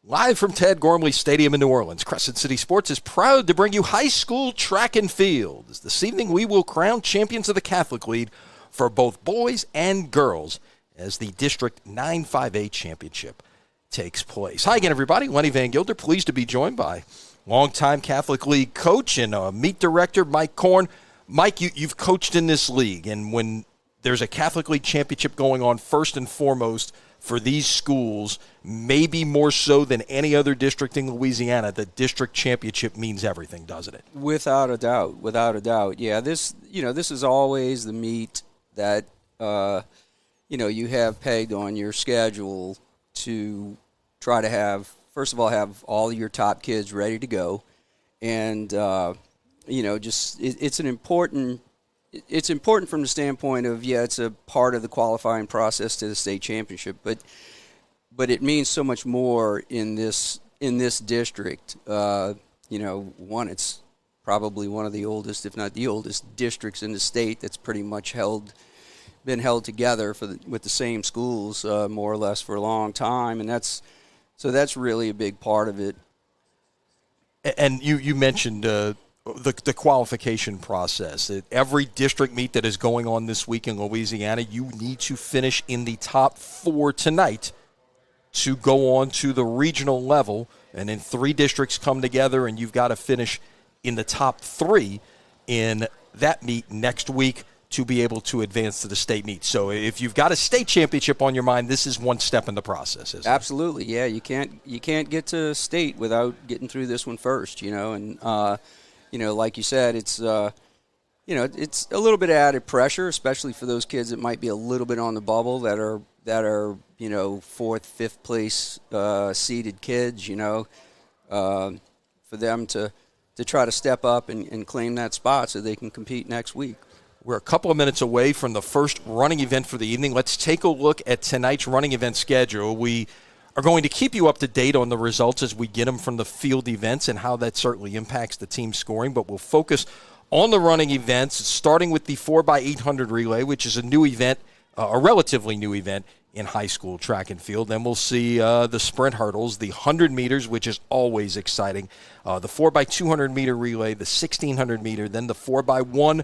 Live from Ted Gormley Stadium in New Orleans, Crescent City Sports is proud to bring you high school track and field. This evening we will crown champions of the Catholic League for both boys and girls as the District 958 Championship takes place. Hi again, everybody. Lenny Van Gilder, pleased to be joined by longtime Catholic League coach and meet director Mike Korn. Mike, you've coached in this league, and when there's a Catholic League championship going on, first and foremost for these schools, maybe more so than any other district in Louisiana, the district championship means everything, doesn't it? Without a doubt. Yeah, this is always the meet that you have pegged on your schedule to try to have, first of all, have all your top kids ready to go, and it's important from the standpoint of, it's a part of the qualifying process to the state championship, but it means so much more in this district. One, it's probably one of the oldest, if not the oldest, districts in the state that's pretty much been held together with the same schools more or less for a long time, and that's really a big part of it. And you mentioned the qualification process. At every district meet that is going on this week in Louisiana, you need to finish in the top 4 tonight to go on to the regional level, and then 3 districts come together, and you've got to finish in the top 3 in that meet next week to be able to advance to the state meet. So if you've got a state championship on your mind, this is one step in the process, isn't it? Absolutely, yeah. You can't get to state without getting through this one first, and like you said, it's it's a little bit of added pressure, especially for those kids that might be a little bit on the bubble that are 4th, 5th place seeded kids, for them to try to step up and claim that spot so they can compete next week. We're a couple of minutes away from the first running event for the evening. Let's take a look at tonight's running event schedule. We are going to keep you up to date on the results as we get them from the field events and how that certainly impacts the team scoring, but we'll focus on the running events, starting with the 4x800 relay, which is a new event, a relatively new event in high school track and field. Then we'll see the sprint hurdles, the 100 meters, which is always exciting, the 4x200 meter relay, the 1600 meter, then the 4x1.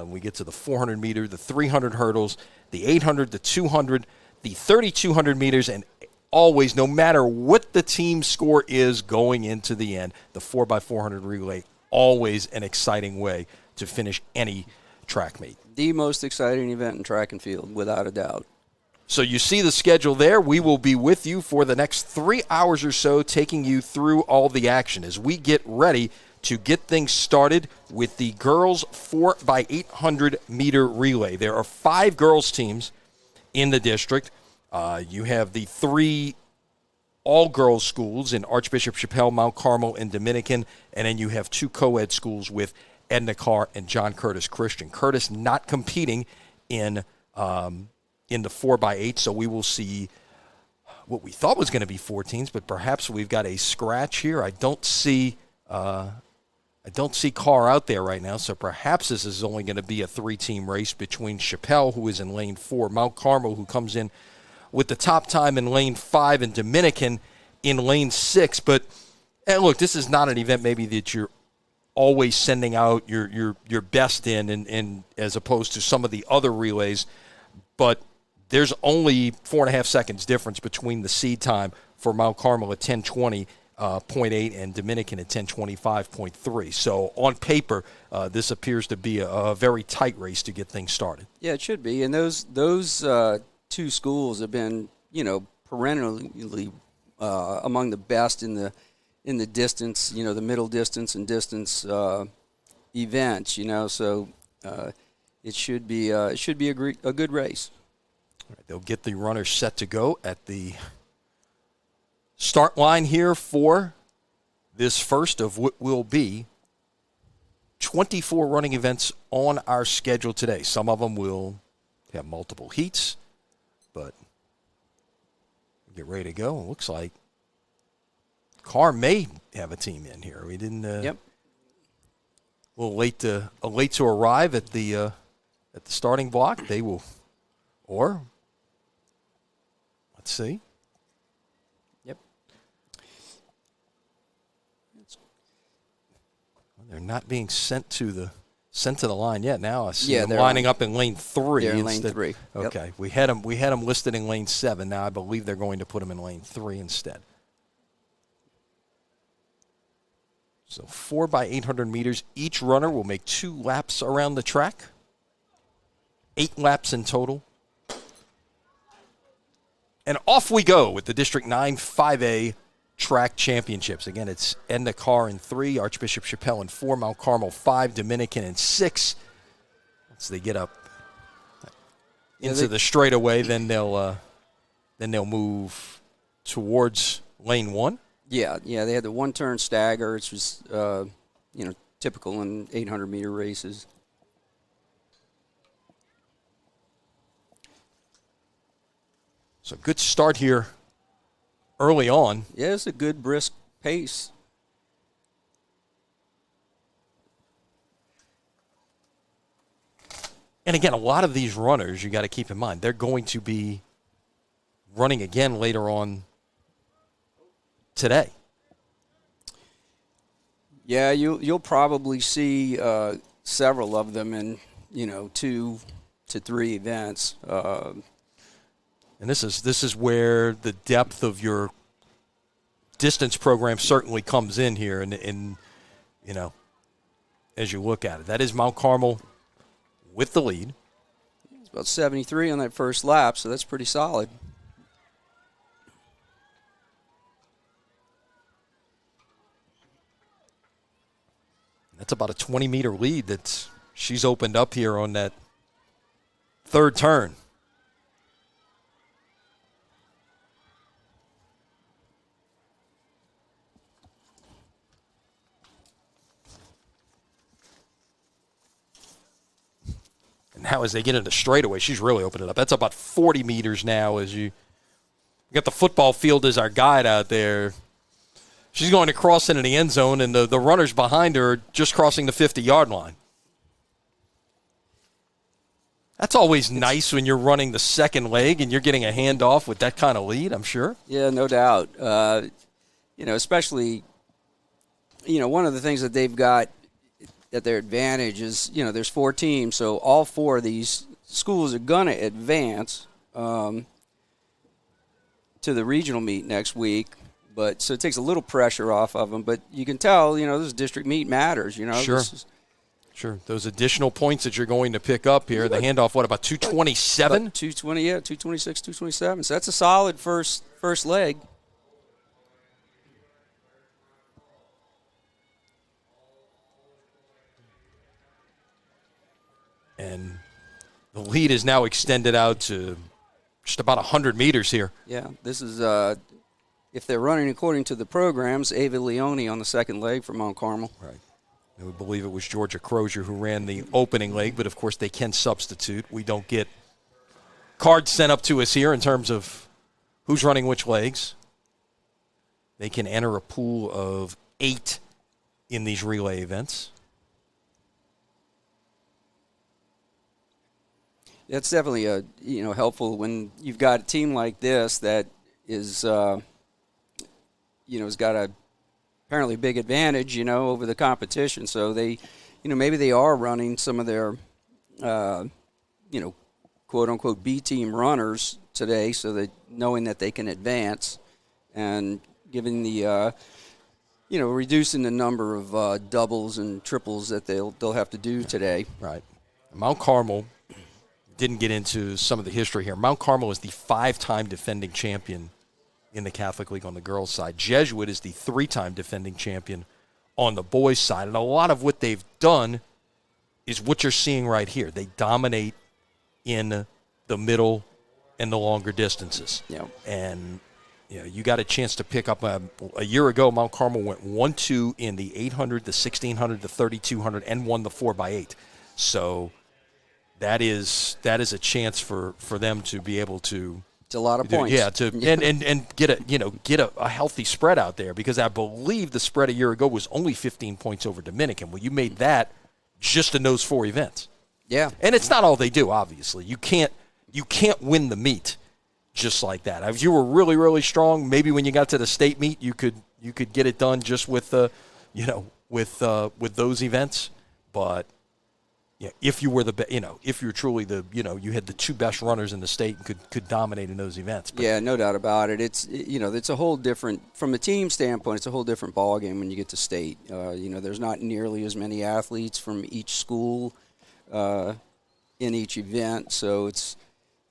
We get to the 400 meter, the 300 hurdles, the 800, the 200, the 3200 meters, and always, no matter what the team score is going into the end, the 4x400 relay, always an exciting way to finish any track meet. The most exciting event in track and field, without a doubt. So you see the schedule there. We will be with you for the next 3 hours or so, taking you through all the action as we get ready to get things started with the girls 4x800 meter relay. There are 5 girls teams in the district. You have the 3 all-girls schools in Archbishop Chappelle, Mount Carmel, and Dominican, and then you have 2 co-ed schools with Edna Carr and John Curtis Christian. Curtis not competing in the 4x8, so we will see what we thought was going to be 4 teams, but perhaps we've got a scratch here. I don't see Carr out there right now, so perhaps this is only going to be a 3-team race between Chappelle, who is in lane 4, Mount Carmel, who comes in with the top time in lane 5, and Dominican in lane 6. But look, this is not an event maybe that you're always sending out your best in, and as opposed to some of the other relays. But there's only 4.5 seconds difference between the seed time for Mount Carmel at 10:20.8 and Dominican at 10:25.3. So on paper, this appears to be a very tight race to get things started. Yeah, it should be. And those 2 schools have been, perennially among the best in the distance, the middle distance and distance events. So it should be a good race. All right, they'll get the runners set to go at the start line here for this first of what will be 24 running events on our schedule today. Some of them will have multiple heats, but get ready to go. It looks like Carr may have a team in here. We didn't. Yep. A little late to arrive at the starting block. They will, or let's see. Yep. They're not being sent to the line yet. Now I see them they're lining up in lane 3. They're in lane 3. Okay, yep. We had them listed in lane 7. Now I believe they're going to put them in lane 3 instead. So 4 by 800 meters. Each runner will make 2 laps around the track. 8 laps in total. And off we go with the District 9 5A Track Championships. Again, it's Edna Carr in 3, Archbishop Chappelle in 4, Mount Carmel 5, Dominican in 6. Once they get up into the straightaway, then they'll move towards lane 1. Yeah, they had the one-turn stagger, which was typical in 800-meter races. So good start here early on. Yeah, it's a good brisk pace. And again, a lot of these runners, you got to keep in mind, they're going to be running again later on today. Yeah, you'll probably see several of them in 2 to 3 events. And this is where the depth of your distance program certainly comes in here, and as you look at it, that is Mount Carmel with the lead. It's about 73 on that first lap, so that's pretty solid. That's about a 20-meter lead that she's opened up here on that third turn. And now as they get into straightaway, she's really opened it up. That's about 40 meters now as you got the football field as our guide out there. She's going to cross into the end zone, and the runners behind her are just crossing the 50-yard line. That's always nice when you're running the second leg and you're getting a handoff with that kind of lead, I'm sure. Yeah, no doubt. Especially, one of the things that they've got at their advantage is, there's 4 teams, so all 4 of these schools are going to advance to the regional meet next week. But so it takes a little pressure off of them. But you can tell, this district meet matters. Sure. Sure. Those additional points that you're going to pick up here. The handoff, what, about 227? About 220, 226, 227. So that's a solid first leg. And the lead is now extended out to just about 100 meters here. Yeah, this is if they're running according to the programs, Ava Leone on the second leg for Mount Carmel. Right. And we believe it was Georgia Crozier who ran the opening leg, but of course they can substitute. We don't get cards sent up to us here in terms of who's running which legs. They can enter a pool of 8 in these relay events. That's definitely helpful when you've got a team like this that is has got a apparently big advantage over the competition. So they maybe they are running some of their quote unquote B team runners today, so that knowing that they can advance and giving the reducing the number of doubles and triples that they'll have to do today. Right. Mount Carmel didn't get into some of the history here. Mount Carmel is the 5-time defending champion in the Catholic League on the girls' side. Jesuit is the 3-time defending champion on the boys' side. And a lot of what they've done is what you're seeing right here. They dominate in the middle and the longer distances. Yeah. And you got a chance to pick up a year ago, Mount Carmel went 1-2 in the 800, the 1600, the 3200, and won the 4x8. So that is a chance for them to be able to. It's a lot of points. Yeah, and get a healthy spread out there, because I believe the spread a year ago was only 15 points over Dominican. Well, you made that just in those 4 events. Yeah. And it's not all they do, obviously. You can't win the meet just like that. If you were really, really strong, maybe when you got to the state meet, you could get it done just with with those events, but yeah, if you were if you're truly you had the two best runners in the state and could dominate in those events. But yeah, no doubt about it. It's a whole different, from a team standpoint, it's a whole different ballgame when you get to state. There's not nearly as many athletes from each school in each event, so it's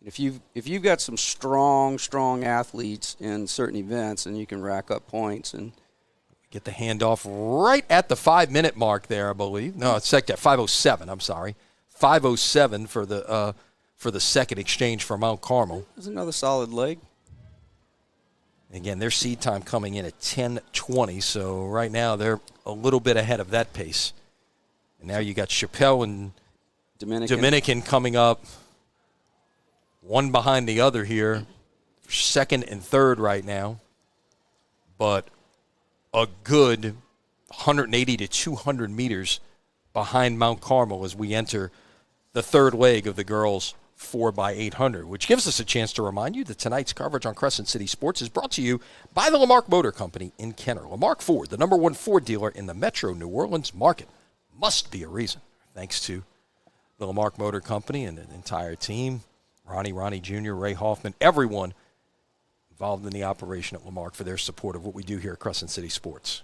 if you've got some strong athletes in certain events, and you can rack up points and get the handoff right at the 5-minute mark there, I believe. No, it's at 5:07. I'm sorry, 5:07 for the second exchange for Mount Carmel. There's another solid leg. Again, their seed time coming in at 10:20, so right now they're a little bit ahead of that pace. And now you got Chappelle and Dominican coming up, one behind the other here, second and third right now, but a good 180 to 200 meters behind Mount Carmel as we enter the third leg of the girls' 4x800, which gives us a chance to remind you that tonight's coverage on Crescent City Sports is brought to you by the Lamarque Motor Company in Kenner. Lamarque Ford, the #1 Ford dealer in the metro New Orleans market. Must be a reason. Thanks to the Lamarque Motor Company and the entire team, Ronnie Jr., Ray Hoffman, everyone involved in the operation at Lamarque for their support of what we do here at Crescent City Sports.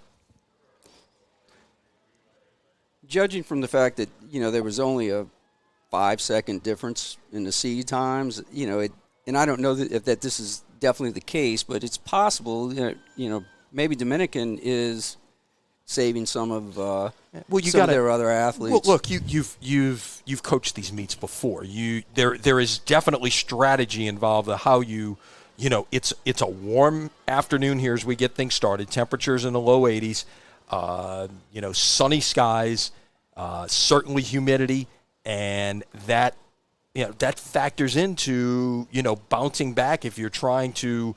Judging from the fact that, there was only a 5-second difference in the seed times, and I don't know that this is definitely the case, but it's possible, maybe Dominican is saving some of some of their other athletes. Well, look, you've coached these meets before. There is definitely strategy involved of how it's a warm afternoon here as we get things started. Temperatures in the low 80s, sunny skies, certainly humidity, and that factors into bouncing back if you're trying to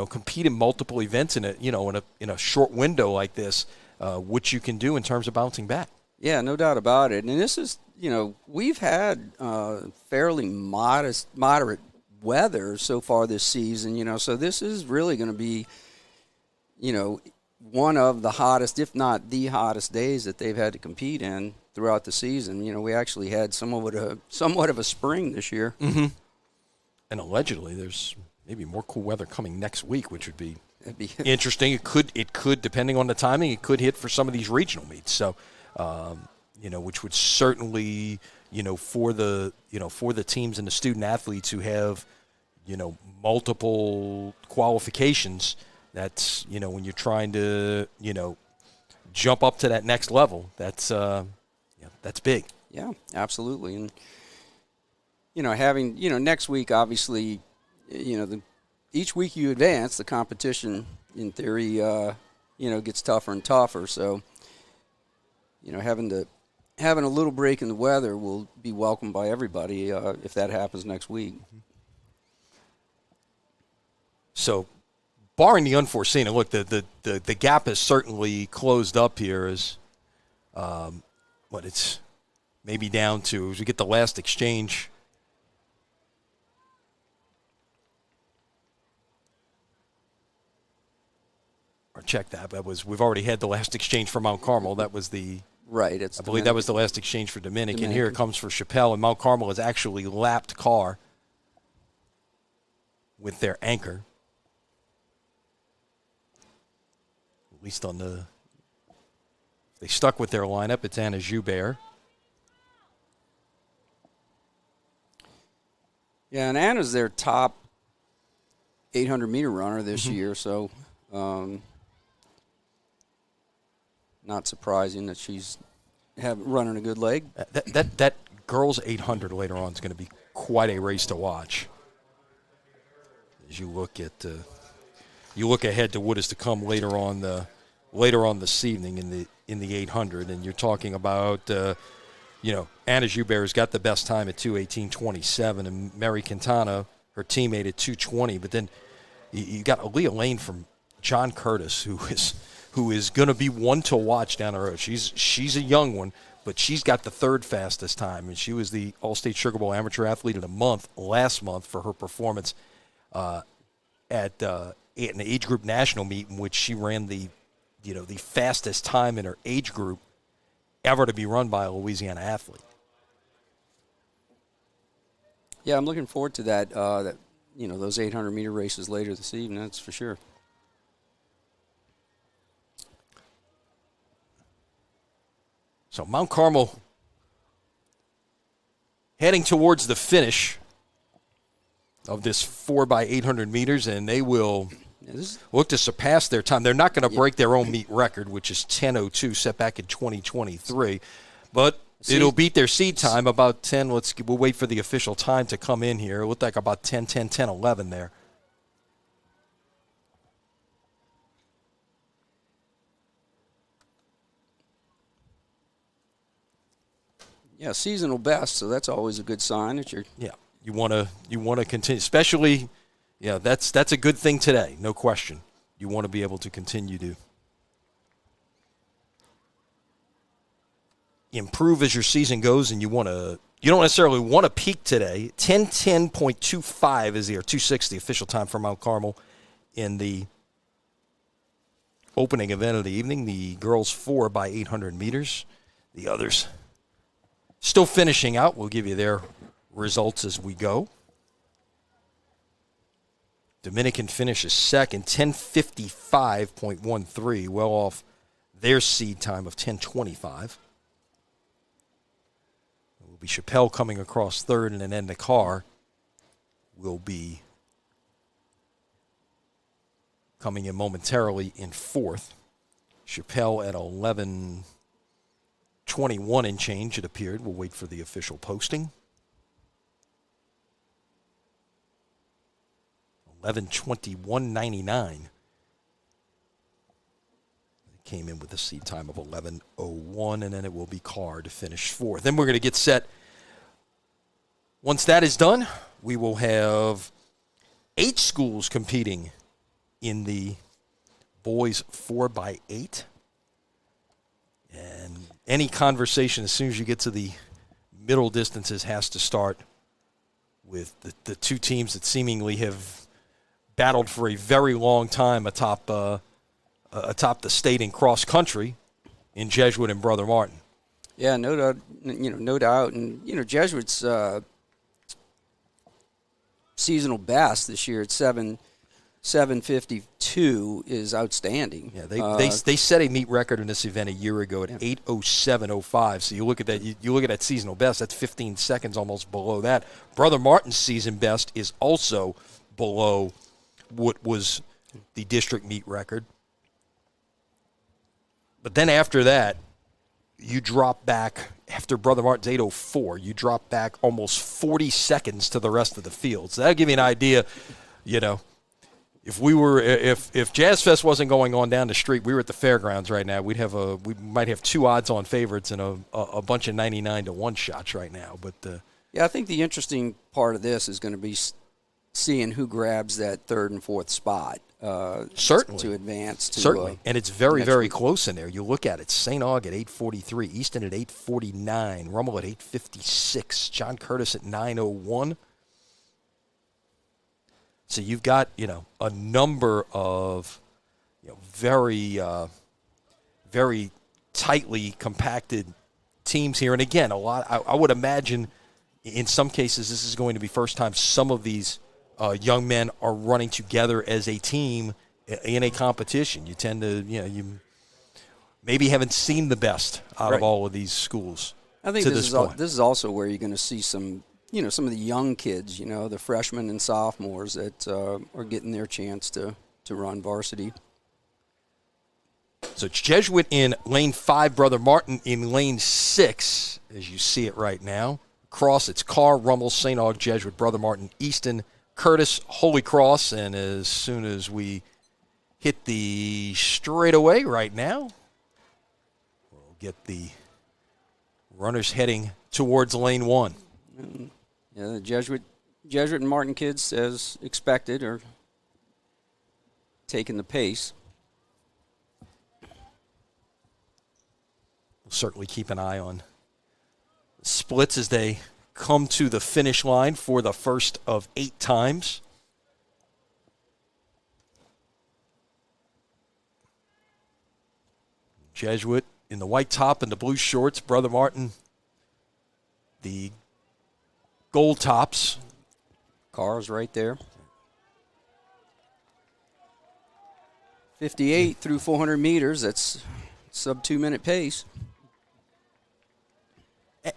compete in multiple events in a short window like this, what you can do in terms of bouncing back. Yeah, no doubt about it. And this is we've had fairly moderate weather so far this season, so this is really going to be, one of the hottest, if not the hottest days that they've had to compete in throughout the season. We actually had somewhat of a spring this year. Mm-hmm. And allegedly there's maybe more cool weather coming next week, which would be interesting. It could, depending on the timing, it could hit for some of these regional meets. So, which would certainly, for the teams and the student athletes who have, multiple qualifications, that's, when you're trying to, jump up to that next level, that's big. Yeah, absolutely. And, having, next week, obviously, each week you advance, the competition, in theory, gets tougher and tougher. So, having a little break in the weather will be welcomed by everybody if that happens next week. So, barring the unforeseen, and look, the gap has certainly closed up here as it's maybe down to, as we get the last exchange. Or check that. We've already had the last exchange for Mount Carmel. That was the right. I believe that was the last exchange for Dominican. And here it comes for Chappelle, and Mount Carmel has actually lapped Carr with their anchor. At least they stuck with their lineup. It's Anna Joubert. Yeah, and Anna's their top 800-meter runner this year, so not surprising that she's running a good leg. That girls 800 later on is going to be quite a race to watch. As you look ahead to what is to come later on this evening in the 800, and you're talking about Anna Joubert has got the best time at 2:18:27, and Mary Quintana, her teammate, at 2:20. But then you got Aaliyah Lane from John Curtis, who is going to be one to watch down the road. She's a young one, but she's got the third fastest time, and she was the All-State Sugar Bowl Amateur Athlete of the Month last month for her performance at an age group national meet in which she ran the the fastest time in her age group ever to be run by a Louisiana athlete. Yeah, I'm looking forward to that. Those 800-meter races later this evening. That's for sure. So Mount Carmel heading towards the finish of this 4x800 meters, and they will look to surpass their time. They're not going to break their own meet record, which is 10:02 set back in 2023, but it'll beat their seed time about 10. We'll wait for the official time to come in here. It looked like about 10:10, 10:11 there. Yeah, seasonal best, so that's always a good sign that you're. Yeah, you want to continue, especially. Yeah, that's a good thing today, no question. You want to be able to continue to improve as your season goes, and you don't necessarily want to peak today. 10:10.25 is the 2:6 the official time for Mount Carmel in the opening event of the evening. The girls 4x800 meters. The others still finishing out. We'll give you their results as we go. Dominican finishes second, 10:55.13, well off their seed time of 10:25. It will be Chappelle coming across third, and then the car will be coming in momentarily in fourth. Chappelle at 11:21 and change, it appeared. We'll wait for the official posting. 11:21.99. Came in with a seed time of 11:01, and then it will be Carr to finish fourth. Then we're going to get set. Once that is done, we will have 8 schools competing in the boys 4x8. And any conversation, as soon as you get to the middle distances, has to start with the two teams that seemingly have battled for a very long time atop the state in cross country in Jesuit and Brother Martin. Yeah, no doubt. No doubt. And Jesuit's seasonal best this year at 7:52 is outstanding. Yeah, they set a meet record in this event a year ago at 8:07.05. So you look at that. You look at that seasonal best. That's 15 seconds almost below that. Brother Martin's season best is also below what was the district meet record. But then after that, you drop back, after Brother Martin's 8:04, you drop back almost 40 seconds to the rest of the field. So that'll give you an idea, if Jazz Fest wasn't going on down the street, we were at the fairgrounds right now, we might have 2 odds-on favorites and a bunch of 99-1 shots right now. But yeah, I think the interesting part of this is going to be seeing who grabs that 3rd and 4th spot. Certainly. To advance. Certainly. And it's very, very close in there. You look at it. St. Aug at 8:43, Easton at 8:49, Rummel at 8:56, John Curtis at 9:01. So you've got, a number of very, very tightly compacted teams here. And again, I would imagine in some cases this is going to be first time some of these young men are running together as a team in a competition. You tend to, you maybe haven't seen the best out of all of these schools. I think this is also where you're going to see some, some of the young kids, the freshmen and sophomores that are getting their chance to run varsity. So it's Jesuit in lane 5, Brother Martin in lane 6, as you see it right now. Across, it's Carr, Rummel, St. Aug, Jesuit, Brother Martin, Easton, Curtis, Holy Cross, and as soon as we hit the straightaway right now, we'll get the runners heading towards lane 1. Yeah, the Jesuit and Martin kids, as expected, are taking the pace. We'll certainly keep an eye on splits as they come to the finish line for the first of 8 times. Jesuit in the white top and the blue shorts. Brother Martin, the gold tops. Cars right there. 58 through 400 meters. That's sub 2-minute pace.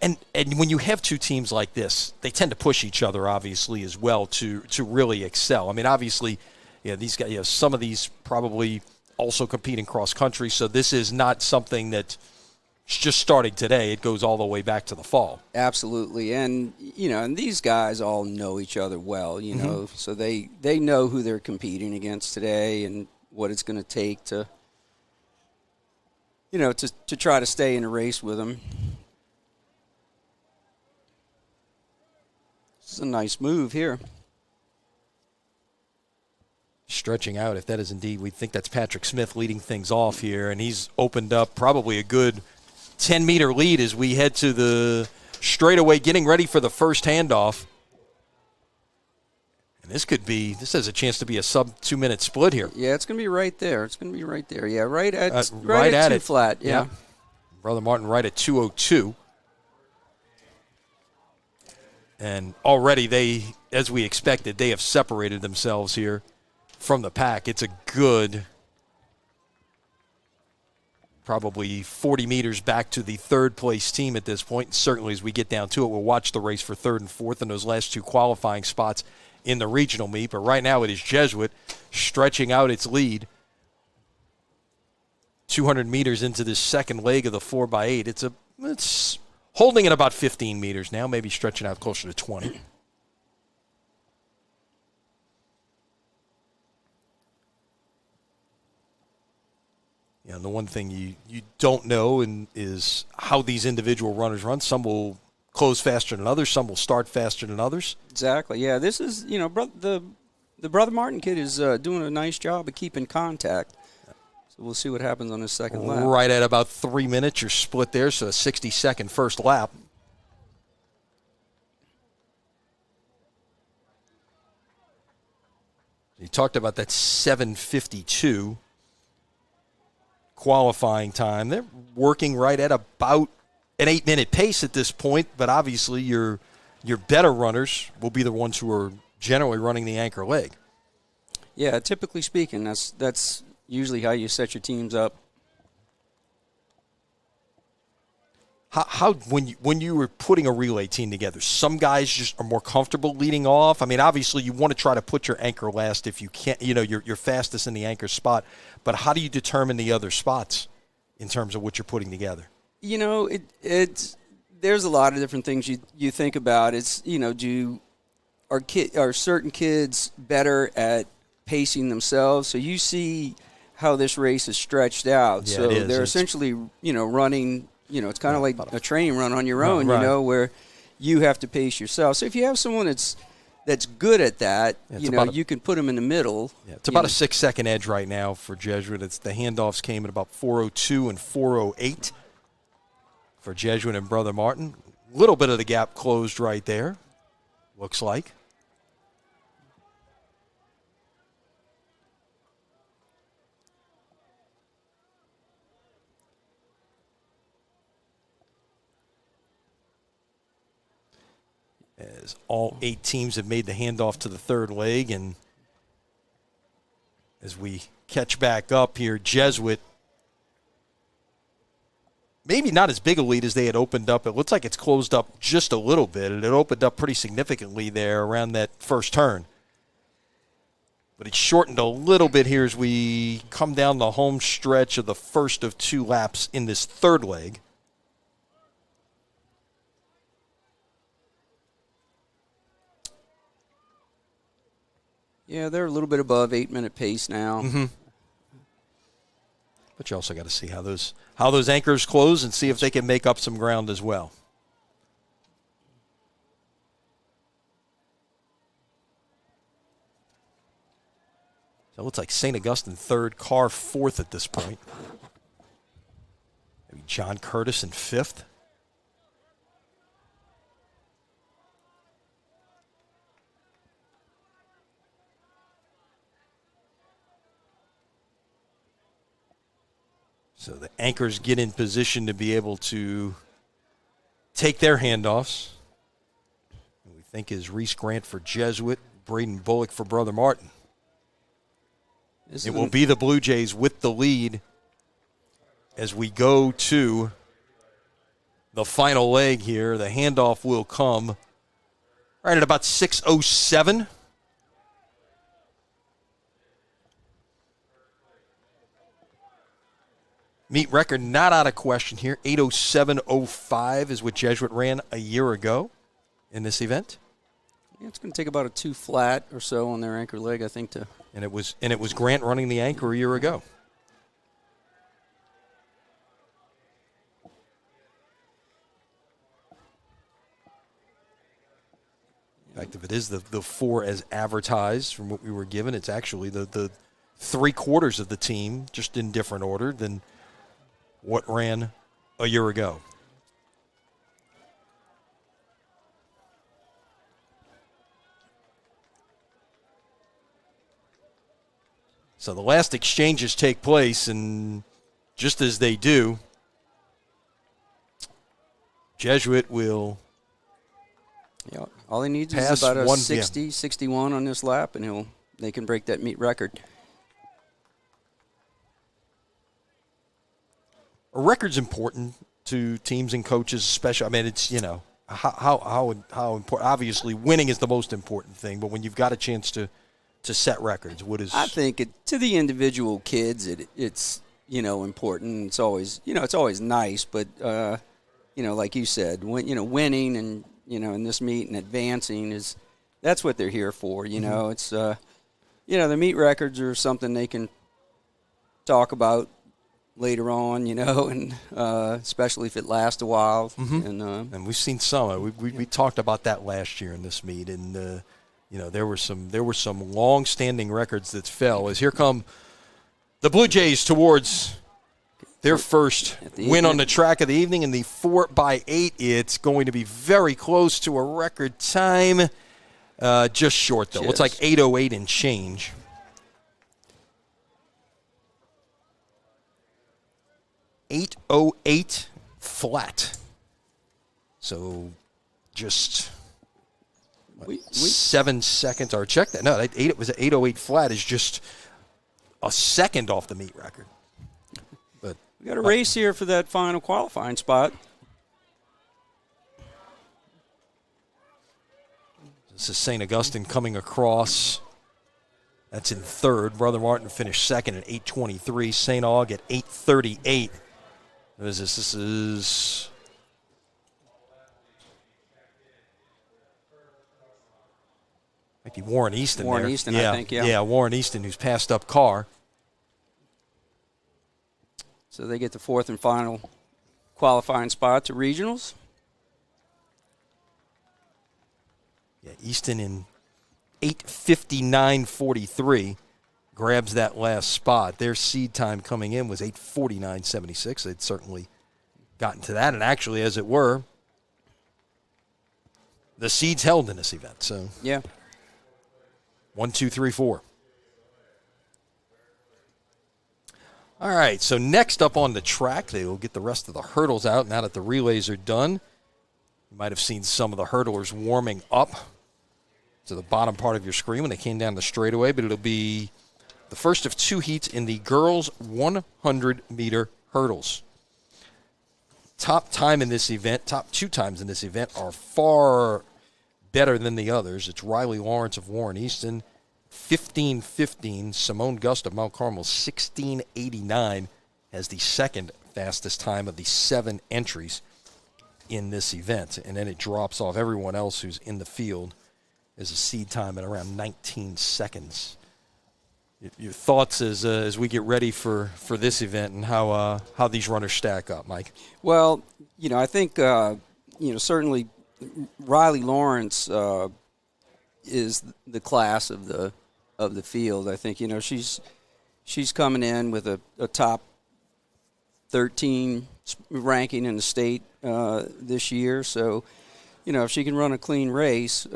And when you have two teams like this, they tend to push each other, obviously, as well to really excel. I mean, obviously, these guys, some of these probably also compete in cross country, so this is not something that's just starting today. It goes all the way back to the fall. Absolutely, and and these guys all know each other well, so they know who they're competing against today and what it's going to take to to try to stay in a race with them. This is a nice move here. Stretching out, if that is indeed, we think that's Patrick Smith leading things off here, and he's opened up probably a good 10-meter lead as we head to the straightaway, getting ready for the first handoff. And this has a chance to be a sub 2-minute split here. Yeah, it's going to be right there. Yeah, right at two flat. Yeah. Brother Martin right at 2:02. And already they, as we expected, they have separated themselves here from the pack. It's a good probably 40 meters back to the third-place team at this point. And certainly as we get down to it, we'll watch the race for third and fourth in those last two qualifying spots in the regional meet. But right now it is Jesuit stretching out its lead. 200 meters into this second leg of the 4x8. It's holding at about 15 meters now, maybe stretching out closer to 20. And the one thing you don't know is how these individual runners run. Some will close faster than others. Some will start faster than others. Exactly. Yeah, this is, the Brother Martin kid is doing a nice job of keeping contact. So we'll see what happens on his second lap. Right at about 3 minutes, you're split there, so a 60-second first lap. You talked about that 7:52 qualifying time. They're working right at about an 8-minute pace at this point, but obviously your better runners will be the ones who are generally running the anchor leg. Yeah, typically speaking, that's usually how you set your teams up. How when you were putting a relay team together, some guys just are more comfortable leading off. I mean, obviously you want to try to put your anchor last if you can't. You're fastest in the anchor spot. But how do you determine the other spots in terms of what you're putting together? There's a lot of different things you think about. Are certain kids better at pacing themselves? So you see how this race is stretched out. Yeah, so they're essentially running. It's kind of like a training run on your own. Right. Where you have to pace yourself. So if you have someone that's good at that, you can put them in the middle. Yeah, it's about a 6-second edge right now for Jesuit. The handoffs came at about 4:02 and 4:08 for Jesuit and Brother Martin. A little bit of the gap closed right there, looks like. As all 8 teams have made the handoff to the third leg, and as we catch back up here, Jesuit, maybe not as big a lead as they had opened up. It looks like it's closed up just a little bit, and it opened up pretty significantly there around that first turn. But it's shortened a little bit here as we come down the home stretch of the first of 2 laps in this third leg. Yeah, they're a little bit above 8-minute pace now. Mm-hmm. But you also got to see how those anchors close and see if they can make up some ground as well. So it looks like St. Augustine third, Carr fourth at this point. Maybe John Curtis in fifth. So the anchors get in position to be able to take their handoffs. And we think is Reese Grant for Jesuit, Braden Bullock for Brother Martin. It will be the Blue Jays with the lead as we go to the final leg here. The handoff will come right at about 6:07. Meet record not out of question here. 8:07.05 is what Jesuit ran a year ago in this event. Yeah, it's going to take about a 2 flat or so on their anchor leg, I think, to. And it was Grant running the anchor a year ago. In fact, if it is the 4 as advertised from what we were given, it's actually the 3/4 of the team, just in different order than what ran a year ago. So the last exchanges take place, and just as they do, Jesuit will all he needs is about a 60, 61 on this lap, and they can break that meet record. A record's important to teams and coaches, especially. I mean, it's, how important. Obviously, winning is the most important thing, but when you've got a chance to set records, what is? I think to the individual kids, it's important. It's always nice, but like you said, winning and in this meet and advancing that's what they're here for. Mm-hmm. It's the meet records are something they can talk about later on, and especially if it lasts a while. Mm-hmm. And we've seen some. We talked about that last year in this meet, and there were some long-standing records that fell. As here come the Blue Jays towards their first win on the track of the evening in the 4x8. It's going to be very close to a record time, just short though. It's like 8:08 and change. .808 flat. So just 7 seconds. Or check that. No, it was 808 flat is just a second off the meet record. But we got a race here for that final qualifying spot. This is St. Augustine coming across. That's in third. Brother Martin finished second at 8:23. St. Aug at 8:38. What is this? This is might be Warren Easton. Warren Easton, I think, yeah. Yeah, Warren Easton, who's passed up Carr. So they get the fourth and final qualifying spot to regionals. Yeah, Easton in 8:59.43 grabs that last spot. Their seed time coming in was 8:49.76. They'd certainly gotten to that, and actually, as it were, the seeds held in this event. So yeah, 1, 2, 3, 4. All right, so next up on the track, they will get the rest of the hurdles out now that the relays are done. You might have seen some of the hurdlers warming up to the bottom part of your screen when they came down the straightaway, but it'll be the first of 2 heats in the girls' 100-meter hurdles. Top 2 times in this event are far better than the others. It's Riley Lawrence of Warren Easton, 15:15. Simone Gust of Mount Carmel, 16:89, has the second fastest time of the 7 entries in this event. And then it drops off. Everyone else who's in the field is a seed time at around 19 seconds. Your thoughts as we get ready for this event and how these runners stack up, Mike? Well, I think certainly Riley Lawrence is the class of the field. I think she's coming in with a top 13 ranking in the state this year. So if she can run a clean race,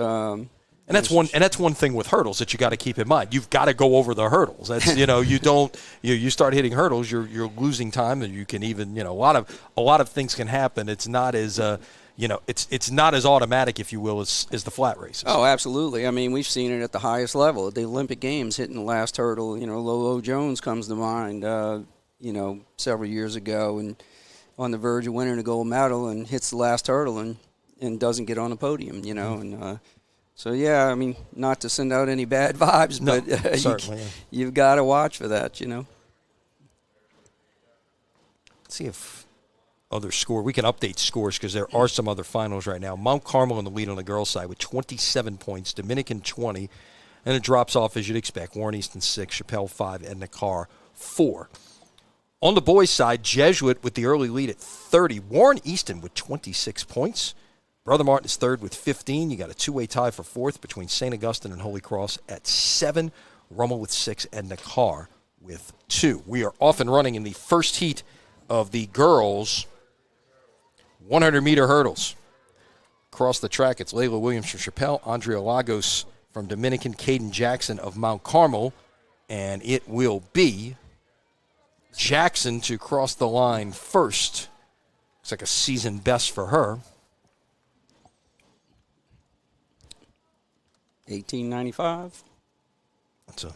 And that's one thing with hurdles that you got to keep in mind. You've got to go over the hurdles. That's you start hitting hurdles, you're losing time, and you can even a lot of things can happen. It's not as it's not as automatic, if you will, as the flat races. Oh, absolutely. I mean, we've seen it at the highest level at the Olympic Games, hitting the last hurdle. Lolo Jones comes to mind. Several years ago, and on the verge of winning a gold medal, and hits the last hurdle and doesn't get on the podium. And. So, yeah, I mean, not to send out any bad vibes, no, but you've got to watch for that, Let's see if other score. We can update scores because there are some other finals right now. Mount Carmel in the lead on the girls' side with 27 points, Dominican 20, and it drops off as you'd expect. Warren Easton 6, Chappelle 5, and Nakar 4. On the boys' side, Jesuit with the early lead at 30. Warren Easton with 26 points. Brother Martin is third with 15. You got a two-way tie for fourth between St. Augustine and Holy Cross at 7. Rummel with 6 and Nakar with 2. We are off and running in the first heat of the girls' 100-meter hurdles. Across the track, it's Layla Williams from Chappelle, Andrea Lagos from Dominican, Caden Jackson of Mount Carmel, and it will be Jackson to cross the line first. Looks like a season best for her. 1895. That's a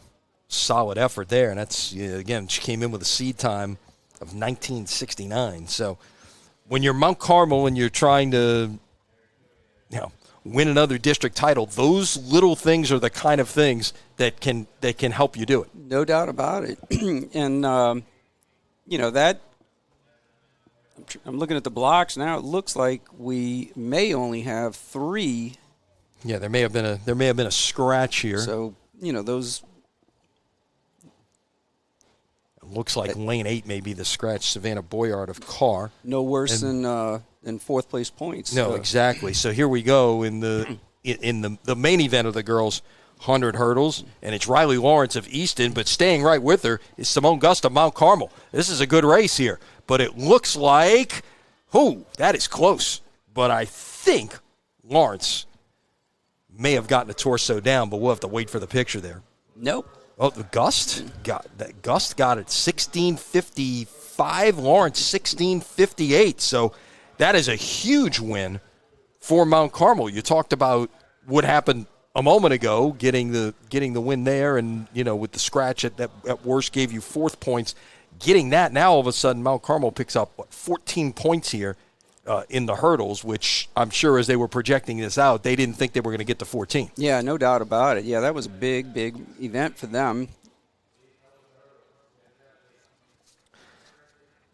solid effort there, and that's again, she came in with a seed time of 1969. So when you're Mount Carmel and you're trying to win another district title, those little things are the kind of things that can help you do it. No doubt about it. And that I'm looking at the blocks now. It looks like we may only have 3. Yeah, there may have been a scratch here. So, those. It looks like lane 8 may be the scratch. Savannah Boyard of Carr. No worse than fourth place points. No, exactly. So here we go in the main event of the girls' 100 hurdles, and it's Riley Lawrence of Easton, but staying right with her is Simone Gust of Mount Carmel. This is a good race here, but it looks like, that is close. But I think Lawrence may have gotten a torso down, but we'll have to wait for the picture there. Nope. Oh, the Gust got it 16:55. Lawrence 16:58. So that is a huge win for Mount Carmel. You talked about what happened a moment ago, getting the win there, and with the scratch at worst gave you 4th points. Getting that now, all of a sudden, Mount Carmel picks up 14 points here. In the hurdles, which I'm sure as they were projecting this out, they didn't think they were going to get to 14. Yeah, no doubt about it. Yeah, that was a big, big event for them.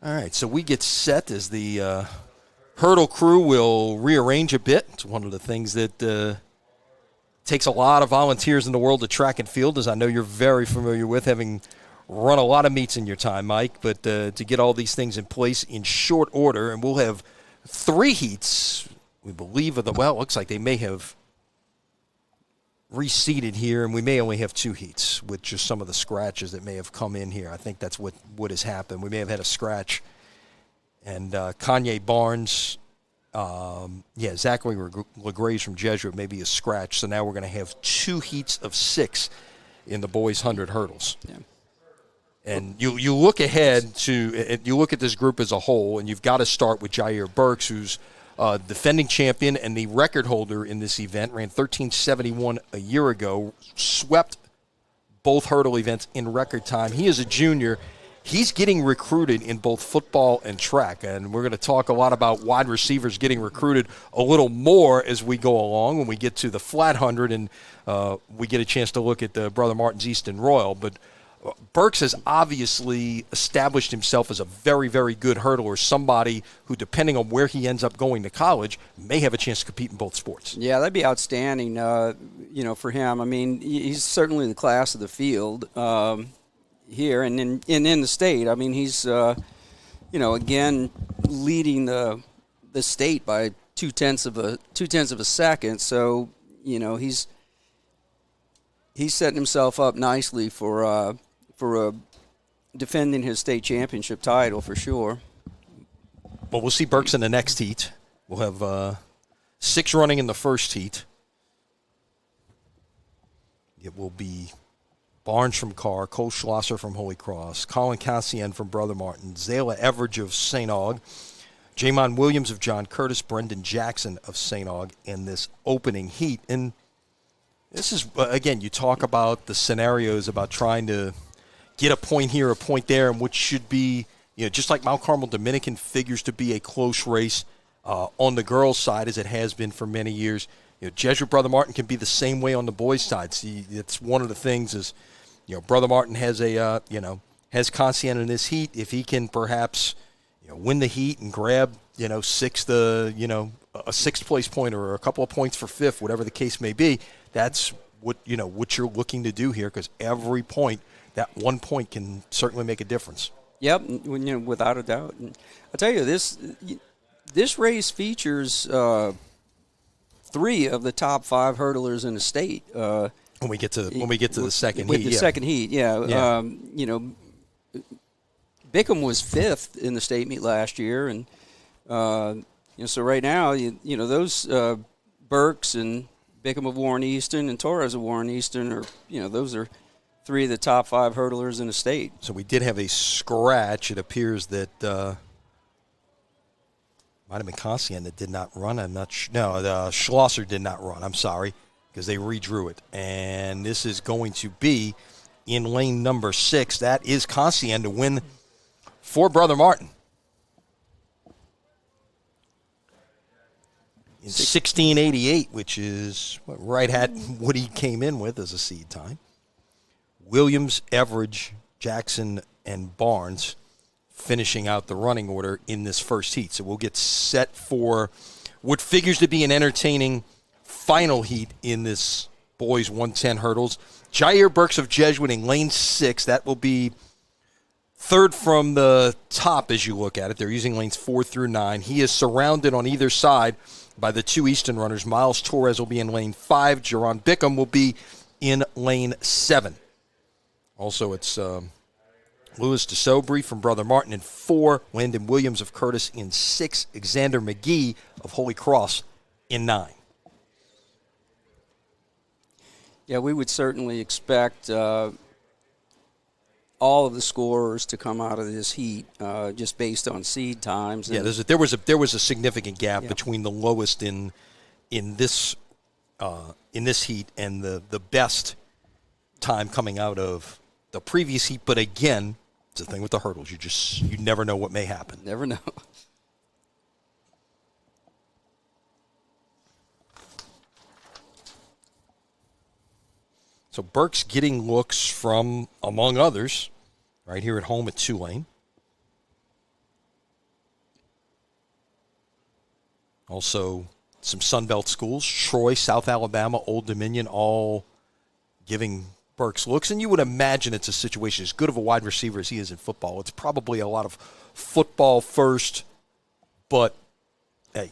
All right, so we get set as the hurdle crew will rearrange a bit. It's one of the things that takes a lot of volunteers in the world of track and field, as I know you're very familiar with, having run a lot of meets in your time, Mike, but to get all these things in place in short order, and we'll have 3 heats, we believe, it looks like they may have reseeded here, and we may only have 2 heats with just some of the scratches that may have come in here. I think that's what has happened. We may have had a scratch. And Kanye Barnes, Zachary LaGraze from Jesuit, maybe a scratch. So now we're going to have 2 heats of 6 in the boys' 100 hurdles. Yeah. And you look ahead you look at this group as a whole, and you've got to start with Jair Burks, who's defending champion and the record holder in this event, ran 13:71 a year ago, swept both hurdle events in record time. He is a junior. He's getting recruited in both football and track, and we're going to talk a lot about wide receivers getting recruited a little more as we go along when we get to the flat 100 and we get a chance to look at the Brother Martin's Easton Royal. But Burks has obviously established himself as a very, very good hurdler, somebody who, depending on where he ends up going to college, may have a chance to compete in both sports. Yeah, that'd be outstanding, for him. I mean, he's certainly the class of the field here and in the state. I mean, he's, again, leading the state by 0.2 of a second. So, he's setting himself up nicely for defending his state championship title for sure. Well, we'll see Burks in the next heat. We'll have 6 running in the first heat. It will be Barnes from Carr, Cole Schlosser from Holy Cross, Colin Cassian from Brother Martin, Zayla Everidge of St. Aug, Jamon Williams of John Curtis, Brendan Jackson of St. Aug in this opening heat. And this is, again, you talk about the scenarios about trying to get a point here, a point there, and which should be, just like Mount Carmel Dominican figures to be a close race on the girls' side as it has been for many years. Jesuit Brother Martin can be the same way on the boys' side. See, it's one of the things is, Brother Martin has has Cassian in this heat. If he can perhaps, win the heat and grab, a sixth place point or a couple of points for fifth, whatever the case may be, that's what you're looking to do here, because every point, that 1 point can certainly make a difference. Yep, without a doubt. And I'll tell you, this race features 3 of the top 5 hurdlers in the state. When we get to the second heat, second heat, yeah. Bickham was 5th in the state meet last year, and so right now, those Burks and Bickham of Warren Easton and Torres of Warren Easton are, those are 3 of the top 5 hurdlers in the state. So we did have a scratch. It appears that might have been Cassian that did not run. I'm not sure. No, Schlosser did not run. I'm sorry, because they redrew it. And this is going to be in lane number 6. That is Cassian to win for Brother Martin. In 1688, which is right at what he came in with as a seed time. Williams, Everidge, Jackson, and Barnes finishing out the running order in this first heat. So we'll get set for what figures to be an entertaining final heat in this boys 110 hurdles. Jair Burks of Jesuit in lane 6. That will be third from the top as you look at it. They're using lanes 4 through 9. He is surrounded on either side by the 2 Easton runners. Miles Torres will be in lane 5. Jerron Bickham will be in lane 7. Also, it's Louis DeSobrey from Brother Martin in 4. Landon Williams of Curtis in 6. Xander McGee of Holy Cross in 9. Yeah, we would certainly expect all of the scorers to come out of this heat just based on seed times. Yeah, there was a significant gap between the lowest in this heat and the best time coming out of the previous heat. But again, it's the thing with the hurdles. You never know what may happen. Never know. So Burke's getting looks from, among others, right here at home at Tulane. Also, some Sunbelt schools, Troy, South Alabama, Old Dominion, all giving Burke's looks. And you would imagine it's a situation as good of a wide receiver as he is in football. It's probably a lot of football first, but, hey,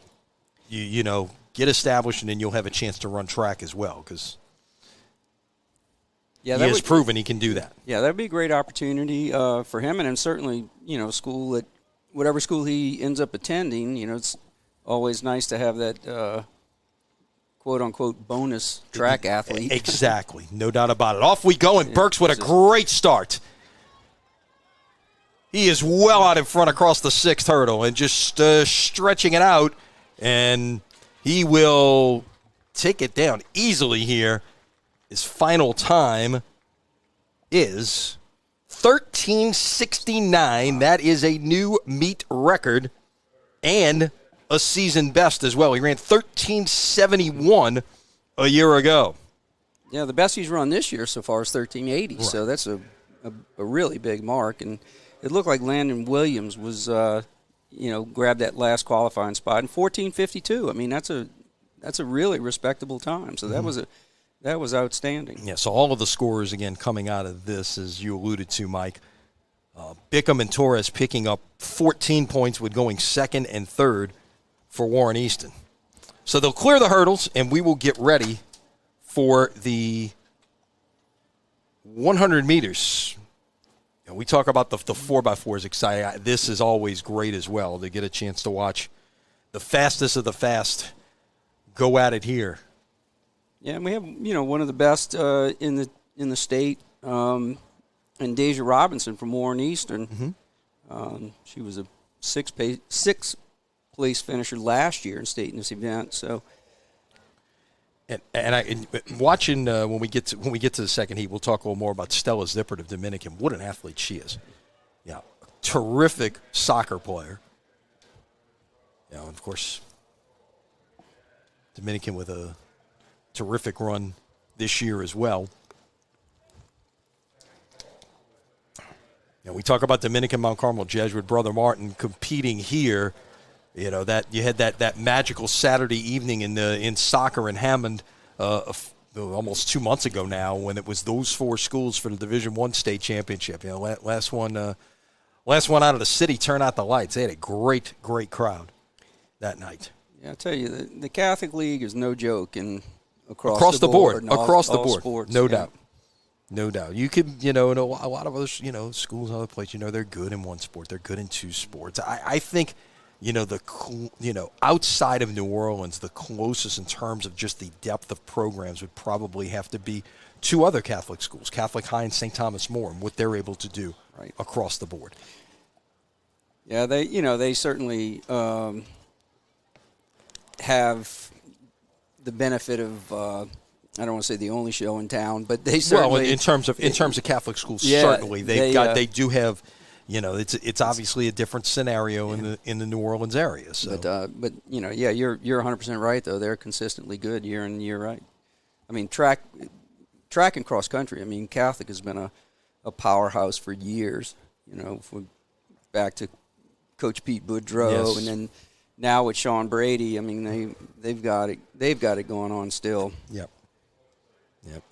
you get established and then you'll have a chance to run track as well, because he has proven he can do that. Yeah, that would be a great opportunity for him, and then certainly, school at whatever school he ends up attending, it's always nice to have that quote-unquote bonus track athlete. Exactly, no doubt about it. Off we go, and Burks with a great start. He is well out in front across the 6th hurdle and just stretching it out, and he will take it down easily here. His final time is 13:69. That is a new meet record and a season best as well. He ran 13:71 a year ago. Yeah, the best he's run this year so far is 13:80, right. So that's a really big mark. And it looked like Landon Williams was, grabbed that last qualifying spot in 14:52. I mean, that's a really respectable time. So that was outstanding. Yeah, so all of the scores, again, coming out of this, as you alluded to, Mike, Bickham and Torres picking up 14 points with going second and third for Warren Easton. So they'll clear the hurdles, and we will get ready for the 100 meters. And we talk about the 4x4 is exciting. This is always great as well, to get a chance to watch the fastest of the fast go at it here. Yeah, and we have one of the best in the state, and Deja Robinson from Warren Eastern. She was a sixth place finisher last year in state in this event. So, and watching when we get to the second heat, we'll talk a little more about Stella Zippert of Dominican. What an athlete she is! Yeah, terrific soccer player. And of course, Dominican with a terrific run this year as well. We talk about Dominican Mount Carmel Jesuit, Brother Martin competing here. That you had that magical Saturday evening in soccer in Hammond almost 2 months ago now, when it was those four schools for the Division I state championship. Last one out of the city turned out the lights. They had a great crowd that night. Yeah, I tell you, the Catholic League is no joke across the board. Across the board, sports, no doubt. No doubt. You could, in a lot of other, schools and other places, they're good in one sport. They're good in two sports. I think, outside of New Orleans, the closest in terms of just the depth of programs would probably have to be two other Catholic schools, Catholic High and St. Thomas More, and what they're able to do across the board. Yeah, they certainly have the benefit of I don't want to say the only show in town, but they certainly. Well, in terms of Catholic schools, certainly they do have. It's obviously a different scenario in the New Orleans area. So. But you're 100% right though. They're consistently good year in year right. I mean, track and cross country. I mean, Catholic has been a powerhouse for years. Back to Coach Pete Boudreau, and then now with Sean Brady. I mean, they've got it going on still. Yep.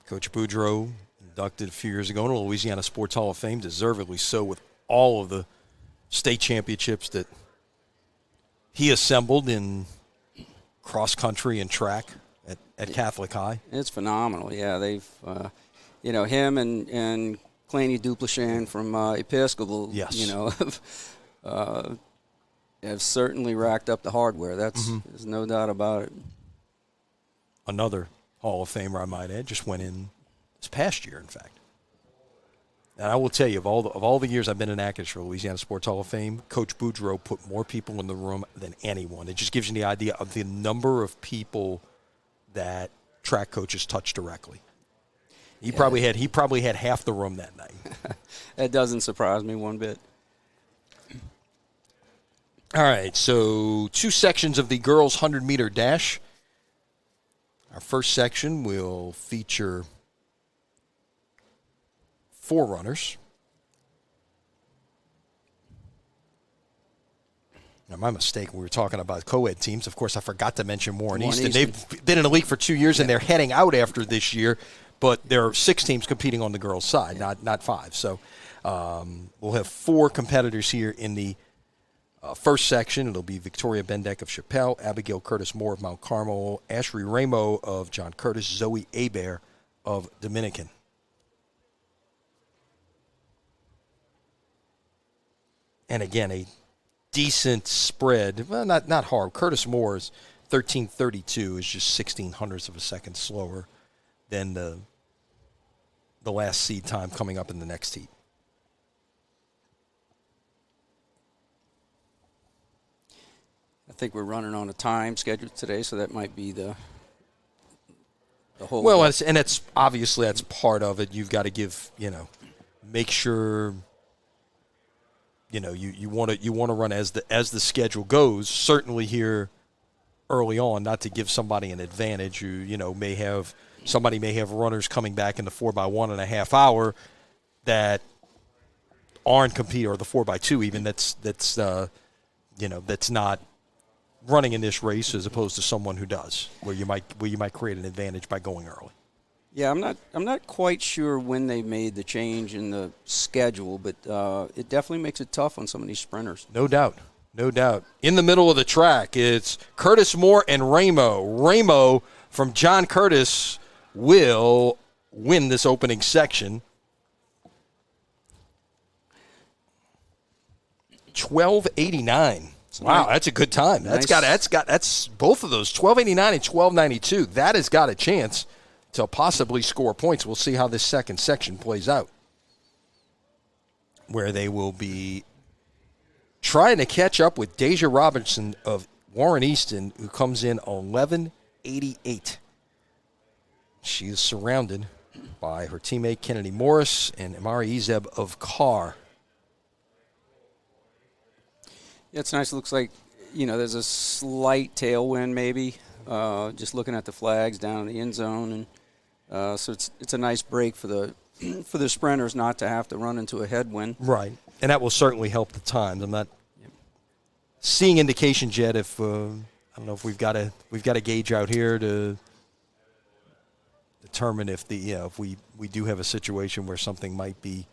Coach Boudreau, inducted a few years ago into Louisiana Sports Hall of Fame, deservedly so, with all of the state championships that he assembled in cross country and track at Catholic High. It's phenomenal. Yeah, they've him and Clancy Duplichan from Episcopal. Yes. Have certainly racked up the hardware. There's no doubt about it. Another Hall of Famer, I might add, just went in this past year, in fact. And I will tell you, of all the years I've been in actors for Louisiana Sports Hall of Fame, Coach Boudreau put more people in the room than anyone. It just gives you the idea of the number of people that track coaches touch directly. He probably had half the room that night. That doesn't surprise me one bit. All right, so two sections of the girls' 100-meter dash. Our first section will feature 4 runners. Now, my mistake, we were talking about co-ed teams. Of course, I forgot to mention Warren Easton. They've been in the league for 2 years, and they're heading out after this year, but there are 6 teams competing on the girls' side, not 5. So we'll have 4 competitors here in the first section. It'll be Victoria Bendeck of Chappelle, Abigail Curtis Moore of Mount Carmel, Ashley Ramo of John Curtis, Zoe Hebert of Dominican. And again, a decent spread. Well, not hard. Curtis Moore's 13:32 is just 0.16 of a second slower than the last seed time coming up in the next heat. I think we're running on a time schedule today, so that might be the whole. Well, and it's obviously that's part of it. You've got to give, make sure, you want to run as the schedule goes. Certainly here early on, not to give somebody an advantage. Somebody may have runners coming back in the 4x1.5 hour that aren't competing, or the 4x2 even. That's not running in this race, as opposed to someone who does, where you might create an advantage by going early. Yeah, I'm not quite sure when they made the change in the schedule, but it definitely makes it tough on some of these sprinters. No doubt. In the middle of the track, it's Curtis Moore and Ramo. Ramo from John Curtis will win this opening section. 12:89. Wow, that's a good time. That's both of those, 12:89 and 12:92. That has got a chance to possibly score points. We'll see how this second section plays out, where they will be trying to catch up with Deja Robinson of Warren Easton, who comes in 11:88. She is surrounded by her teammate Kennedy Morris and Amari Ezeb of Carr. Yeah, it's nice. It looks like, there's a slight tailwind maybe, just looking at the flags down in the end zone. And so it's a nice break for the sprinters not to have to run into a headwind. Right, and that will certainly help the times. I'm not seeing indications yet if I don't know if we've got a gauge out here to determine if if we do have a situation where something might be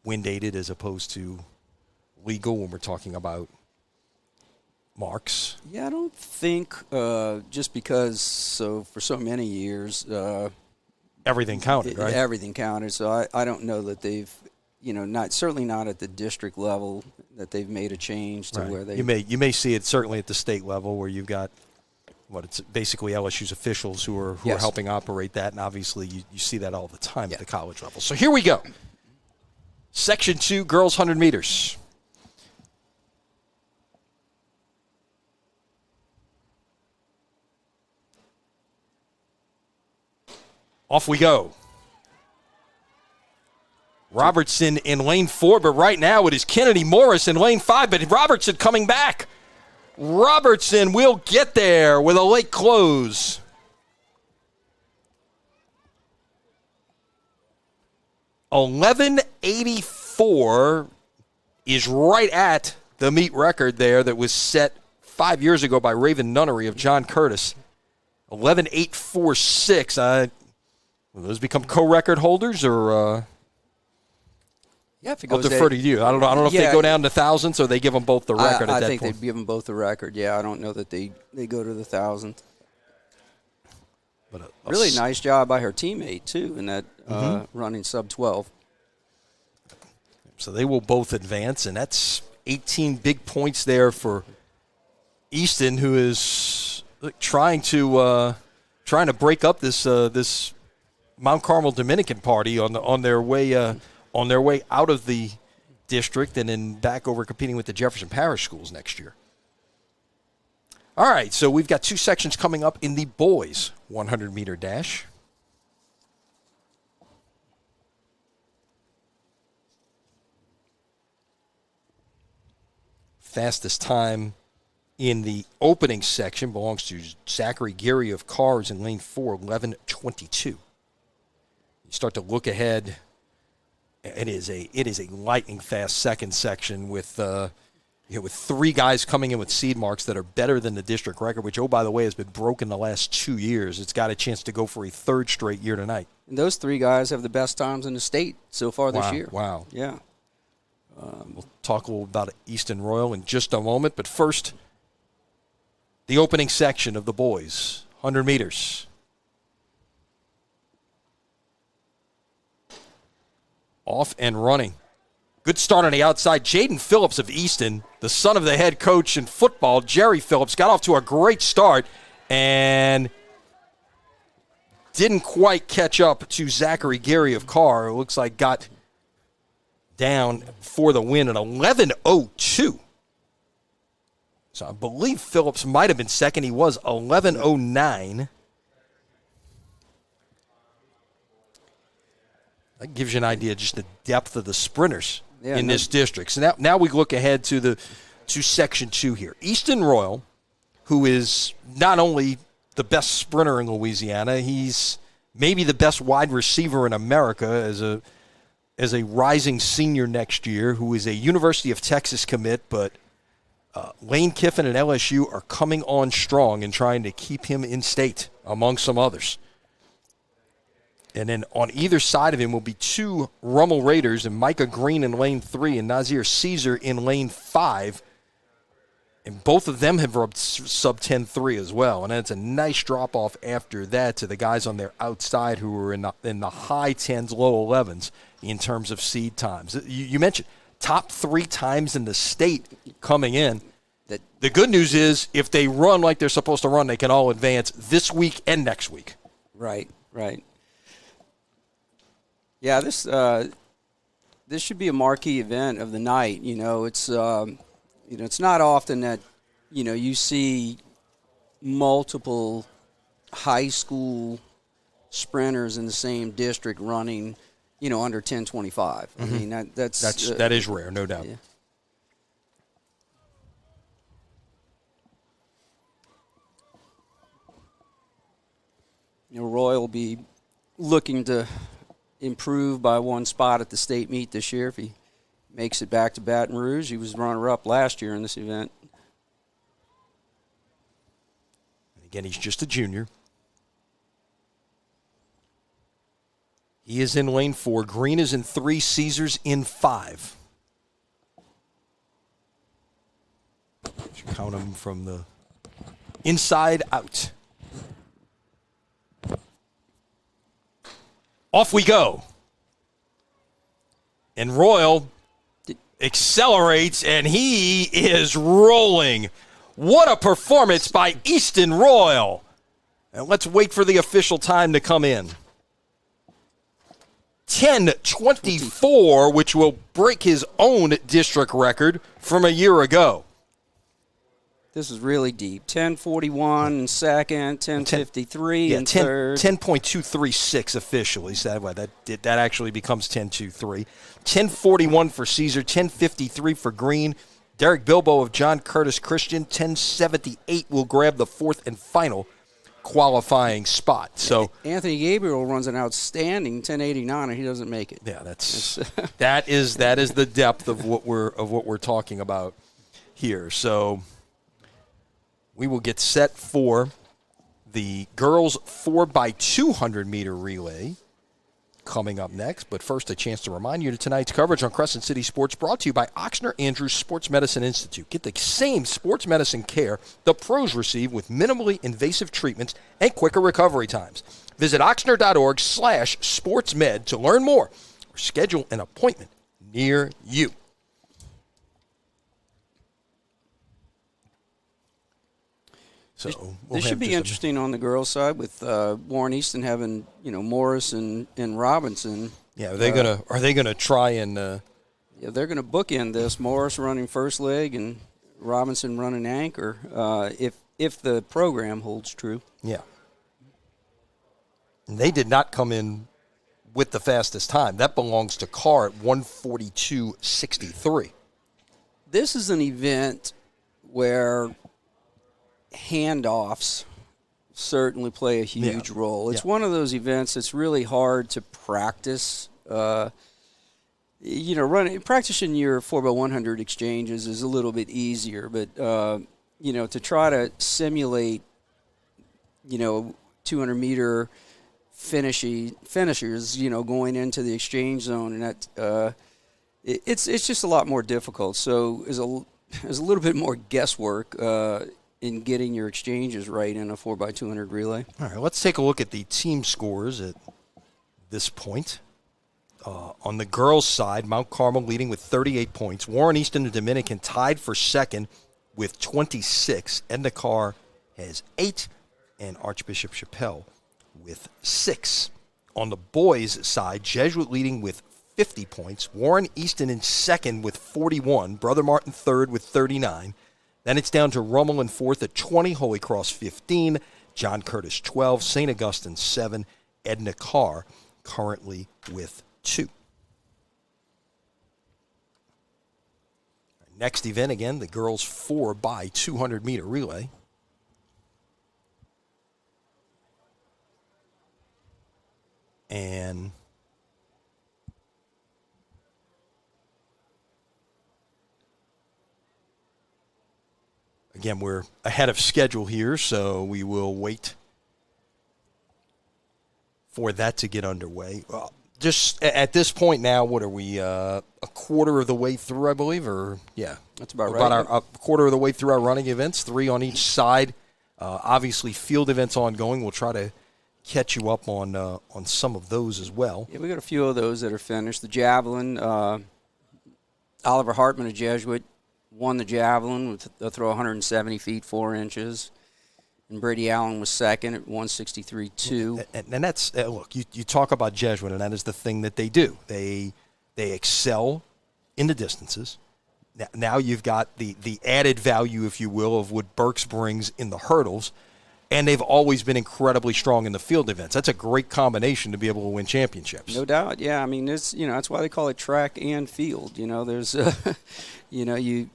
wind aided as opposed to legal when we're talking about marks. Yeah, I don't think just because for so many years everything counted, right? Everything counted. So I don't know that they've certainly not at the district level that they've made a change to where they. You may see it certainly at the state level where you've got it's basically LSU's officials who are helping operate that, and obviously you see that all the time at the college level. So here we go. Section 2, girls 100 meters. Off we go. Robertson in lane 4, but right now it is Kennedy Morris in lane 5, but Robertson coming back. Robertson will get there with a late close. $11.84 is right at the meet record there that was set 5 years ago by Raven Nunnery of John Curtis. 11.846. Will those become co-record holders or? Yeah, if it goes, I'll defer to you. I don't know if they go down to thousands or they give them both the record at that point. I think they'd give them both the record. Yeah, I don't know that they go to the 1,000th. But really nice job by her teammate, too, in that running sub-12. So they will both advance, and that's 18 big points there for Easton, who is trying to break up this Mount Carmel Dominican party on their way out of the district and then back over competing with the Jefferson Parish schools next year. All right, so we've got 2 sections coming up in the boys 100-meter dash. Fastest time in the opening section belongs to Zachary Geary of Cars in lane 4, 11:22. You start to look ahead. It is a lightning fast second section with 3 guys coming in with seed marks that are better than the district record, which, oh, by the way, has been broken the last 2 years. It's got a chance to go for a 3rd straight year tonight. And those 3 guys have the best times in the state so far this year. Wow. Yeah. We'll talk a little about Easton Royal in just a moment, but first, the opening section of the boys, 100 meters. Off and running. Good start on the outside. Jaden Phillips of Easton, the son of the head coach in football, Jerry Phillips, got off to a great start and didn't quite catch up to Zachary Geary of Carr. It looks like got down for the win at 11:02. So I believe Phillips might have been second. He was 11:09. That gives you an idea just the depth of the sprinters in this district. So now we look ahead to Section 2 here. Easton Royal, who is not only the best sprinter in Louisiana, he's maybe the best wide receiver in America as a rising senior next year, who is a University of Texas commit, but Lane Kiffin and LSU are coming on strong and trying to keep him in state, among some others. And then on either side of him will be 2 Rummel Raiders, and Micah Green in lane 3 and Nazir Caesar in lane 5. And both of them have rubbed sub 10-3 as well. And that's a nice drop-off after that to the guys on their outside who were in the high 10s, low 11s in terms of seed times. You mentioned top 3 times in the state coming in. The good news is if they run like they're supposed to run, they can all advance this week and next week. Right. Right. Yeah, this should be a marquee event of the night. It's it's not often that you see multiple high school sprinters in the same district running, under 10:25. I mean that is rare, no doubt. Yeah. Roy will be looking to improve by one spot at the state meet this year if he makes it back to Baton Rouge. He was runner-up last year in this event. Again, he's just a junior. He is in lane 4. Green is in 3. Caesar's in 5. Count him from the inside out. Off we go. And Royal accelerates, and he is rolling. What a performance by Easton Royal. And let's wait for the official time to come in. 10:24, which will break his own district record from a year ago. This is really deep. 10:41 in second, 10:53 in third. 10.236 officially. So that actually becomes 10.23. 10:41 for Caesar, 10:53 for Green. Derek Bilbo of John Curtis Christian, 10:78 will grab the fourth and final qualifying spot. So Anthony Gabriel runs an outstanding 10:89, and he doesn't make it. Yeah, that is the depth of what we're talking about here. So we will get set for the girls 4x200 meter relay coming up next. But first, a chance to remind you to tonight's coverage on Crescent City Sports brought to you by Ochsner Andrews Sports Medicine Institute. Get the same sports medicine care the pros receive with minimally invasive treatments and quicker recovery times. Visit oxnard.org/sportsmed to learn more or schedule an appointment near you. So this should be interesting on the girls' side with Warren Easton having Morris and Robinson. Yeah, are they gonna try and? Yeah, they're gonna bookend this. Morris running first leg and Robinson running anchor. If the program holds true. Yeah. And they did not come in with the fastest time. That belongs to Carr at 1:42.63. This is an event where handoffs certainly play a huge role. It's one of those events that's really hard to practice. Practicing your 4x100 exchanges is a little bit easier, but to try to simulate 200 meter finishers going into the exchange zone, and that it's just a lot more difficult. So there's a little bit more guesswork in getting your exchanges right in a 4x200 relay. All right, let's take a look at the team scores at this point. On the girls' side, Mount Carmel leading with 38 points. Warren Easton, the Dominican, tied for second with 26. Edna Carr has 8, and Archbishop Chappelle with 6. On the boys' side, Jesuit leading with 50 points. Warren Easton in second with 41. Brother Martin third with 39. Then it's down to Rummel in fourth at 20, Holy Cross 15, John Curtis 12, St. Augustine 7, Edna Carr currently with 2. Next event, again, the girls 4x200 meter relay. And again, we're ahead of schedule here, so we will wait for that to get underway. Just at this point now, what are we, a quarter of the way through, I believe? Or yeah. That's about right. A quarter of the way through our running events, 3 on each side. Obviously, field events ongoing. We'll try to catch you up on some of those as well. Yeah, we got a few of those that are finished. The javelin, Oliver Hartman, a Jesuit, won the javelin with a throw 170 feet 4 inches. and Brady Allen was second at 163.2. And that's look. You talk about Jesuit, and that is the thing that they do. They excel in the distances. Now you've got the added value, if you will, of what Berks brings in the hurdles, and they've always been incredibly strong in the field events. That's a great combination to be able to win championships. No doubt, yeah. I mean, that's why they call it track and field. There's, you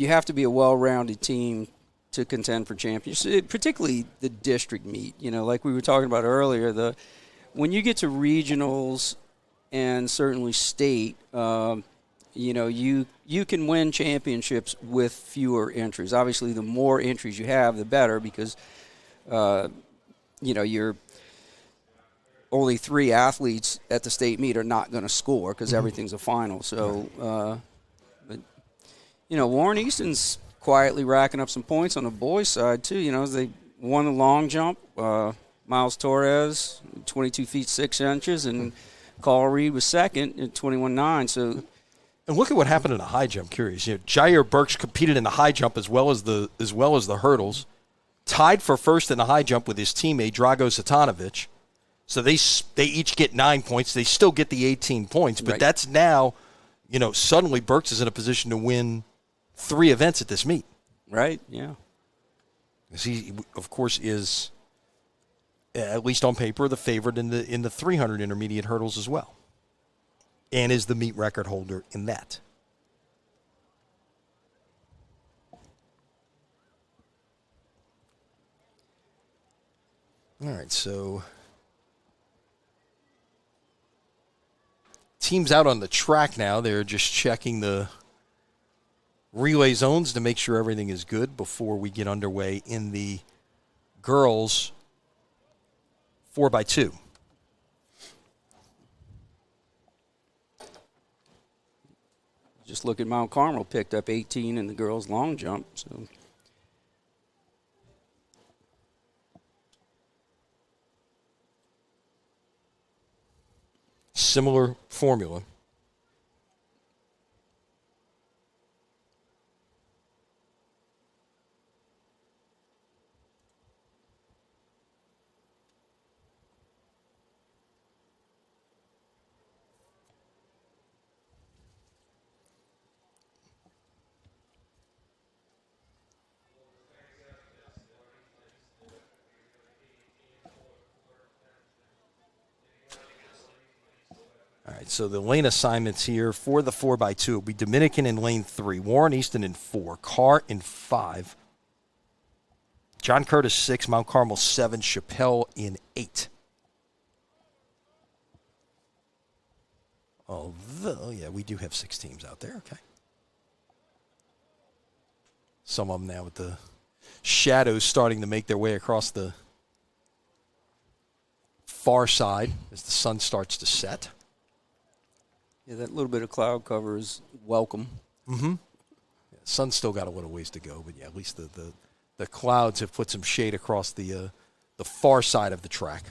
have to be a well-rounded team to contend for championships, particularly the district meet. Like we were talking about earlier, when you get to regionals and certainly state, you can win championships with fewer entries. Obviously, the more entries you have, the better, because you're only 3 athletes at the state meet are not going to score because everything's a final. So, Warren Easton's quietly racking up some points on the boys' side too. They won the long jump. Miles Torres, 22 feet 6 inches, and Carl Reed was second at 21.9. So. And look at what happened in the high jump. Curious, Jair Burks competed in the high jump as well as the hurdles, tied for first in the high jump with his teammate Drago Satanovic. So they each get 9 points. They still get the 18 points, but that's now, suddenly Burks is in a position to win 3 events at this meet. Right. Yeah. Because he, of course, is at least on paper the favorite in the 300 intermediate hurdles as well, and is the meet record holder in that. All right, so teams out on the track now. They're just checking the relay zones to make sure everything is good before we get underway in the girls 4x2. Just look at Mount Carmel, picked up 18 in the girls' long jump. So, similar formula. All right, so the lane assignments here for the 4x2 will be Dominican in lane 3, Warren Easton in 4, Carr in 5, John Curtis 6, Mount Carmel 7, Chappelle in 8. Although, yeah, we do have 6 teams out there, okay. Some of them now with the shadows starting to make their way across the far side as the sun starts to set. Yeah, that little bit of cloud cover is welcome. Mm-hmm. Yeah, sun's still got a little ways to go, but yeah, at least the clouds have put some shade across the far side of the track.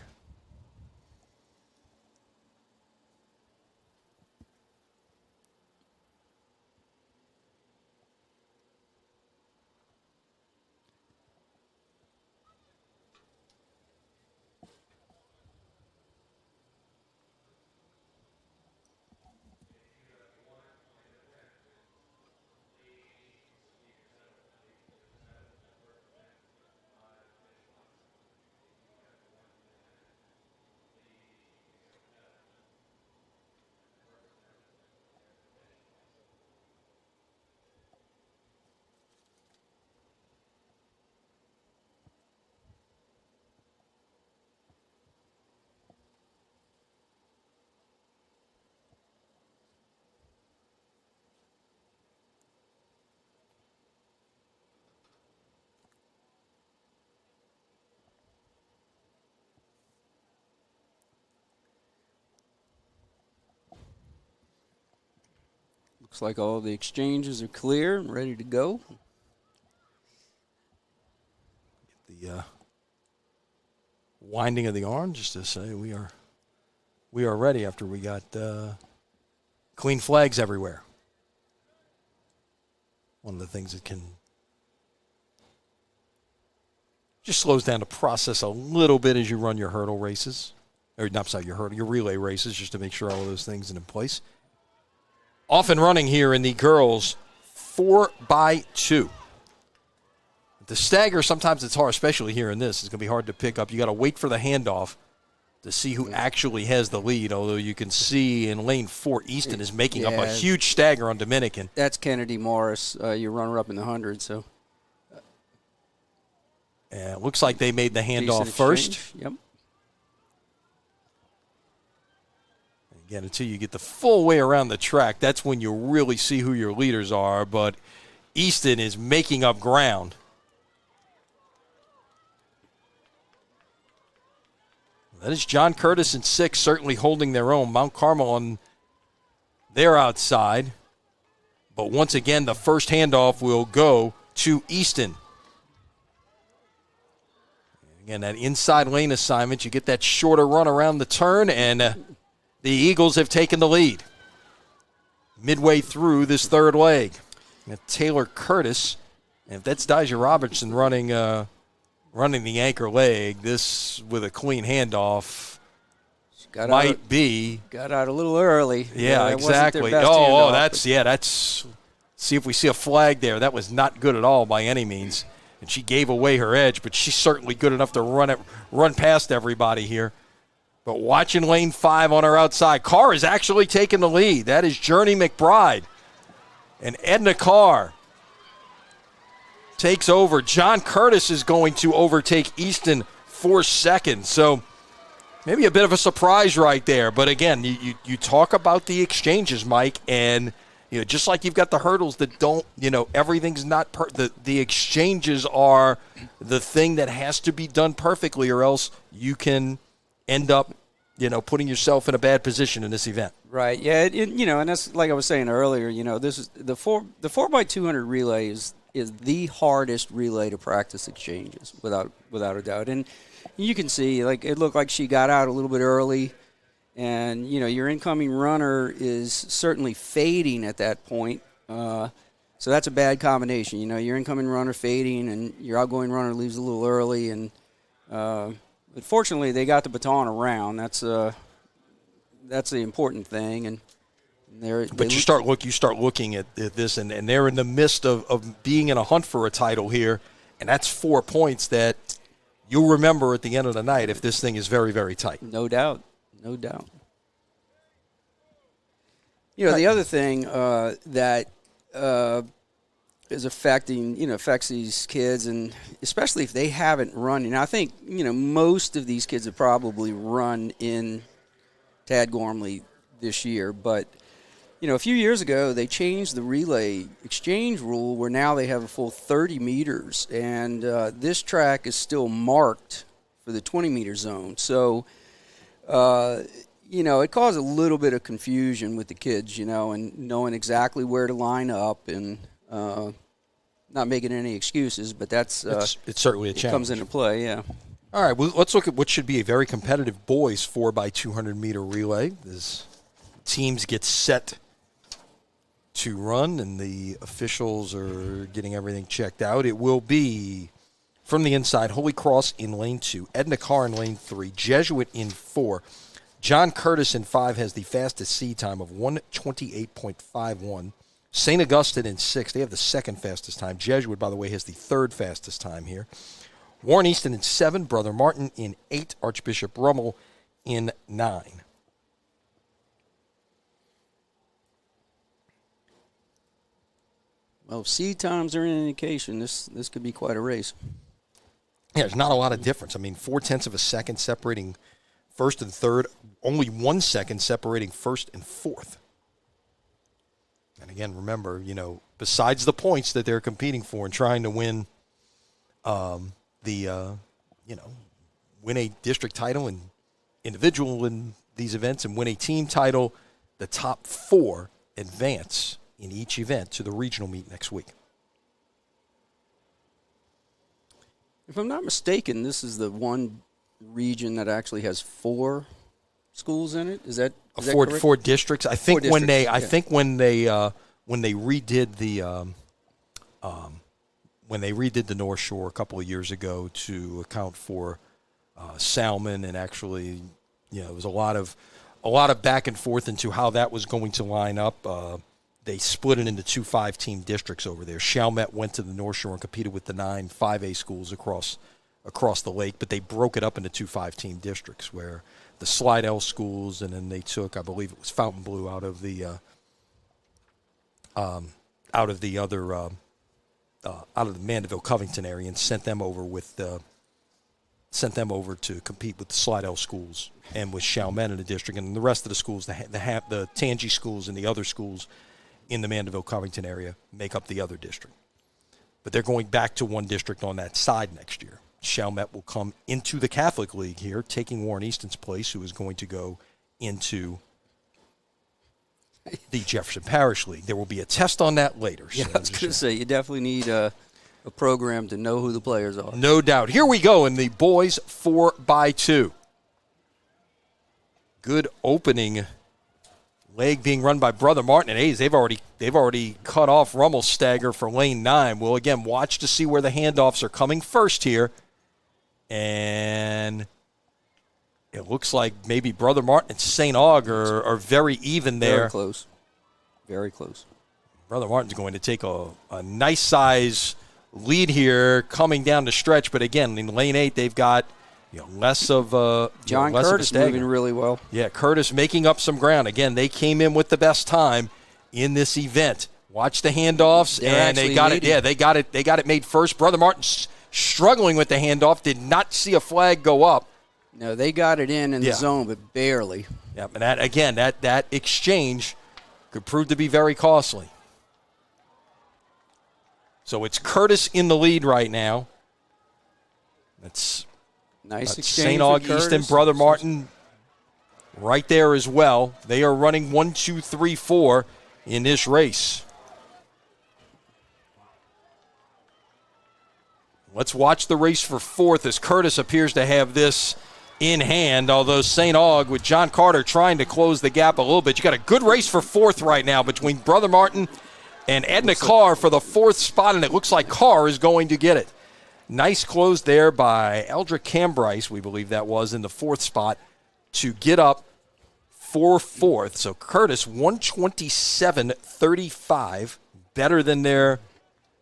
Looks like all the exchanges are clear and ready to go. The winding of the arm, just to say we are ready after we got clean flags everywhere. One of the things that can Just slows down the process a little bit as you run your hurdle races. Or not, sorry, your relay races, just to make sure all of those things are in place. Off and running here in the girls 4x2. The stagger, sometimes it's hard, especially here in this. It's going to be hard to pick up. You got to wait for the handoff to see who actually has the lead, although you can see in lane 4, Easton is making up a huge stagger on Dominican. That's Kennedy Morris, your runner-up in the 100. So, it looks like they made the handoff first. Yep. Again, until you get the full way around the track, that's when you really see who your leaders are. But Easton is making up ground. That is John Curtis in 6, certainly holding their own. Mount Carmel on their outside. But once again, the first handoff will go to Easton. Again, that inside lane assignment, you get that shorter run around the turn, and the Eagles have taken the lead. Midway through this third leg. Taylor Curtis, and if that's Dijah Robertson running the anchor leg, this with a clean handoff got out a little early. Yeah, exactly. That's see if we see a flag there. That was not good at all by any means. And she gave away her edge, but she's certainly good enough to run past everybody here. But watching lane 5 on her outside, Carr is actually taking the lead. That is Journey McBride. And Edna Carr takes over. John Curtis is going to overtake Easton for second. So maybe a bit of a surprise right there. But again, you talk about the exchanges, Mike, and just like you've got the hurdles that don't, everything's not the exchanges are the thing that has to be done perfectly, or else you can end up, putting yourself in a bad position in this event. Right. Yeah. And that's like I was saying earlier. This is the 4x200 relay is the hardest relay to practice exchanges without a doubt. And you can see, it looked like she got out a little bit early, and your incoming runner is certainly fading at that point. So that's a bad combination. Your incoming runner fading, and your outgoing runner leaves a little early, and but fortunately, they got the baton around. That's the important thing. And you start looking at this, and they're in the midst of being in a hunt for a title here, and that's 4 points that you'll remember at the end of the night if this thing is very, very tight. No doubt. The other thing that is affects these kids, and especially if they haven't run. And I think, most of these kids have probably run in Tad Gormley this year. But, a few years ago, they changed the relay exchange rule where now they have a full 30 meters. And this track is still marked for the 20-meter zone. So, it caused a little bit of confusion with the kids, and knowing exactly where to line up, and not making any excuses, but that's it's certainly a challenge. It comes into play, yeah. All right, well, let's look at what should be a very competitive boys 4x200 meter relay. As teams get set to run, and the officials are getting everything checked out. It will be from the inside: Holy Cross in lane 2, Edna Carr in lane 3, Jesuit in 4. John Curtis in 5 has the fastest seed time of 1:28.51. St. Augustine in 6. They have the second fastest time. Jesuit, by the way, has the third fastest time here. Warren Easton in 7. Brother Martin in 8. Archbishop Rummel in 9. Well, if seed times are an indication, this could be quite a race. Yeah, there's not a lot of difference. 0.4 of a second separating first and third. Only 1 second separating first and fourth. And again, remember, besides the points that they're competing for and trying to win win a district title and individual in these events and win a team title, the top 4 advance in each event to the regional meet next week. If I'm not mistaken, this is the one region that actually has 4 schools in it. Is that correct? 4 districts. I think when they redid the when they redid the North Shore a couple of years ago to account for salmon, and actually, there was a lot of back and forth into how that was going to line up. They split it into 2 5-team districts over there. Chalmette went to the North Shore and competed with the 9 5A schools across the lake, but they broke it up into 2 5-team districts where the Slidell schools, and then they took, I believe it was Fontainebleau out of the Mandeville Covington area, and sent them over to compete with the Slidell schools and with Chalmette in the district, and the rest of the schools, the Tangi schools and the other schools in the Mandeville Covington area make up the other district. But they're going back to one district on that side next year. Chalmette will come into the Catholic League here, taking Warren Easton's place, who is going to go into the Jefferson Parish League. There will be a test on that later. Yeah, I was going to say, you definitely need a program to know who the players are. No doubt. Here we go in the boys 4x2. Good opening leg being run by Brother Martin and Hayes. They've already cut off Rummelstagger for lane 9. We'll again watch to see where the handoffs are coming first here. And it looks like maybe Brother Martin and St. Aug are very even there. Very close. Very close. Brother Martin's going to take a nice size lead here coming down the stretch. But again, in lane 8, they've got less of John less Curtis of a moving really well. Yeah, Curtis making up some ground. Again, they came in with the best time in this event. Watch the handoffs, and they got leading. They got it made first. Brother Martin's struggling with the handoff. Did not see a flag go up. No, they got it in the zone, but barely. Yeah, and that exchange could prove to be very costly. So it's Curtis in the lead right now. That's nice exchange. St. Aug Easton, Brother Martin right there as well. They are running 1, 2, 3, 4 in this race. Let's watch the race for 4th as Curtis appears to have this in hand, although St. Aug with John Carter trying to close the gap a little bit. You got a good race for 4th right now between Brother Martin and Edna Carr for the 4th spot, and it looks like Carr is going to get it. Nice close there by Eldrick Cambrice, we believe that was, in the 4th spot to get up for 4th. So Curtis, 127.35, better than their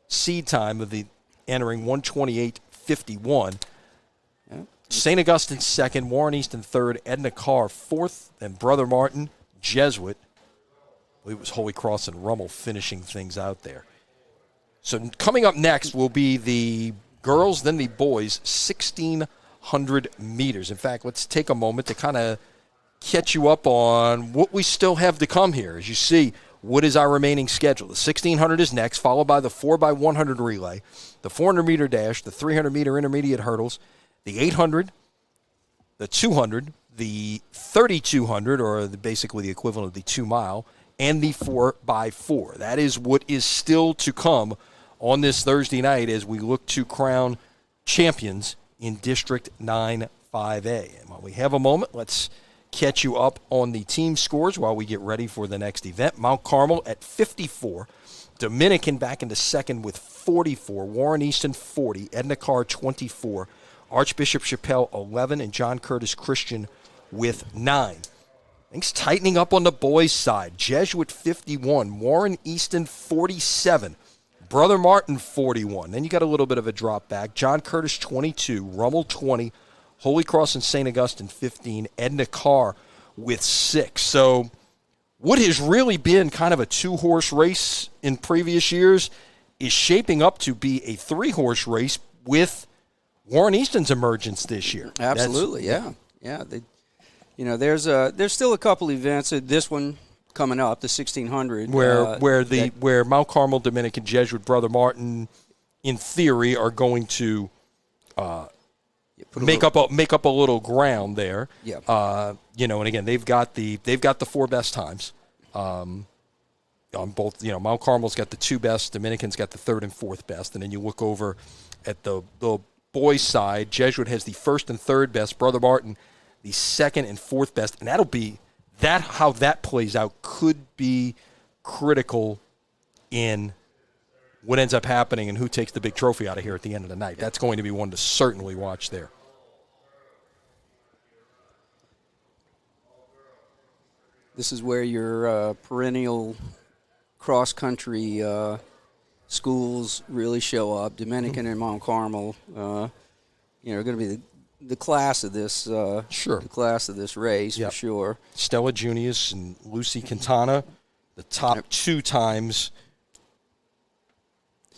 seed time of the entering 128.51. Yeah. St. Augustine 2nd, Warren Easton 3rd, Edna Carr 4th, and Brother Martin, Jesuit. I believe it was Holy Cross and Rummel finishing things out there. So coming up next will be the girls, then the boys, 1,600 meters. In fact, let's take a moment to kind of catch you up on what we still have to come here. As you see, what is our remaining schedule? The 1,600 is next, followed by the 4x100 relay, the 400-meter dash, the 300-meter intermediate hurdles, the 800, the 200, the 3,200, or basically the equivalent of the 2-mile, and the 4x4. That is what is still to come on this Thursday night as we look to crown champions in District 9 5A. And while we have a moment, let's catch you up on the team scores while we get ready for the next event. Mount Carmel at 54. Dominican back into second with 44. Warren Easton 40. Edna Carr 24. Archbishop Chappelle 11. And John Curtis Christian with 9. Things tightening up on the boys' side. Jesuit 51. Warren Easton 47. Brother Martin 41. Then you got a little bit of a drop back. John Curtis 22. Rummel 20. Holy Cross and St. Augustine 15. Edna Carr with 6. So what has really been kind of a 2-horse race in previous years is shaping up to be a 3-horse race with Warren Easton's emergence this year. Absolutely, yeah. There's still a couple events. This one coming up, the 1,600, where Mount Carmel Dominican Jesuit Brother Martin, in theory, are going to make up a little ground there. Yeah. And again, they've got the 4 best times. On both, Mount Carmel's got the 2 best, Dominican's got the 3rd and 4th best, and then you look over at the boys' side. Jesuit has the 1st and 3rd best. Brother Martin, the 2nd and 4th best, and that'll be how that plays out could be critical in what ends up happening and who takes the big trophy out of here at the end of the night. That's going to be one to certainly watch there. This is where your perennial cross-country schools really show up. Dominican and Mount Carmel, are going to be the class of this. Sure. The class of this race for sure. Stella Junius and Lucy Quintana, the top 2 times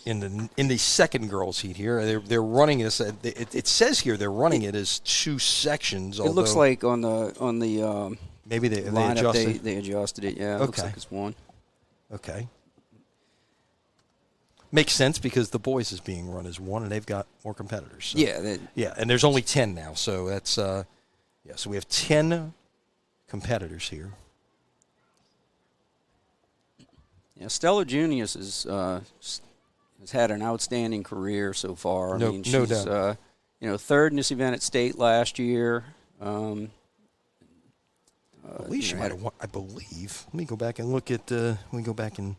in the second girls heat here. They're running this. It says here they're running it as 2 sections. It looks like on the maybe they lineup adjusted. they adjusted it. Yeah, it looks like it's 1. Okay. Makes sense because the boys is being run as 1, and they've got more competitors. So. Yeah. And there's only 10 now, so that's so we have 10 competitors here. Yeah, Stella Junius has had an outstanding career so far. No doubt. Third in this event at state last year. I believe she might have won. I believe. Let me go back and look at. Let me go back and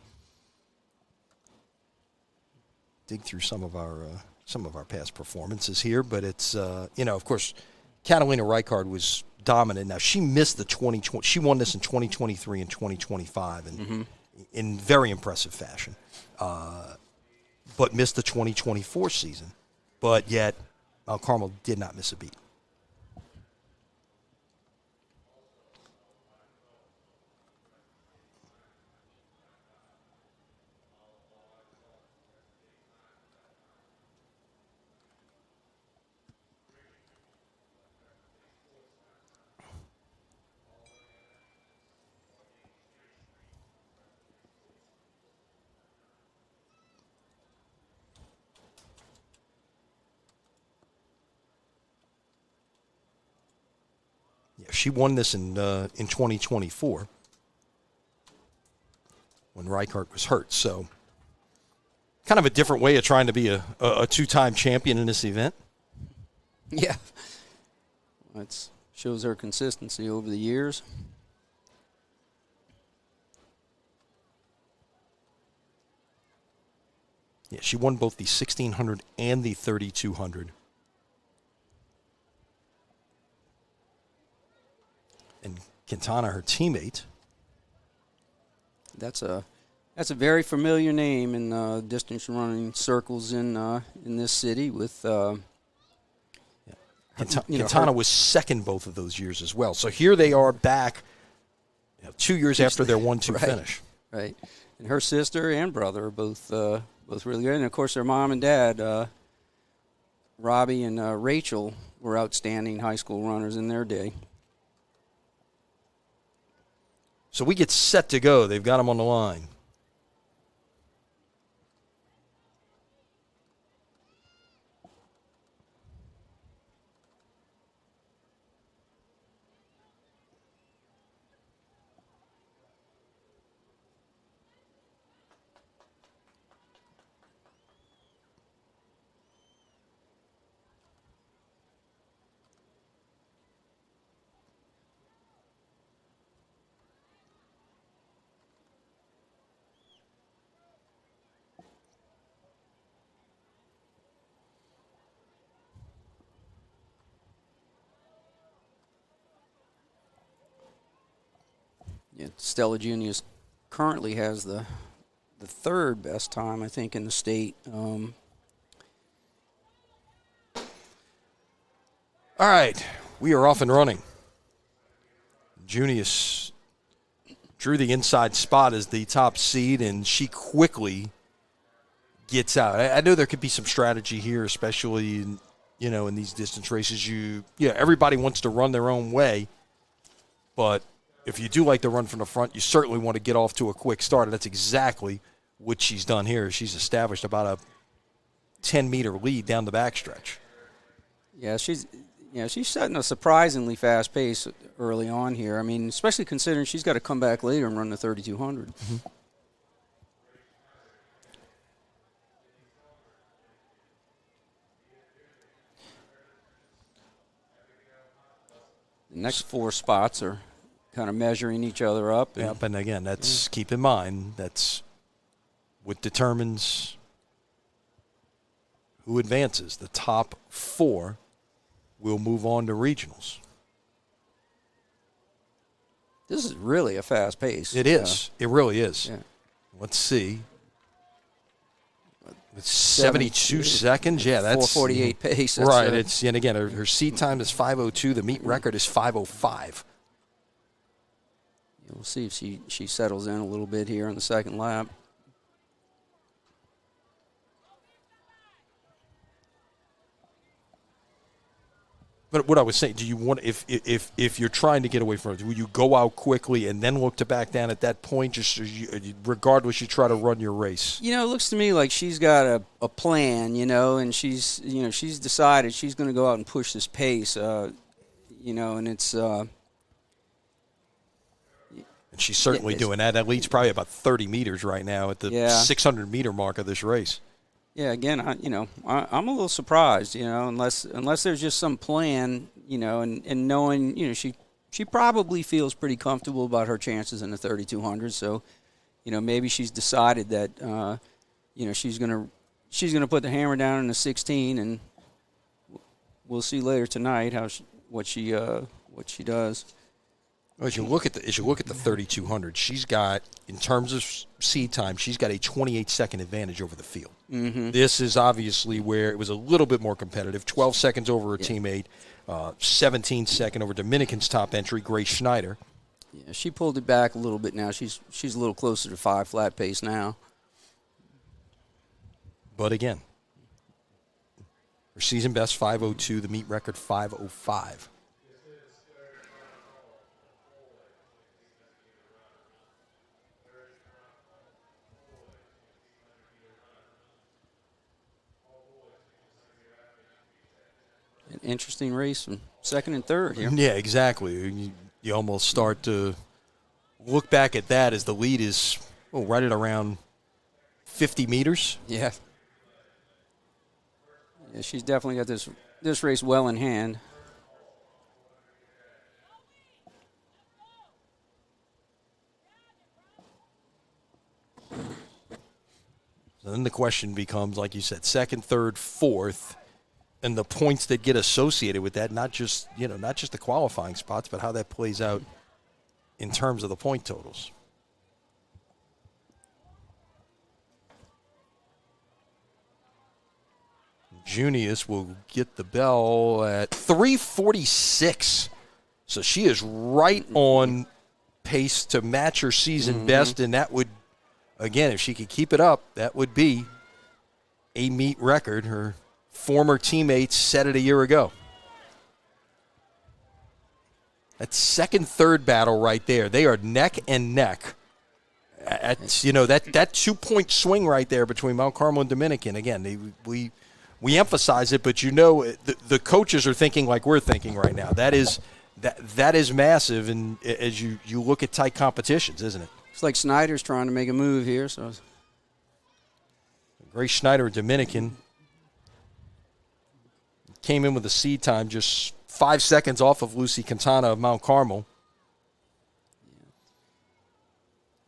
dig through some of our past performances here. But it's of course, Catalina Reichardt was dominant. Now she missed the 2020. She won this in 2023 and 2025, and in very impressive fashion. But missed the 2024 season. But yet, Mount Carmel did not miss a beat. She won this in 2024 when Reichardt was hurt. So kind of a different way of trying to be a 2-time champion in this event. Yeah. That shows her consistency over the years. Yeah, she won both the 1600 and the 3200. And Quintana, her teammate. That's a very familiar name in distance running circles in this city. With Quintana was second both of those years as well. So here they are back, 2 years after their 1-2 finish. Right, and her sister and brother are both really good, and of course their mom and dad, Robbie and Rachel, were outstanding high school runners in their day. So we get set to go. They've got them on the line. Yeah, Stella Junius currently has the third best time, I think, in the state. All right, we are off and running. Junius drew the inside spot as the top seed, and she quickly gets out. I know there could be some strategy here, especially in these distance races. Everybody wants to run their own way, but if you do like to run from the front, you certainly want to get off to a quick start, and that's exactly what she's done here. She's established about a 10-meter lead down the backstretch. Yeah, she's setting a surprisingly fast pace early on here. I mean, especially considering she's got to come back later and run the 3,200. Mm-hmm. The next 4 spots are kind of measuring each other up. And again, keep in mind, that's what determines who advances. The top 4 will move on to regionals. This is really a fast pace. It is. It really is. Yeah. Let's see. It's 72 seconds. Yeah, that's 4:48 pace. That's right. It's and again her seat time is 5:02. The meet record is 5:05. We'll see if she settles in a little bit here on the second lap. But what I was saying, do you want if you're trying to get away from it, will you go out quickly and then look to back down at that point? Just regardless, you try to run your race. It looks to me like she's got a plan, and she's decided she's going to go out and push this pace, and it's. And she's certainly doing that. That leads probably about 30 meters right now at the 600-meter mark of this race. Yeah, again, I'm a little surprised, unless there's just some plan, and knowing, she probably feels pretty comfortable about her chances in the 3,200. So, maybe she's decided that, she's gonna put the hammer down in the 16, and we'll see later tonight what she does. As you look at the 3,200, she's got, in terms of seed time, she's got a 28-second advantage over the field. Mm-hmm. This is obviously where it was a little bit more competitive. 12 seconds over her teammate, 17 second over Dominican's top entry, Grace Schneider. Yeah, she pulled it back a little bit now. She's a little closer to 5 flat pace now. But again, her season best 5:02, the meet record 5:05. An interesting race from second and third here. Yeah, exactly. You almost start to look back at that as the lead is right at around 50 meters. Yeah. Yeah, she's definitely got this race well in hand. So then the question becomes, like you said, second, third, fourth. And the points that get associated with that, not just the qualifying spots, but how that plays out in terms of the point totals. Junius will get the bell at 3:46. So she is right on pace to match her season best, and that would, again, if she could keep it up, that would be a meet record. Her former teammates set it a year ago. That second, third battle right there, they are neck and neck. That 2-point swing right there between Mount Carmel and Dominican. Again, we emphasize it, but the coaches are thinking like we're thinking right now. That is massive, and as you look at tight competitions, isn't it? It's like Snyder's trying to make a move here. So Grace Schneider, Dominican, came in with a seed time just 5 seconds off of Lucy Quintana of Mount Carmel.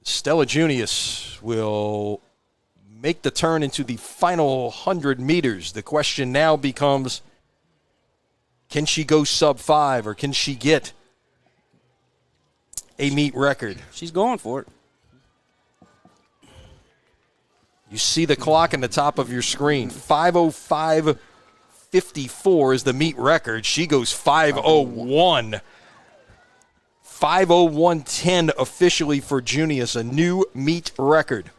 Stella Junius will make the turn into the final 100 meters. The question now becomes, can she go sub-5 or can she get a meet record? She's going for it. You see the clock in the top of your screen. 5:05.54 is the meet record. She goes 5:01. 5:01.10 officially for Junius, a new meet record.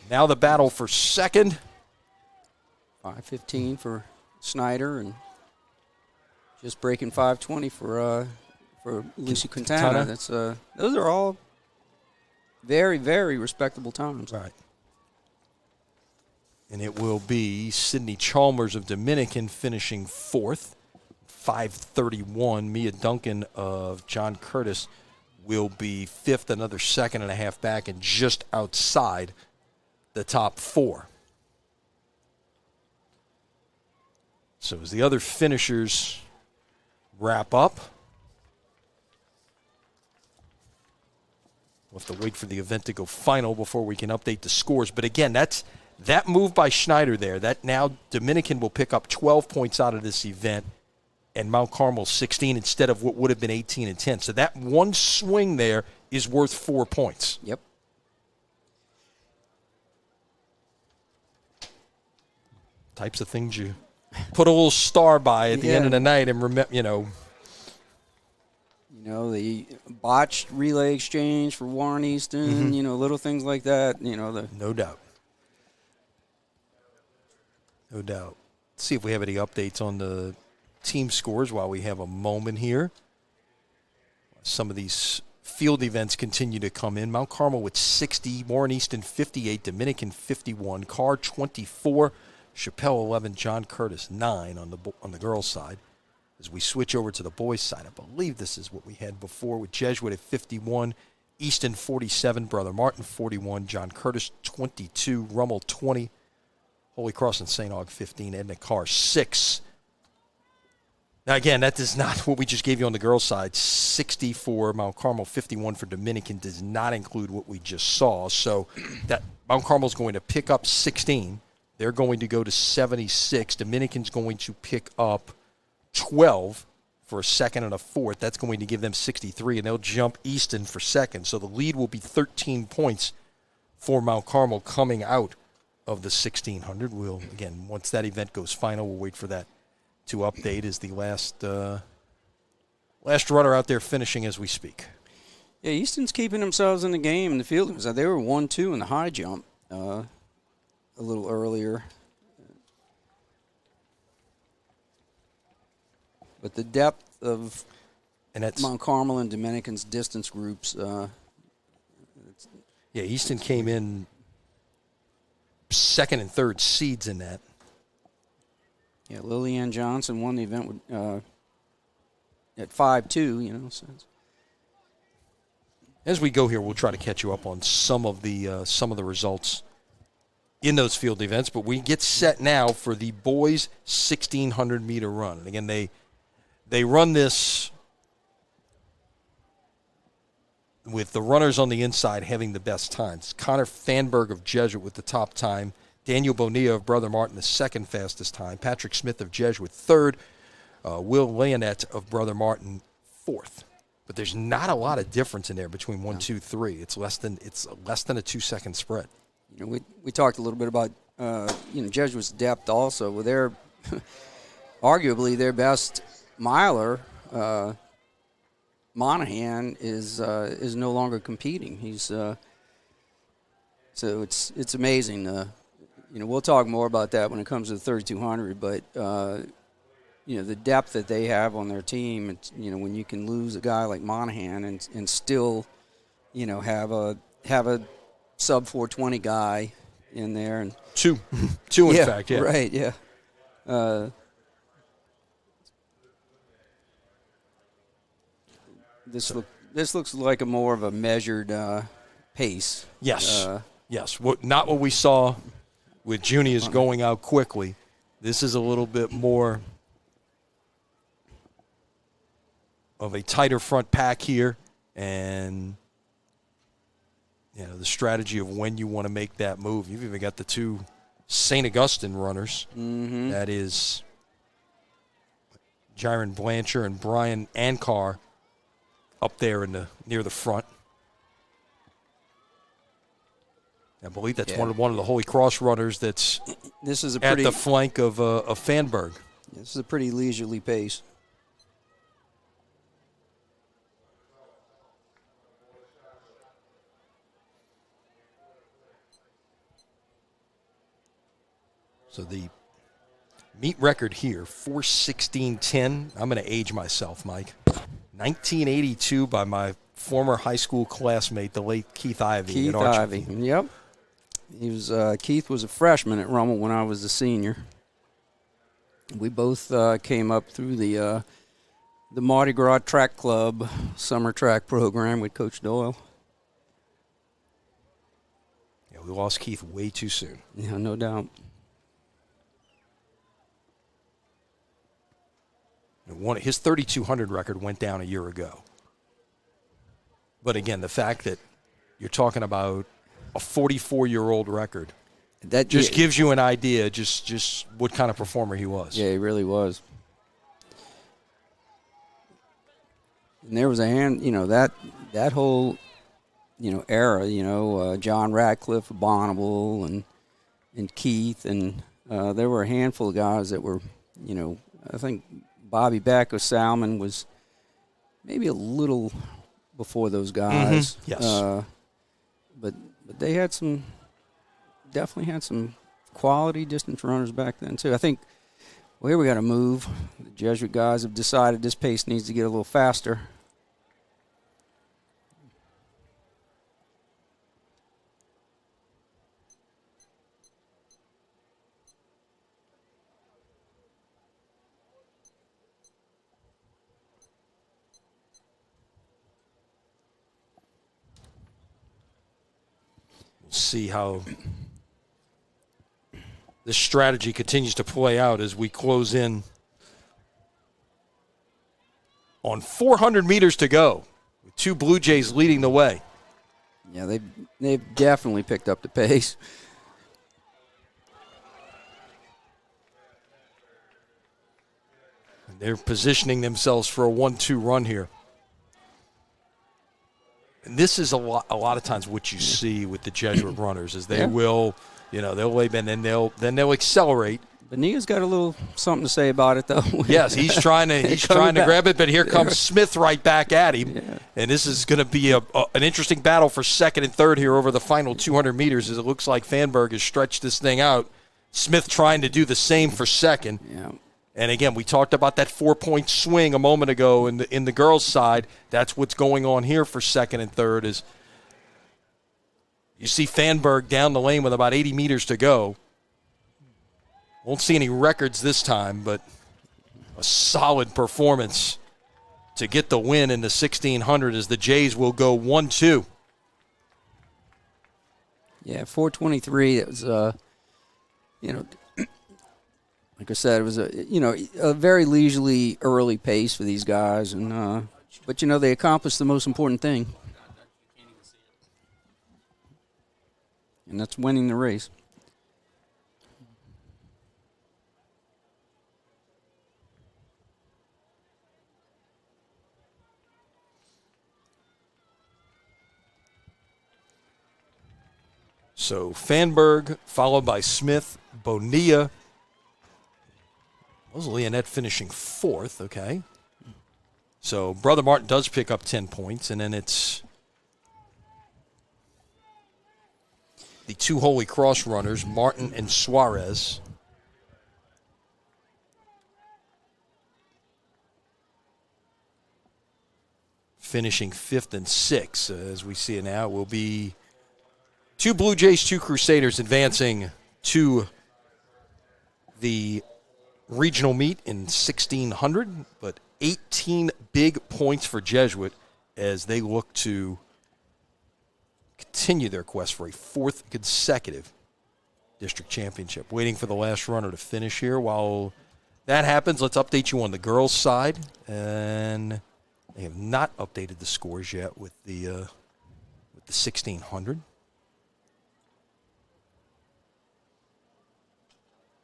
Now the battle for second. 5:15 for Snyder, and just breaking 5:20 for Lucy Quintana. That's those are all very, very respectable times. Right. And it will be Sydney Chalmers of Dominican finishing fourth, 5:31. Mia Duncan of John Curtis will be fifth, another second and a half back, and just outside the top four. So as the other finishers wrap up, We'll have to wait for the event to go final before we can update the scores. But again, that move by Schneider there, that now Dominican will pick up 12 points out of this event and Mount Carmel 16 instead of what would have been 18 and 10. So that one swing there is worth 4 points. Yep. Types of things you put a little star by at the end of the night and remember, the botched relay exchange for Warren Easton, little things like that, No doubt. No doubt. Let's see if we have any updates on the team scores while we have a moment here. Some of these field events continue to come in. Mount Carmel with 60, Warren Easton 58, Dominican 51, Carr 24, Chappelle 11, John Curtis 9 on the girls' side. As we switch over to the boys' side, I believe this is what we had before with Jesuit at 51, Easton 47, Brother Martin 41, John Curtis 22, Rummel 20, Holy Cross and St. Aug 15, Edna Carr 6. Now, again, that is not what we just gave you on the girls' side. 60 for Mount Carmel, 51 for Dominican does not include what we just saw. So that Mount Carmel's going to pick up 16. They're going to go to 76. Dominican's going to pick up 12 for a second and a fourth. That's going to give them 63, and they'll jump Easton for second. So the lead will be 13 points for Mount Carmel coming out of the 1600. We'll, again, once that event goes final, we'll wait for that to update as the last runner out there finishing as we speak. Yeah, Easton's keeping themselves in the game in the field. They were 1-2 in the high jump a little earlier. But the depth of Mount Carmel and Dominican's distance groups. Easton came in second and third seeds in that. Yeah, Lillian Johnson won the event at 5-2. So as we go here, we'll try to catch you up on some of the results in those field events. But we get set now for the boys' 1,600-meter run. And again, they run this with the runners on the inside having the best times. Connor Fanberg of Jesuit with the top time. Daniel Bonilla of Brother Martin, the second fastest time. Patrick Smith of Jesuit, third. Will Leonette of Brother Martin, fourth. But there's not a lot of difference in there between 1, 2, 3. It's less than a 2-second spread. We talked a little bit about Jesuit's depth also. Well, they're arguably their best miler. Monahan is no longer competing. He's so it's amazing. We'll talk more about that when it comes to the 3,200. But the depth that they have on their team. It's, when you can lose a guy like Monahan and still, have a sub 420 guy in there and two in fact, yeah, right, yeah. This looks like a more of a measured pace. Yes, yes. Not what we saw with Juniors going out quickly. This is a little bit more of a tighter front pack here, and the strategy of when you want to make that move. You've even got the two St. Augustine runners. Mm-hmm. That is Jaron Blanchard and Brian Ankar up there near the front. I believe that's one of the Holy Cross runners that's at the flank of Fanberg. This is a pretty leisurely pace. So the meet record here, 4:16:10. I'm going to age myself, Mike. 1982 by my former high school classmate, the late Keith Ivey. Keith Ivey, yep. He was Keith was a freshman at Rummel when I was a senior. We both came up through the Mardi Gras Track Club summer track program with Coach Doyle. Yeah, we lost Keith way too soon. Yeah, no doubt. His 3,200 record went down a year ago. But again, the fact that you're talking about a 44-year-old record. That just gives you an idea just what kind of performer he was. Yeah, he really was. And there was that whole, era, John Radcliffe, Bonneville, and Keith, and there were a handful of guys that were, I think Bobby Beck or Salmon was maybe a little before those guys. Mm-hmm. Yes. But they definitely had some quality distance runners back then too. I think, well, here we got to move. The Jesuit guys have decided this pace needs to get a little faster. See how this strategy continues to play out as we close in on 400 meters to go, with 2 Blue Jays leading the way. Yeah, they've definitely picked up the pace. And they're positioning themselves for a 1-2 run here. And this is a lot of times what you see with the Jesuit runners is they will, they'll lay bend and then they'll accelerate. Bonilla's got a little something to say about it, though. Yes, he's trying to grab it, but here comes Smith right back at him. Yeah. And this is going to be an interesting battle for second and third here over the final 200 meters as it looks like Fanberg has stretched this thing out. Smith trying to do the same for second. Yeah. And again, we talked about that 4-point swing a moment ago in the girls' side. That's what's going on here for second and third is you see Fanberg down the lane with about 80 meters to go. Won't see any records this time, but a solid performance to get the win in the 1600 as the Jays will go 1-2. Yeah, 4:23. It was, like I said, it was a very leisurely early pace for these guys, and but they accomplished the most important thing, and that's winning the race. So Fanberg followed by Smith, Bonilla. Was Leonette finishing fourth, okay. So Brother Martin does pick up 10 points, and then it's the 2 Holy Cross runners, Martin and Suarez. Finishing 5th and 6th, as we see it now, will be 2 Blue Jays, 2 Crusaders advancing to the regional meet in 1600, but 18 big points for Jesuit as they look to continue their quest for a 4th consecutive district championship. Waiting for the last runner to finish here. While that happens, let's update you on the girls' side. And they have not updated the scores yet with the 1600.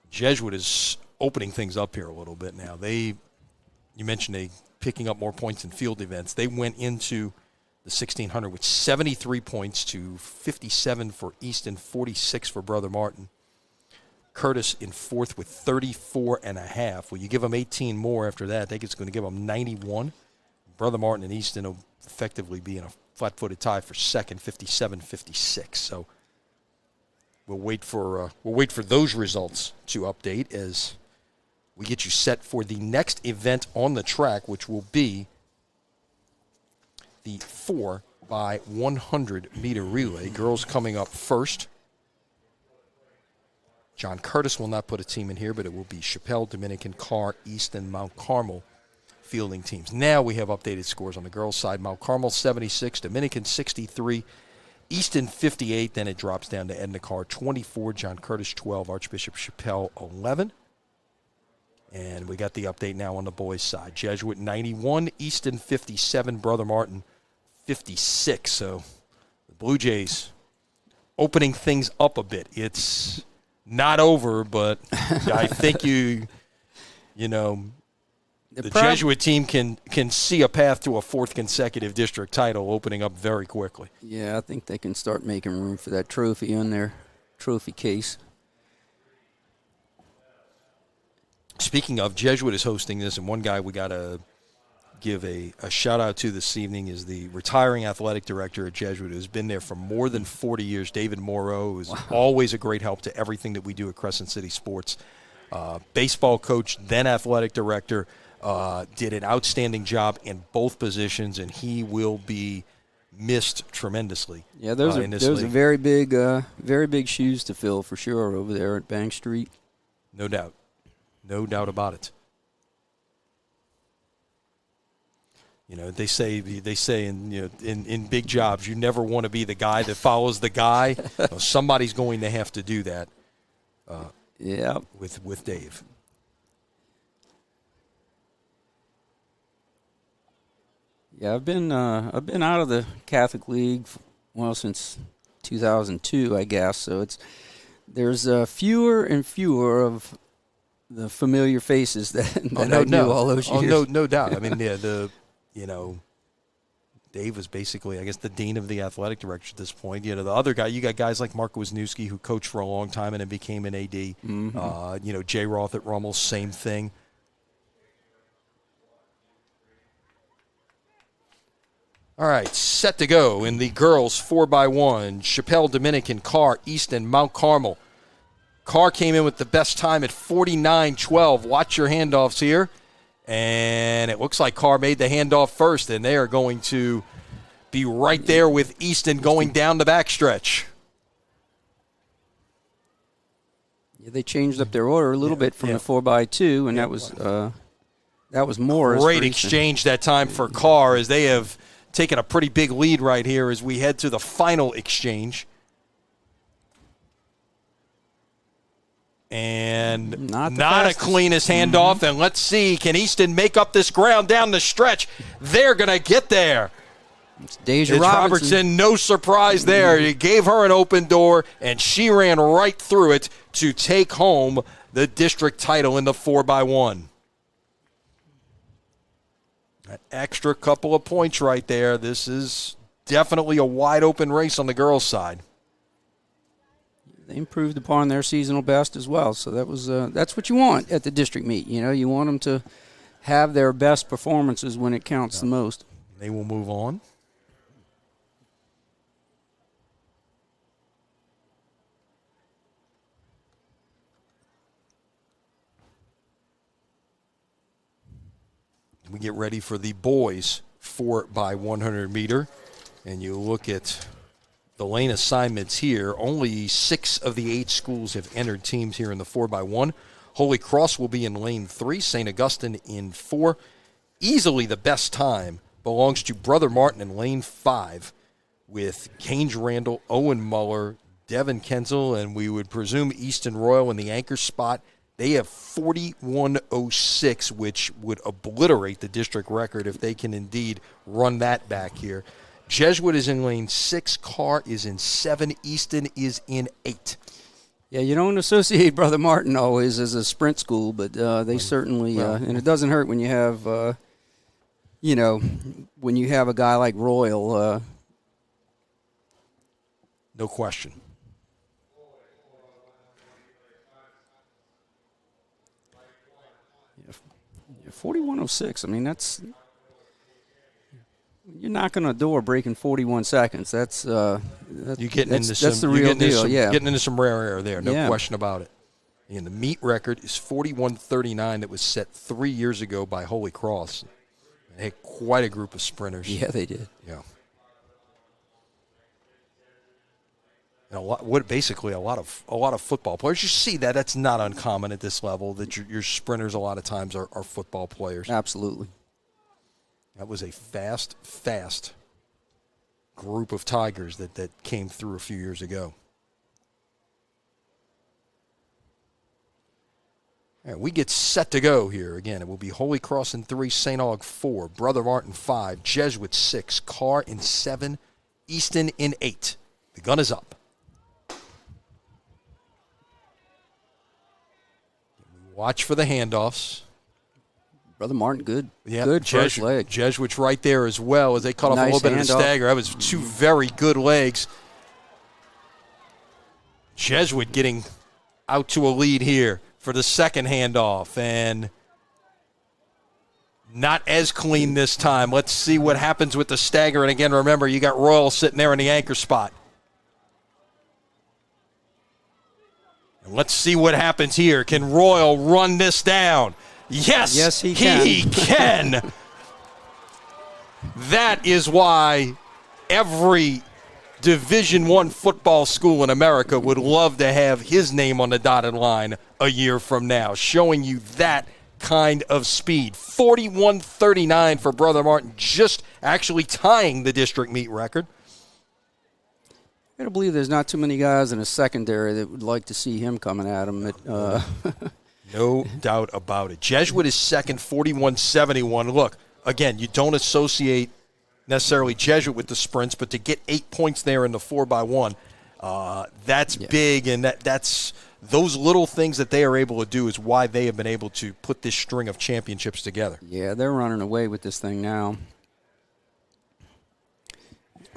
Jesuit is opening things up here a little bit now. You mentioned they picking up more points in field events. They went into the 1600 with 73 points to 57 for Easton, 46 for Brother Martin. Curtis in 4th with 34.5. Well, you give them 18 more after that, I think it's going to give them 91. Brother Martin and Easton will effectively be in a flat-footed tie for second, 57-56. So we'll wait for those results to update as we get you set for the next event on the track, which will be the 4x100 meter relay. Girls coming up first. John Curtis will not put a team in here, but it will be Chappelle, Dominican, Carr, Easton, Mount Carmel fielding teams. Now we have updated scores on the girls' side. Mount Carmel 76, Dominican 63, Easton 58. Then it drops down to Edna Carr 24, John Curtis 12, Archbishop Chappelle 11. And we got the update now on the boys' side. Jesuit 91, Easton 57, Brother Martin 56. So the Blue Jays opening things up a bit. It's not over, but I think the Jesuit team can see a path to a fourth consecutive district title opening up very quickly. Yeah, I think they can start making room for that trophy in their trophy case. Speaking of, Jesuit is hosting this, and one guy we got to give a shout-out to this evening is the retiring athletic director at Jesuit, who's been there for more than 40 years, David Moreau, who's always a great help to everything that we do at Crescent City Sports. Baseball coach, then athletic director, did an outstanding job in both positions, and he will be missed tremendously. Yeah, those are very big shoes to fill for sure over there at Bank Street. No doubt. No doubt about it. They say in big jobs, you never want to be the guy that follows the guy. Somebody's going to have to do that. With Dave. Yeah, I've been out of the Catholic League since 2002, I guess. So there's fewer and fewer of the familiar faces that I knew all those years. No doubt. I mean, Dave was basically, I guess, the dean of the athletic director at this point. The other guy, you got guys like Mark Wisniewski, who coached for a long time and then became an AD. Mm-hmm. Jay Roth at Rummel, same thing. All right, set to go in the girls 4x1. Chappelle Dominican, Carr, Easton, Mount Carmel. Carr came in with the best time at 49-12. Watch your handoffs here. And it looks like Carr made the handoff first, and they are going to be right there with Easton going down the backstretch. Yeah, they changed up their order a little bit from the 4x2, and that was Morris. Great exchange that time for Carr, as they have taken a pretty big lead right here as we head to the final exchange. And not a cleanest handoff. Mm-hmm. And let's see, can Easton make up this ground down the stretch? They're going to get there. It's Deja Robertson. No surprise there. He gave her an open door, and she ran right through it to take home the district title in the 4x1. An extra couple of points right there. This is definitely a wide-open race on the girls' side. They improved upon their seasonal best as well, so that's what you want at the district meet. You want them to have their best performances when it counts the most. They will move on. We get ready for the boys 4x100 meter, and you look at the lane assignments here. Only 6 of the 8 schools have entered teams here in the 4x1. Holy Cross will be in lane 3, St. Augustine in 4. Easily the best time belongs to Brother Martin in lane 5 with Cange Randall, Owen Muller, Devin Kenzel, and we would presume Easton Royal in the anchor spot. They have 41.06, which would obliterate the district record if they can indeed run that back here. Jesuit is in lane 6. Carr is in 7. Easton is in 8. Yeah, you don't associate Brother Martin always as a sprint school, but they certainly and it doesn't hurt when you have, when you have a guy like Royal. No question. Yeah, 41.06. I mean, that's. You're knocking on a door breaking 41 seconds. That's the real deal. Getting into some rare air there, no question about it. And the meet record is 41.39 that was set 3 years ago by Holy Cross. They had quite a group of sprinters. Yeah, they did. Yeah. And a lot of football players. You see that. That's not uncommon at this level, that your sprinters a lot of times are football players. Absolutely. That was a fast group of Tigers that came through a few years ago. All right, we get set to go here. Again, it will be Holy Cross in 3, St. Aug 4, Brother Martin 5, Jesuit 6, Carr in 7, Easton in 8. The gun is up. Watch for the handoffs. Brother Martin, good. Yeah, Good first leg. Jesuit's right there as well as they cut off a Nice little bit of the handoff. stagger. That was two very good legs. Jesuit getting out to a lead here for the second handoff, and not as clean this time. Let's see what happens with the stagger. And again, remember, you got Royal sitting there in the anchor spot. And let's see what happens here. Can Royal run this down? Yes, he can. He can. That is why every Division I football school in America would love to have his name on the dotted line a year from now, showing you that kind of speed. 41-39 for Brother Martin, just actually tying the district meet record. I gotta believe there's not too many guys in the secondary that would like to see him coming at him. No doubt about it. Jesuit is second, 41-71. Look, again, you don't associate necessarily Jesuit with the sprints, but to get 8 points there in the 4x1, that's big, and that's those little things that they are able to do is why they have been able to put this string of championships together. Yeah, they're running away with this thing now.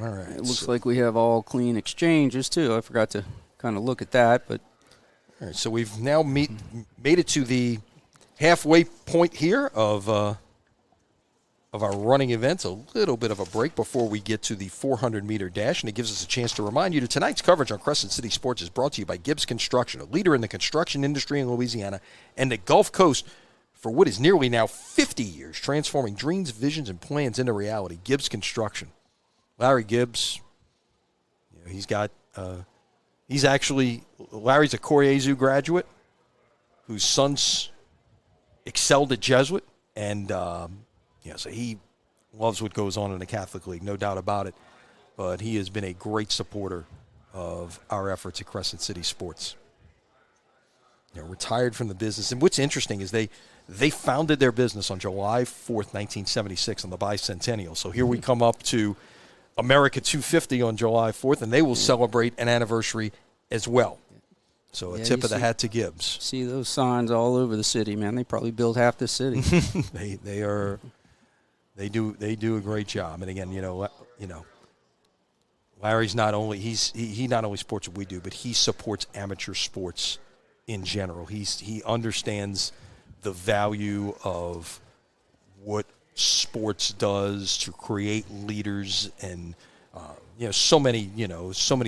All right. It looks like we have all clean exchanges, too. I forgot to kind of look at that, but... All right, so we've now made it to the halfway point here of our running events. A little bit of a break before we get to the 400-meter dash, and it gives us a chance to remind you that tonight's coverage on Crescent City Sports is brought to you by Gibbs Construction, a leader in the construction industry in Louisiana and the Gulf Coast for what is nearly now 50 years, transforming dreams, visions, and plans into reality. Gibbs Construction. Larry Gibbs, he's got... Larry's a Koryezu graduate whose sons excelled at Jesuit, and so he loves what goes on in the Catholic League, no doubt about it. But he has been a great supporter of our efforts at Crescent City Sports. Retired from the business, and what's interesting is they founded their business on July 4th, 1976, on the bicentennial. So here we come up to America 250 on July 4th, and they will celebrate an anniversary as well. So a tip of the hat to Gibbs. See those signs all over the city, man. They probably built half the city. They do a great job. And again, Larry's not only he not only supports what we do, but he supports amateur sports in general. He understands the value of what sports does to create leaders, and so many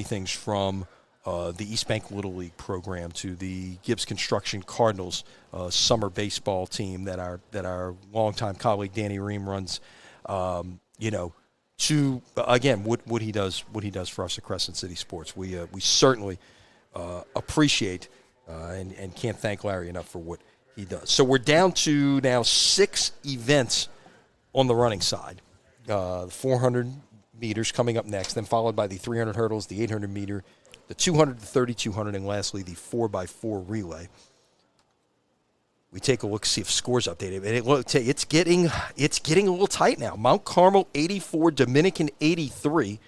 things from the East Bank Little League program to the Gibbs Construction Cardinals summer baseball team that our longtime colleague Danny Ream runs. To again what he does for us at Crescent City Sports. We certainly appreciate and can't thank Larry enough for what he does. So we're down to now 6 events on the running side. The 400 meters coming up next, then followed by the 300 hurdles, the 800 meter, the 200, the 3200, and lastly the 4x4 relay. We take a look, see if scores updated. And it's getting a little tight now. Mount Carmel 84, Dominican 83,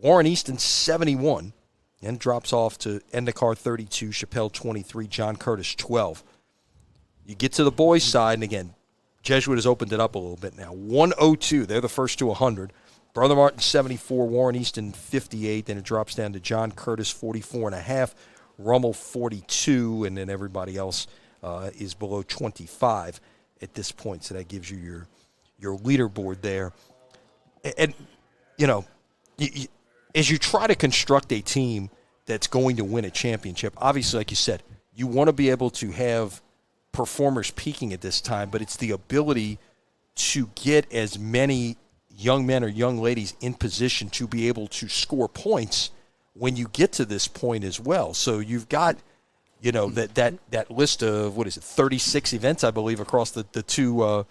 Warren Easton 71, and drops off to Endicott 32, Chappelle 23, John Curtis 12. You get to the boys' side, and again, Jesuit has opened it up a little bit now. 102, they're the first to 100. Brother Martin 74, Warren Easton 58, then it drops down to John Curtis 44.5, Rummel 42, and then everybody else is below 25 at this point. So that gives you your leaderboard there. And as you try to construct a team that's going to win a championship, obviously, like you said, you want to be able to have performers peaking at this time, but it's the ability to get as many young men or young ladies in position to be able to score points when you get to this point as well. So you've got, that list of 36 events, I believe, across the two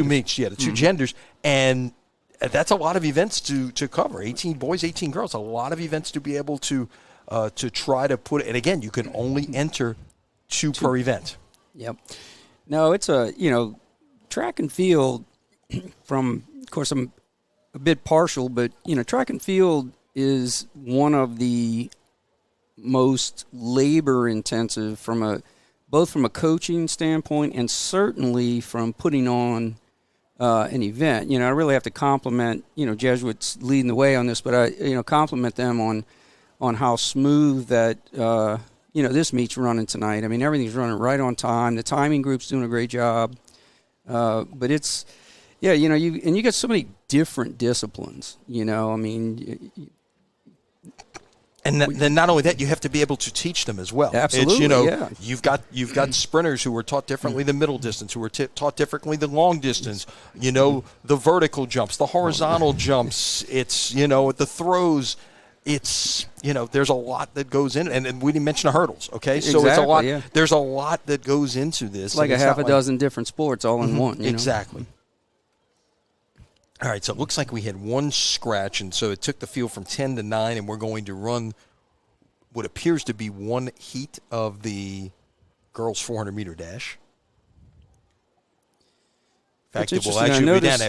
meets, the two genders, and that's a lot of events to cover. 18 boys, 18 girls, a lot of events to be able to try to put it. And again, you can only enter two per event. Yep. No, it's track and field. Of course, I'm a bit partial, but track and field is one of the most labor intensive both from a coaching standpoint and certainly from putting on an event. I really have to compliment Jesuits leading the way on this, but I compliment them on how smooth that this meet's running tonight. I mean, everything's running right on time. The timing group's doing a great job, but it's you got so many different disciplines. I mean. And then not only that, you have to be able to teach them as well. Absolutely, you've got sprinters who were taught differently the middle distance, who were taught differently the long distance. The vertical jumps, the horizontal jumps. It's the throws. It's there's a lot that goes in, and we didn't mention the hurdles. Okay, so exactly, it's a lot. Yeah. There's a lot that goes into this. It's like a half a dozen different sports all in one. Exactly. All right, so it looks like we had one scratch, and so it took the field from 10 to 9, and we're going to run what appears to be one heat of the girls' 400-meter dash. In fact,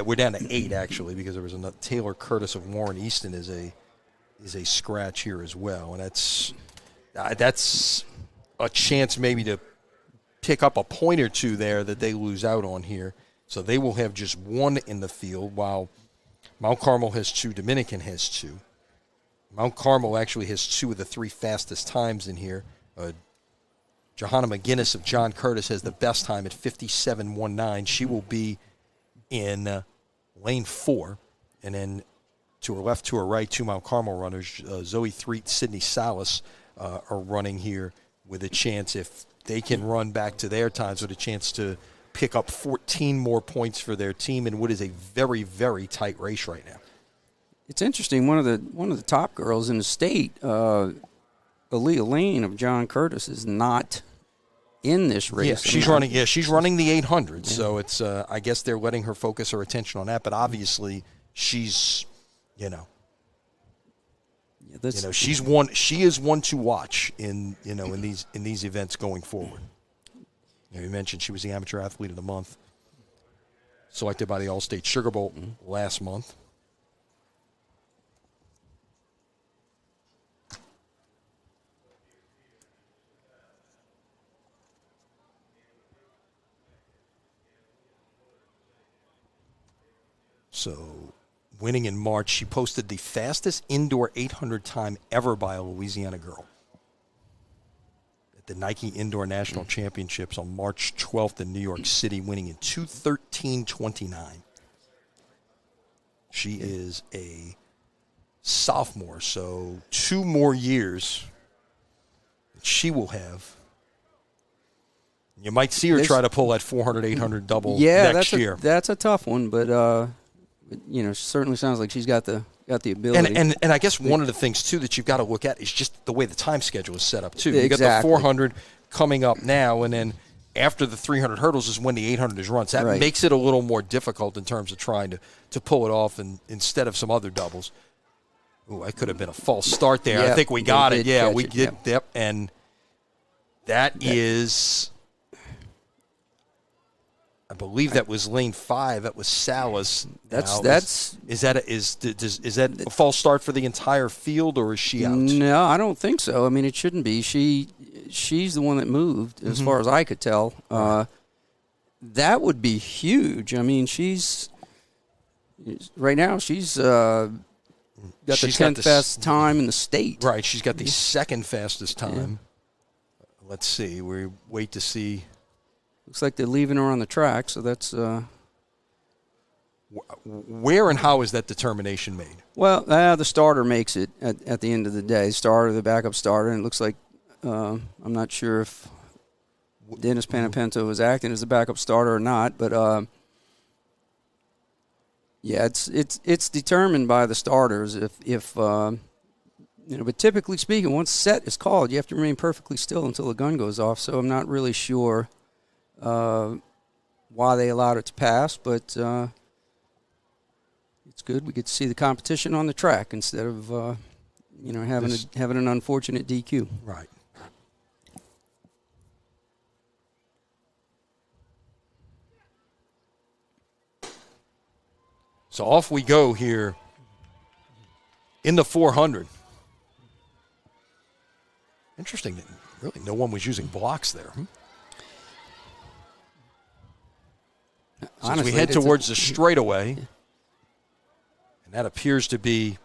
we're down to 8, actually, because there was another Taylor Curtis of Warren Easton is a scratch here as well, and that's a chance maybe to pick up a point or two there that they lose out on here. So they will have just one in the field, while Mount Carmel has 2, Dominican has 2. Mount Carmel actually has 2 of the 3 fastest times in here. Johanna McGinnis of John Curtis has the best time at 57.19. She will be in lane 4. And then to her left, to her right, 2 Mount Carmel runners, Zoe Threet, Sydney Salas, are running here with a chance, if they can run back to their times, with a chance to pick up 14 more points for their team in what is a very, very tight race right now. It's interesting. One of the top girls in the state, Aaliyah Lane of John Curtis, is not in this race. Yeah, she's running the 800. Yeah. So it's I guess they're letting her focus her attention on that. But obviously, she's she's one. She is one to watch in these events going forward. You mentioned she was the Amateur Athlete of the Month, selected by the All-State Sugar Bowl last month. So, winning in March, she posted the fastest indoor 800 time ever by a Louisiana girl the Nike Indoor National Championships on March 12th in New York City, winning in 2:13.29. She is a sophomore, so 2 more years she will have. You might see her try to pull that 400, 800 double next year. That's a tough one, but certainly sounds like she's got the ability. And I guess one of the things, too, that you've got to look at is just the way the time schedule is set up, too. Exactly. You got the 400 coming up now, and then after the 300 hurdles is when the 800 is run. So that makes it a little more difficult in terms of trying to pull it off instead of some other doubles. Ooh, that could have been a false start there. Yep, I think we got it. Yeah, we did. Yep. Yep. And that is... I believe that was lane 5. That was Salas. Is that a false start for the entire field, or is she out? No, I don't think so. I mean, it shouldn't be. She's the one that moved, as far as I could tell. That would be huge. I mean, right now she's got the 10th fastest time in the state. Right, she's got the second fastest time. Yeah. Let's see. We wait to see. Looks like they're leaving her on the track, so that's... Where and how is that determination made? Well, the starter makes it at the end of the day. Starter, the backup starter, and it looks like... I'm not sure if Dennis Panapento was acting as the backup starter or not, but... it's determined by the starters. But typically speaking, once set is called, you have to remain perfectly still until the gun goes off, so I'm not really sure... why they allowed it to pass, but it's good. We get to see the competition on the track instead of having an unfortunate DQ. Right. So off we go here in the 400. Interesting that really no one was using blocks there. So as we head towards the straightaway, and that appears to be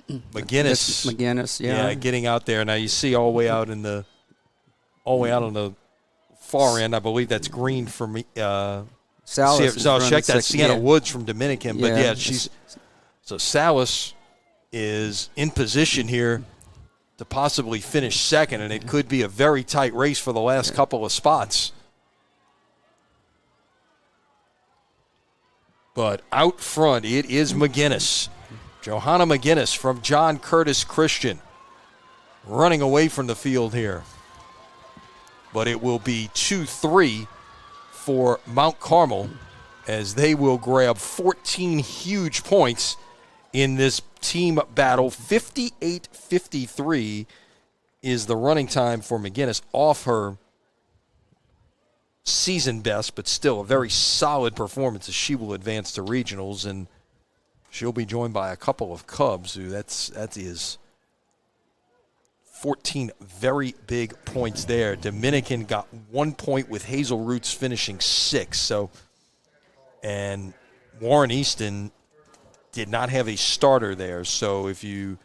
McGinnis. McGinnis, yeah. Getting out there. Now you see all the way out on the far end. I believe that's green for me. Salas. I'll check that. Sienna Woods from Dominican, but so Salas is in position here to possibly finish second, and it could be a very tight race for the last couple of spots. But out front, it is McGinnis. Johanna McGinnis from John Curtis Christian running away from the field here. But it will be 2-3 for Mount Carmel as they will grab 14 huge points in this team battle. 58-53 is the running time for McGinnis, off her season best, but still a very solid performance as she will advance to regionals, and she'll be joined by a couple of Cubs who that is 14 very big points there. Dominican got 1 point with Hazel Roots finishing 6. So, and Warren Easton did not have a starter there. So if you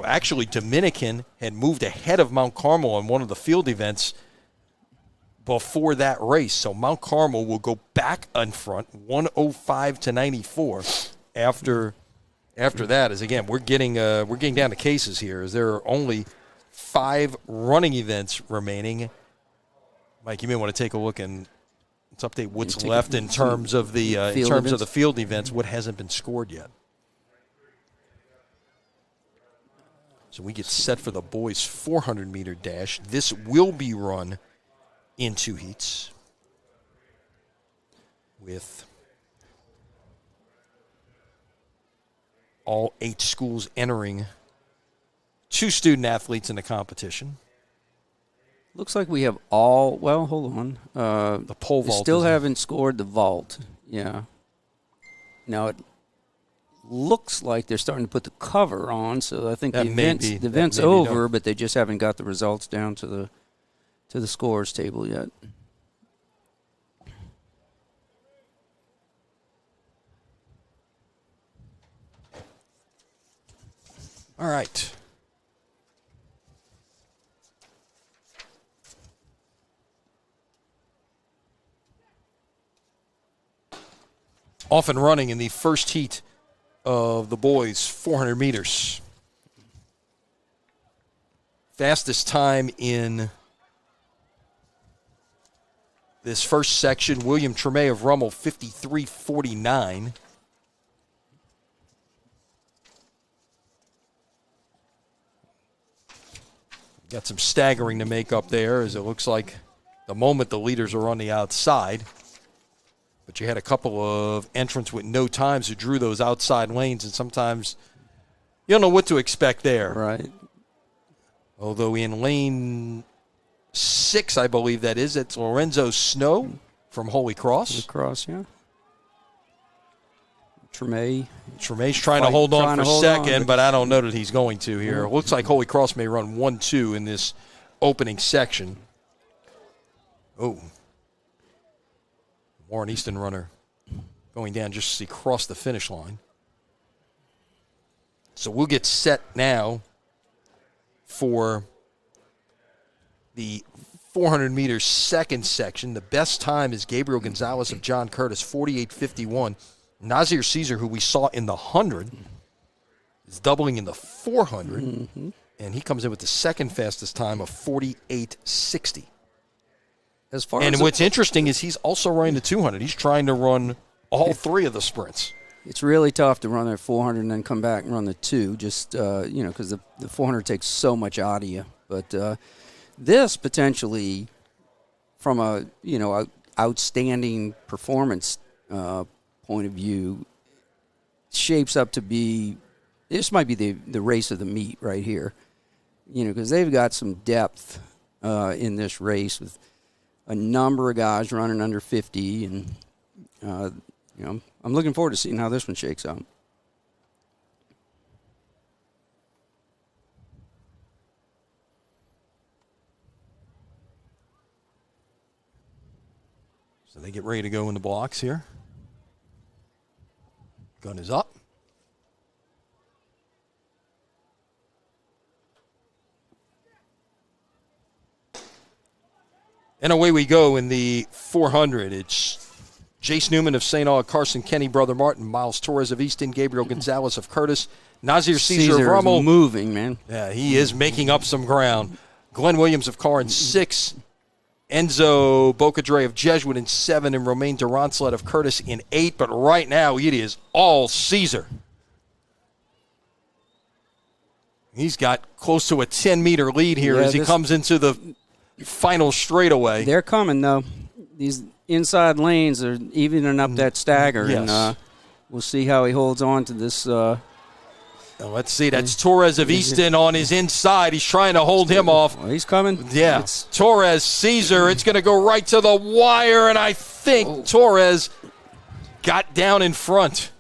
actually Dominican had moved ahead of Mount Carmel on one of the field events before that race. So Mount Carmel will go back in front, 105-94 after that. As again, we're getting down to cases here, as there are only 5 running events remaining. Mike, you may want to take a look and let's update what's left in terms of the field events. What hasn't been scored yet? So we get set for the boys' 400-meter dash. This will be run in 2 heats with all 8 schools entering, 2 student athletes in the competition. Looks like we have all, well, hold on. The pole vault. Still haven't scored the vault. Yeah. Now it looks like they're starting to put the cover on, so I think the event's over, but they just haven't got the results down to the scores table yet. All right. Off and running in the first heat of the boys' 400 meters. Fastest time in this first section, William Tremay of Rummel, 53:49. Got some staggering to make up there, as it looks like the moment the leaders are on the outside. But you had a couple of entrants with no times who drew those outside lanes, and sometimes you don't know what to expect there. Right. Although in lane 6, I believe that is, it's Lorenzo Snow from Holy Cross. Holy Cross, yeah. Tremay's trying to hold on for second, but I don't know that he's going to here. It looks like Holy Cross may run 1-2 in this opening section. Oh. Warren Easton runner going down just as he crossed the finish line. So we'll get set now for the 400-meter second section. The best time is Gabriel Gonzalez of John Curtis, 48:51. Nazir Caesar, who we saw in the 100, is doubling in the 400, and he comes in with the second fastest time of 48:60. And what's interesting is he's also running the 200. He's trying to run all 3 of the sprints. It's really tough to run their 400 and then come back and run the 2, just, because the 400 takes so much out of you. But this potentially, from a outstanding performance point of view, shapes up to be, this might be the race of the meet right here, because they've got some depth in this race with a number of guys running under 50, and I'm looking forward to seeing how this one shakes out. So they get ready to go in the blocks here. Gun is up. And away we go in the 400. It's Jace Newman of St. Aug, Carson Kenny, Brother Martin, Miles Torres of Easton, Gabriel Gonzalez of Curtis, Nazir Caesar of Rummel. Moving, man. Yeah, he is making up some ground. Glenn Williams of Carr in 6. Enzo Bocadre of Jesuit in 7. And Romain Durancelet of Curtis in 8. But right now it is all Caesar. He's got close to a 10-meter lead here as he comes into the final straightaway. They're coming, though. These inside lanes are evening up that stagger, yes. And we'll see how he holds on to this. Let's see. That's Torres of Easton on his inside. He's trying to hold him off. Well, he's coming. Yeah. Torres, Caesar. It's going to go right to the wire, and I think Torres got down in front.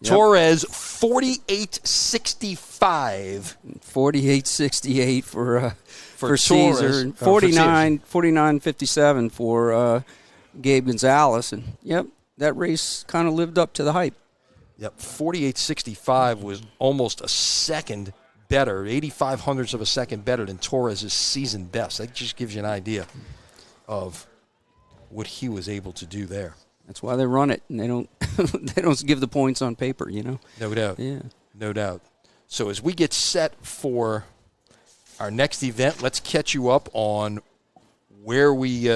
Yep. Torres, 48.65. 48.68 for Caesar. Torres. 49.57 for Gabe Gonzalez. And, yep, that race kind of lived up to the hype. Yep, 48.65 was almost a second better, 85 hundredths of a second better than Torres' season best. That just gives you an idea of what he was able to do there. That's why they run it, and they don't they don't give the points on paper, No doubt. Yeah. No doubt. So as we get set for our next event, let's catch you up on where we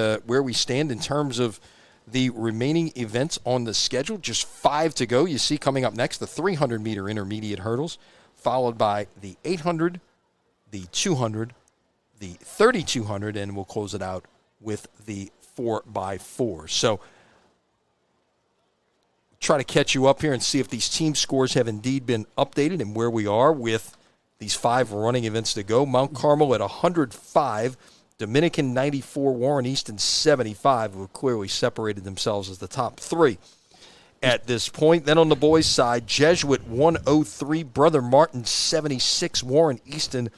stand in terms of the remaining events on the schedule. Just 5 to go. You see coming up next the 300-meter intermediate hurdles, followed by the 800, the 200, the 3,200, and we'll close it out with the 4x4. So try to catch you up here and see if these team scores have indeed been updated and where we are with these 5 running events to go. Mount Carmel at 105, Dominican 94, Warren Easton 75, who have clearly separated themselves as the top 3 at this point. Then on the boys' side, Jesuit 103, Brother Martin 76, Warren Easton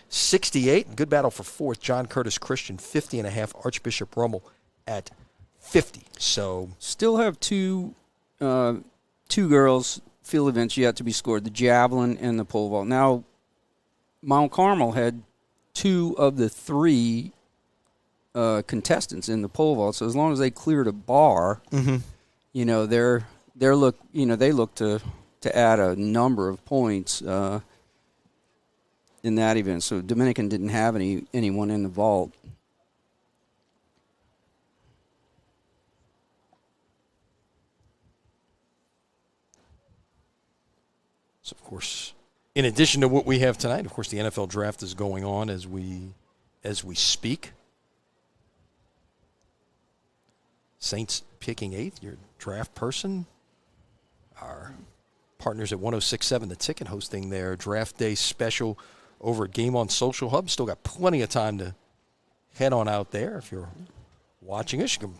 68. Good battle for 4th, John Curtis Christian 50.5, Archbishop Rummel at 50. So still have two girls field events yet to be scored, the javelin and the pole vault. Now, Mount Carmel had 2 of the 3 contestants in the pole vault. So as long as they cleared a bar, they look to add a number of points in that event. So Dominican didn't have anyone in the vault. So, of course, in addition to what we have tonight, of course, the NFL draft is going on as we speak. Saints picking 8th, your draft person. Our partners at 106.7 The Ticket hosting their draft day special over at Game On Social Hub. Still got plenty of time to head on out there. If you're watching us, you can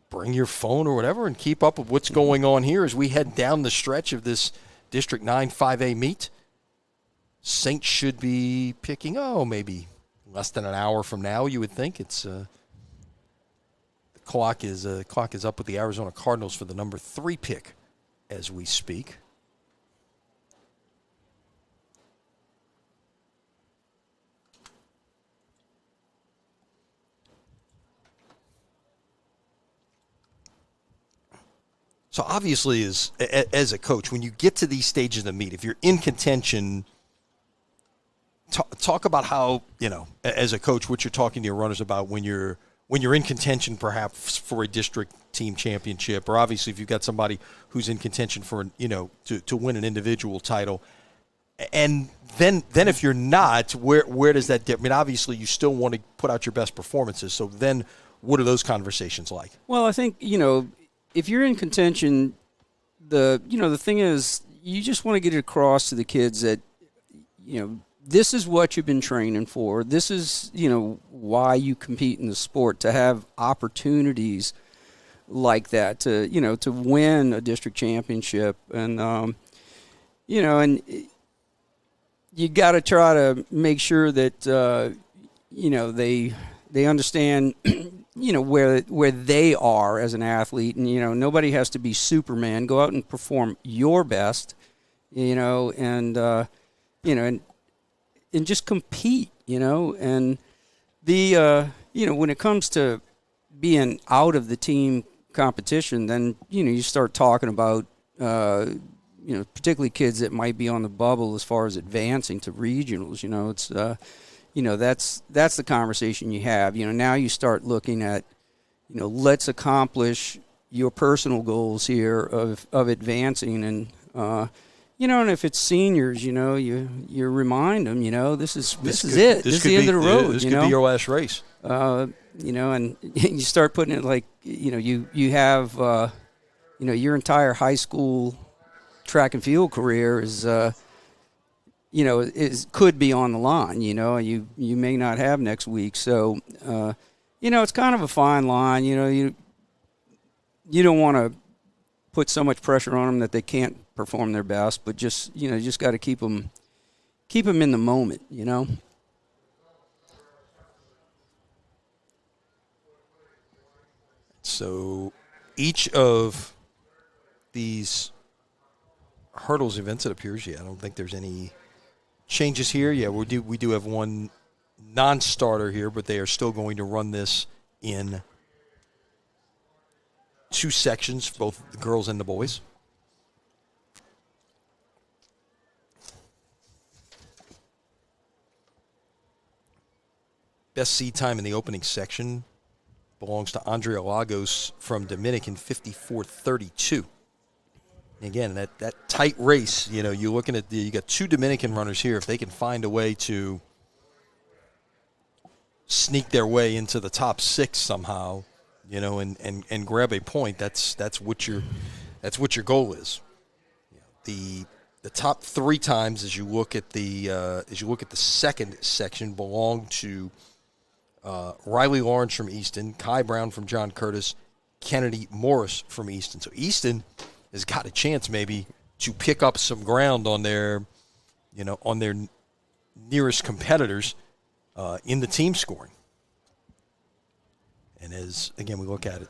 bring your phone or whatever and keep up with what's going on here as we head down the stretch of this District 9 5A meet. Saints should be picking, maybe less than an hour from now, you would think. It's the clock is up with the Arizona Cardinals for the number 3 pick as we speak. So obviously, as a coach, when you get to these stages of the meet, if you're in contention, talk about how, as a coach, what you're talking to your runners about when you're in contention perhaps for a district team championship, or obviously if you've got somebody who's in contention for, to win an individual title. And then if you're not, where does that dip? I mean, obviously you still want to put out your best performances. So then what are those conversations like? Well, I think, if you're in contention, the thing is, you just want to get it across to the kids that, this is what you've been training for. This is, why you compete in the sport, to have opportunities like that, to to win a district championship, and and you got to try to make sure that they understand where they are as an athlete, and nobody has to be Superman. Go out and perform your best, and just compete, and the when it comes to being out of the team competition, then you start talking about particularly kids that might be on the bubble as far as advancing to regionals. It's that's the conversation you have. Now you start looking at let's accomplish your personal goals here of advancing, and and if it's seniors, you remind them, this is it. This is the end of the road. This could be your last race. And you start putting it like, you have, your entire high school track and field career is could be on the line. You may not have next week, so it's kind of a fine line. You don't want to put so much pressure on them that they can't perform their best, but just got to keep them in the moment. So each of these hurdles events, it appears, I don't think there's any changes here. Yeah, we do have one non-starter here, but they are still going to run this in 2 sections, both the girls and the boys. Best seed time in the opening section belongs to Andrea Lagos from Dominican, 54:32. Again, that tight race, you're looking at you got 2 Dominican runners here. If they can find a way to sneak their way into the top 6 somehow, and grab a point, that's what your goal is. The top 3 times as you look at the second section belong to Riley Lawrence from Easton, Kai Brown from John Curtis, Kennedy Morris from Easton. So Easton has got a chance maybe to pick up some ground on their nearest competitors in the team scoring. And as, again, we look at it,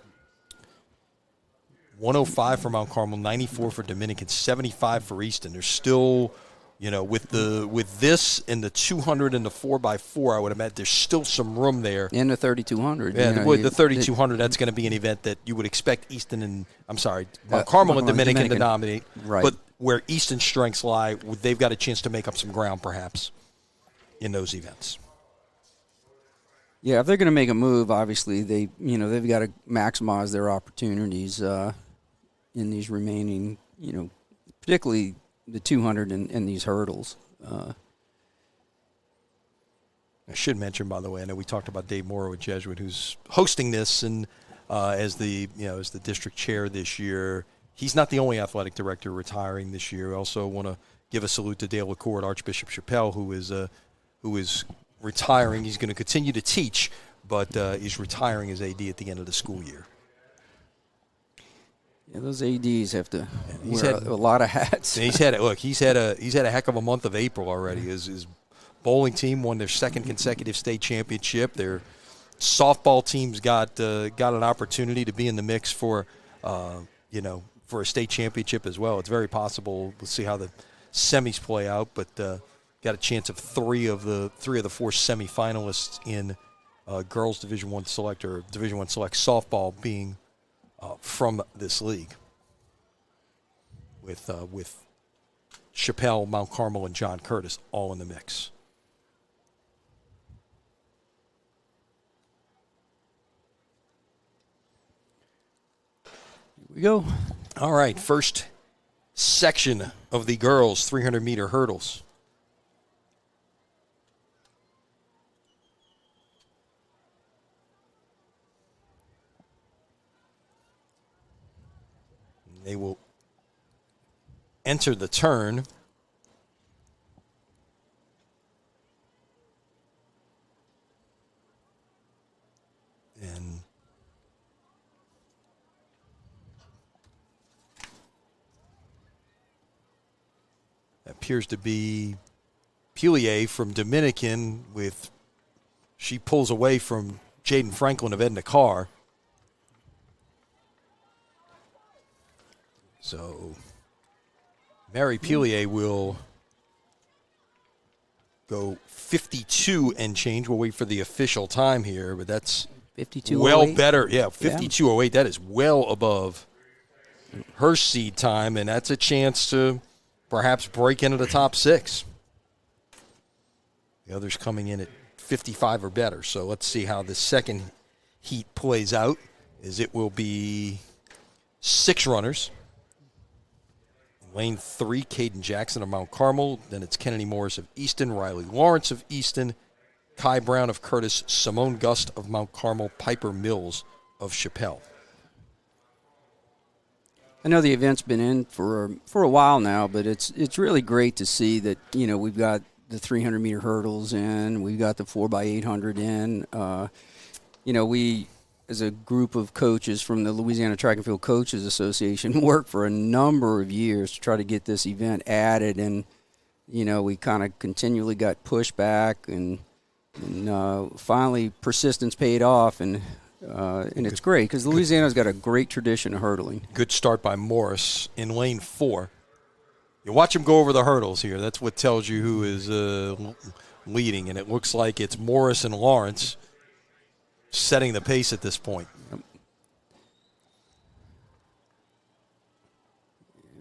105 for Mount Carmel, 94 for Dominican, 75 for Easton. There's still, with this and the 200 and the 4x4, I would imagine there's still some room there. In the 3,200. Yeah, the 3,200, that's going to be an event that you would expect Easton and, Mount Carmel and Dominican to dominate. Right. But where Easton's strengths lie, they've got a chance to make up some ground perhaps in those events. Yeah, if they're going to make a move, obviously they've got to maximize their opportunities in these remaining, particularly the 200 and these hurdles. I should mention, by the way, I know we talked about Dave Morrow at Jesuit, who's hosting this, and as the district chair this year. He's not the only athletic director retiring this year. I also want to give a salute to Dale LaCour at Archbishop Chappelle, who is retiring. He's going to continue to teach, but he's retiring as AD at the end of the school year. Yeah, those ADs have to wear a lot of hats. He's had a heck of a month of April already. His bowling team won their 2nd consecutive state championship. Their softball team's got an opportunity to be in the mix for a state championship as well. It's very possible. We'll see how the semis play out, but got a chance of 3 of the 4 semifinalists in girls Division I Select or Division I Select softball being from this league, with Chappelle, Mount Carmel, and John Curtis all in the mix. Here we go. All right, first section of the girls 300-meter hurdles. They will enter the turn. appears to be Pilier from Dominican she pulls away from Jaden Franklin of Edna Carr. So Mary Pilier will go 52 and change. We'll wait for the official time here, but that's 52. well better. Yeah, 52.08. That is well above her seed time, and that's a chance to perhaps break into the top 6. The others coming in at 55 or better. So let's see how the second heat plays out, as it will be 6 runners. Lane 3, Caden Jackson of Mount Carmel. Then it's Kennedy Morris of Easton, Riley Lawrence of Easton, Kai Brown of Curtis, Simone Gust of Mount Carmel, Piper Mills of Chappelle. I know the event's been in for a while now, but it's really great to see that, we've got the 300-meter hurdles in, we've got the 4x800 in. We, as a group of coaches from the Louisiana Track and Field Coaches Association, worked for a number of years to try to get this event added, and we kind of continually got pushback, and finally persistence paid off, and it's great because Louisiana's got a great tradition of hurdling. Good start by Morris in lane 4. You watch him go over the hurdles here. That's what tells you who is leading, and it looks like it's Morris and Lawrence setting the pace at this point.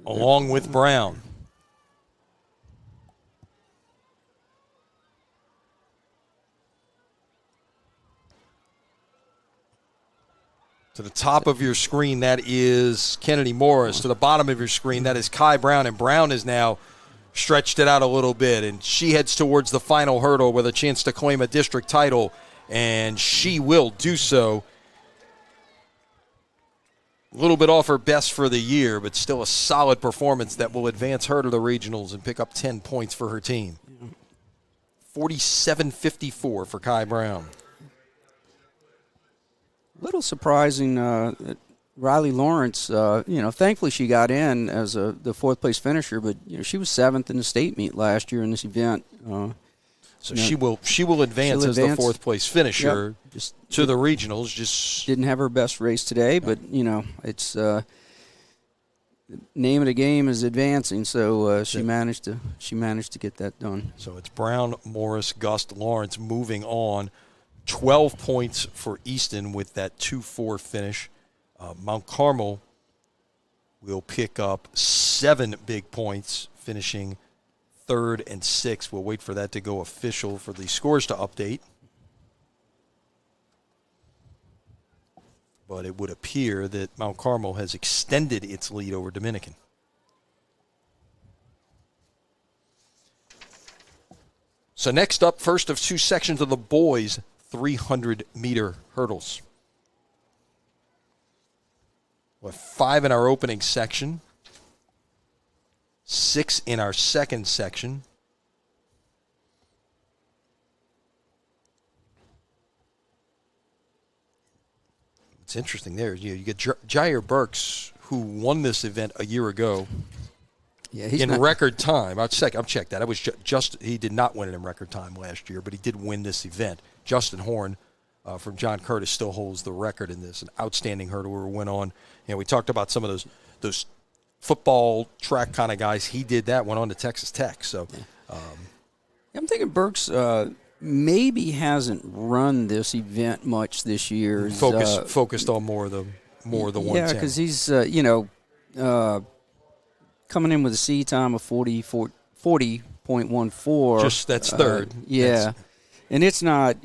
Along with Brown. To the top of your screen, that is Kennedy Morris. To the bottom of your screen, that is Kai Brown. And Brown has now stretched it out a little bit. And she heads towards the final hurdle with a chance to claim a district title. And she will do so. A little bit off her best for the year, but still a solid performance that will advance her to the regionals and pick up 10 points for her team. 47.54 for Kai Brown. A little surprising that Riley Lawrence, thankfully she got in as the 4th-place finisher, but she was 7th in the state meet last year in this event. She will advance as the 4th-place finisher to the regionals. Just didn't have her best race today, but it's the name of the game is advancing. So she managed to get that done. So it's Brown, Morris, Gust, Lawrence moving on. 12 points for Easton with that 2-4 finish. Mount Carmel will pick up 7 big points, finishing 3rd and 6th. We'll wait for that to go official for the scores to update. But it would appear that Mount Carmel has extended its lead over Dominican. So next up, first of 2 sections of the boys' 300-meter hurdles. We have 5 in our opening section, 6 in our second section. It's interesting there. You get Jair Burks, who won this event a year ago. Yeah, in record time. I'll check that. I was just he did not win it in record time last year, but he did win this event. Justin Horn from John Curtis still holds the record in this. An outstanding hurdler went on. We talked about some of those football track kind of guys. He did that. Went on to Texas Tech. So I'm thinking Burks maybe hasn't run this event much this year. Focused on more of the 110. Yeah, because he's coming in with a seed time of 40.14. Just that's third. And it's not,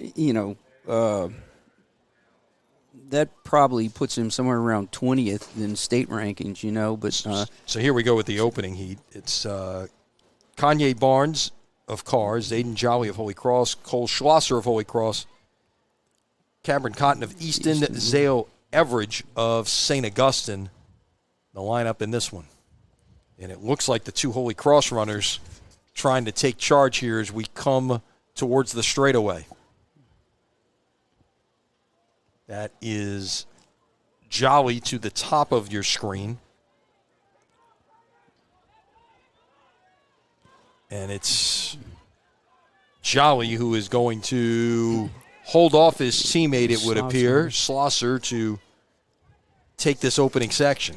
that probably puts him somewhere around 20th in state rankings, But so here we go with the opening heat. It's Kanye Barnes of Carr, Zayden Jolly of Holy Cross, Cole Schlosser of Holy Cross, Cameron Cotton of Easton, Zale Everidge of St. Augustine, the lineup in this one. And it looks like the 2 Holy Cross runners trying to take charge here as we come towards the straightaway. That is Jolly to the top of your screen. And it's Jolly who is going to hold off his teammate, it would appear, Schlosser, to take this opening section.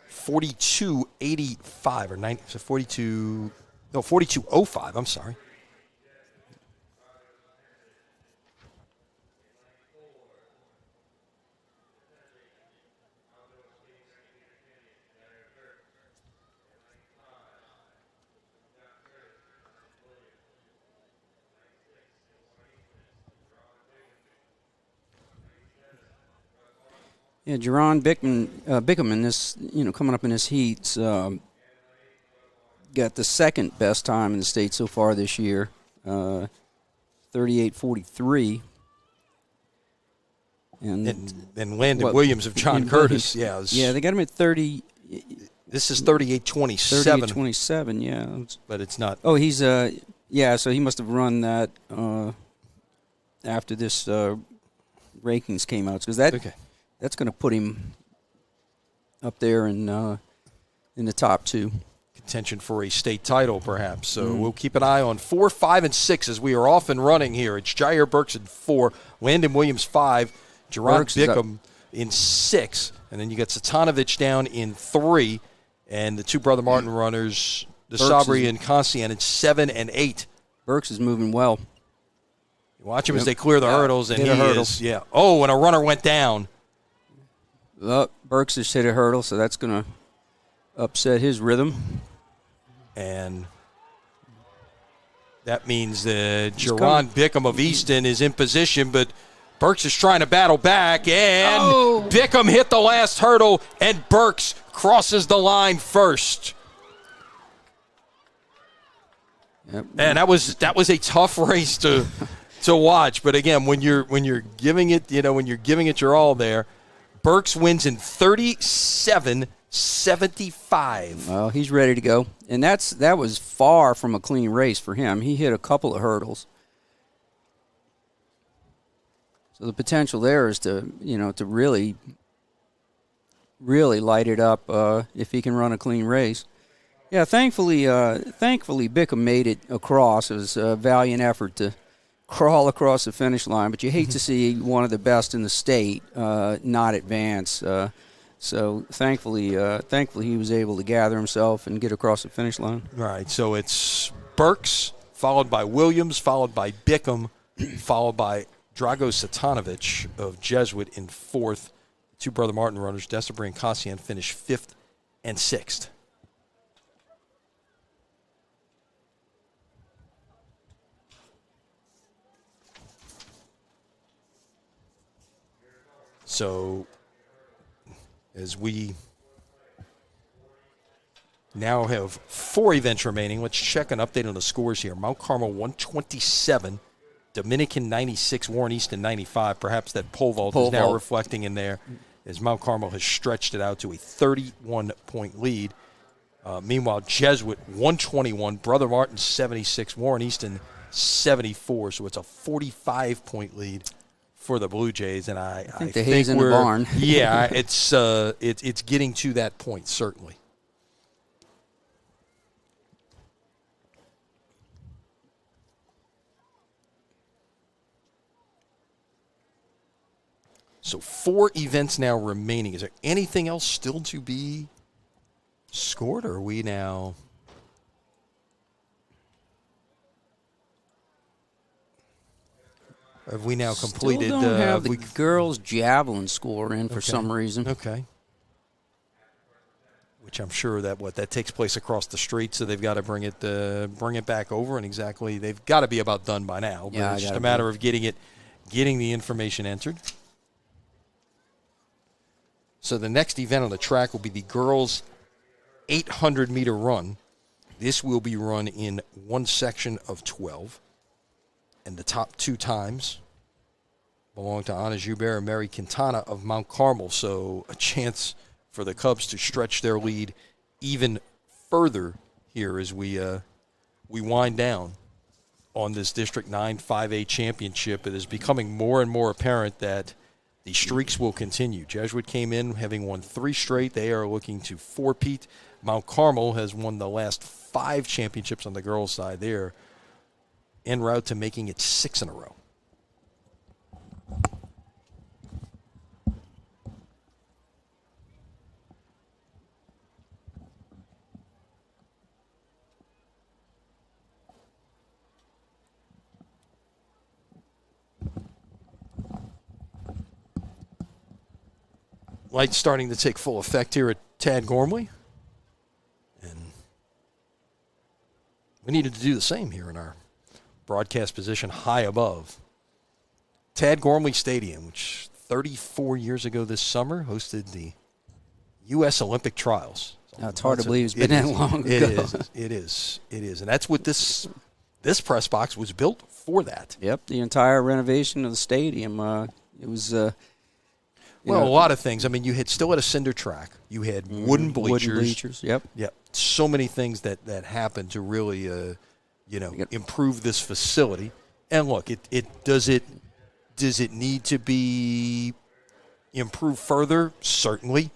42.85 or 90, so 42.05, I'm sorry. Yeah, Jerron Bickham in this, coming up in this heat's got the second best time in the state so far this year, 38.43. And Landon Williams of John Curtis, yeah, they got him at 30. This is 38.27. 38.27, yeah. But it's not. Oh, he's so he must have run that after this rankings came out, because that's going to put him up there in the top two. Contention for a state title, perhaps. So we'll keep an eye on 4, 5, and 6 as we are off and running here. It's Jair Burks in 4, Landon Williams 5, Gerard Bickham in 6, and then you got Satanovich down in 3, and the two Brother Martin runners, the Sabri and Consian, in 7 and 8. Burks is moving well. You watch him as they clear the hurdles, and he is. Yeah. Oh, and a runner went down. Burks just hit a hurdle, so that's going to upset his rhythm. And that means that Jerron Bickham of Easton is in position, but Burks is trying to battle back, and Bickham hit the last hurdle, and Burks crosses the line first. Yep. And that was a tough race to watch. But again, when you're giving it, when you're giving it your all there, Burks wins in 37.75. Well, he's ready to go, and that was far from a clean race for him. He hit a couple of hurdles, so the potential there is to really light it up if he can run a clean race. Yeah, thankfully Bickham made it across. It was a valiant effort to crawl across the finish line, but you hate to see one of the best in the state not advance. So thankfully he was able to gather himself and get across the finish line. All right, so it's Burks, followed by Williams, followed by Bickham, followed by Drago Satanovich of Jesuit in 4th. Two Brother Martin runners, Desabry and Consian, finished 5th and 6th. So as we now have 4 events remaining, let's check an update on the scores here. Mount Carmel 127, Dominican 96, Warren Easton 95. Perhaps that pole vault is now reflecting in there as Mount Carmel has stretched it out to a 31-point lead. Meanwhile, Jesuit 121, Brother Martin 76, Warren Easton 74. So it's a 45-point lead for the Blue Jays, and I think the hay's in the barn. Yeah, it's getting to that point, certainly. So 4 events now remaining. Is there anything else still to be scored, or are we now? Have we now completed? Still don't have the girls' javelin score in for some reason. Okay. Which I'm sure that takes place across the street, so they've got to bring it back over, and exactly they've got to be about done by now. But it's just a matter of getting the information entered. So the next event on the track will be the girls' 800-meter run. This will be run in one section of 12. And the top 2 times belong to Anna Joubert and Mary Quintana of Mount Carmel. So a chance for the Cubs to stretch their lead even further here as we wind down on this District 9 5A championship. It is becoming more and more apparent that the streaks will continue. Jesuit came in having won 3 straight. They are looking to four-peat. Mount Carmel has won the last 5 championships on the girls' side. They're en route to making it 6 in a row. Light starting to take full effect here at Tad Gormley. And we needed to do the same here in our broadcast position high above. Tad Gormley Stadium, which 34 years ago this summer hosted the U.S. Olympic trials. Now, it's hard to believe it's been that long ago. It is. And that's what this press box was built for that. Yep, the entire renovation of the stadium. It was... a lot of things. I mean, you still had a cinder track. You had wooden bleachers. Wooden bleachers, yep. So many things that happened to really, improve this facility. And look, does it need to be improved further? Certainly.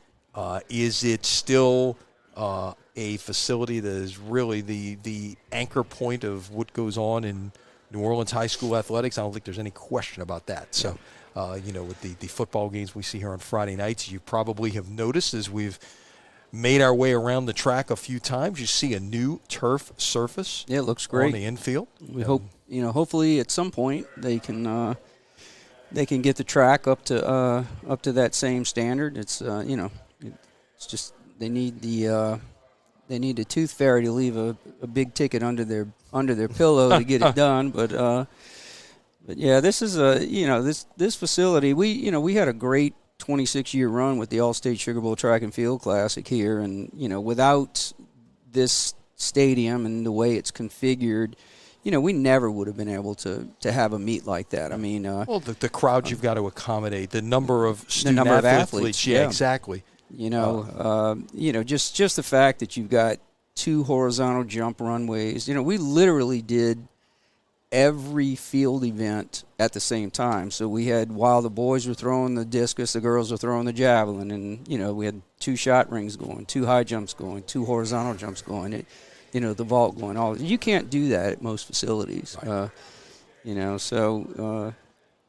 Is it still a facility that is really the anchor point of what goes on in New Orleans high school athletics? I don't think there's any question about that. So. With the football games we see here on Friday nights, you probably have noticed as we've made our way around the track a few times, you see a new turf surface. Yeah, it looks great on the infield. We hope, hopefully at some point they can get the track up to that same standard. It's it's just they need the tooth fairy to leave a big ticket under their pillow to get it done, But yeah, this is this facility. We had a great 26-year run with the All-State Sugar Bowl Track and Field Classic here, and without this stadium and the way it's configured, we never would have been able to have a meet like that. I mean, the crowd you've got to accommodate, the number of student athletes. Yeah, exactly. Just the fact that you've got 2 horizontal jump runways. We literally did every field event at the same time. So we had, while the boys were throwing the discus, the girls were throwing the javelin, and we had 2 shot rings going, 2 high jumps going, 2 horizontal jumps going, the vault going. All you can't do that at most facilities. Right.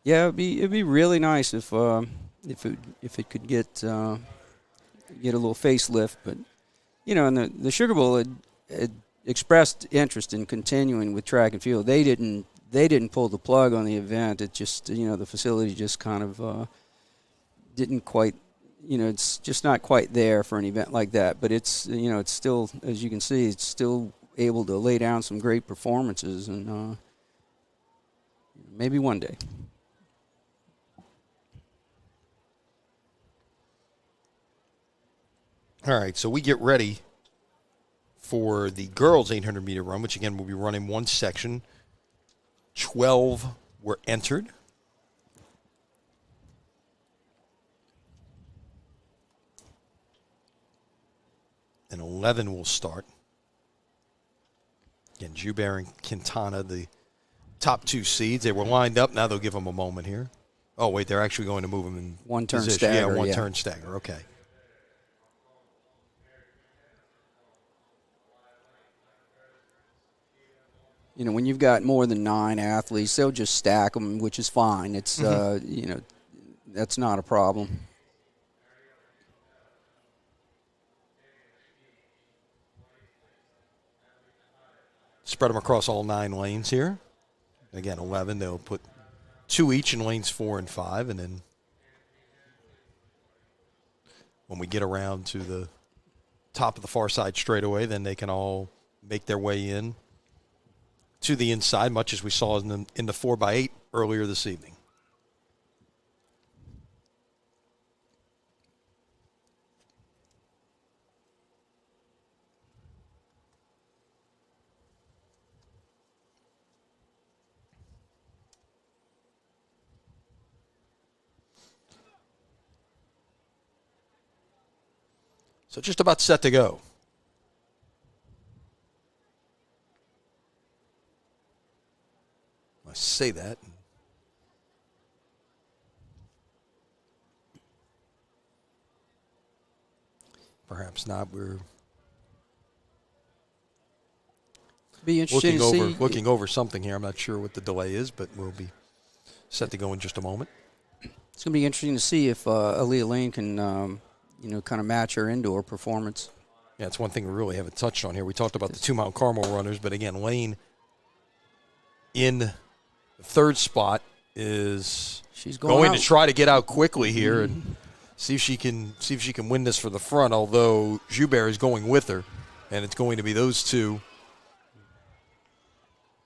It'd be really nice if it could get a little facelift, but and the Sugar Bowl had expressed interest in continuing with track and field. They didn't pull the plug on the event. It just the facility just kind of didn't quite it's just not quite there for an event like that. But it's it's still, as you can see, it's still able to lay down some great performances, and maybe one day. All right, so we get ready for the girls' 800-meter run, which, again, will be running one section. 12 were entered. And 11 will start. Again, Joubert and Quintana, the top 2 seeds. They were lined up. Now they'll give them a moment here. Oh, wait, they're actually going to move them in one-turn position. stagger. Yeah, one-turn stagger. Okay. When you've got more than 9 athletes, they'll just stack them, which is fine. It's, that's not a problem. Spread them across all 9 lanes here. Again, 11. They'll put 2 each in lanes 4 and 5, and then when we get around to the top of the far side straightaway, then they can all make their way in to the inside, much as we saw in the 4x8 earlier this evening. So just about set to go. I say that. perhaps not. We're Be interesting looking over something here. I'm not sure what the delay is, but we'll be set to go in just a moment. It's going to be interesting to see if Aaliyah Lane can, kind of match her indoor performance. Yeah, it's one thing we really haven't touched on here. We talked about the two Mount Carmel runners, but again, Lane in the third spot is she's going to try to get out quickly here and see if she can win this for the front. Although Joubert is going with her, and it's going to be those two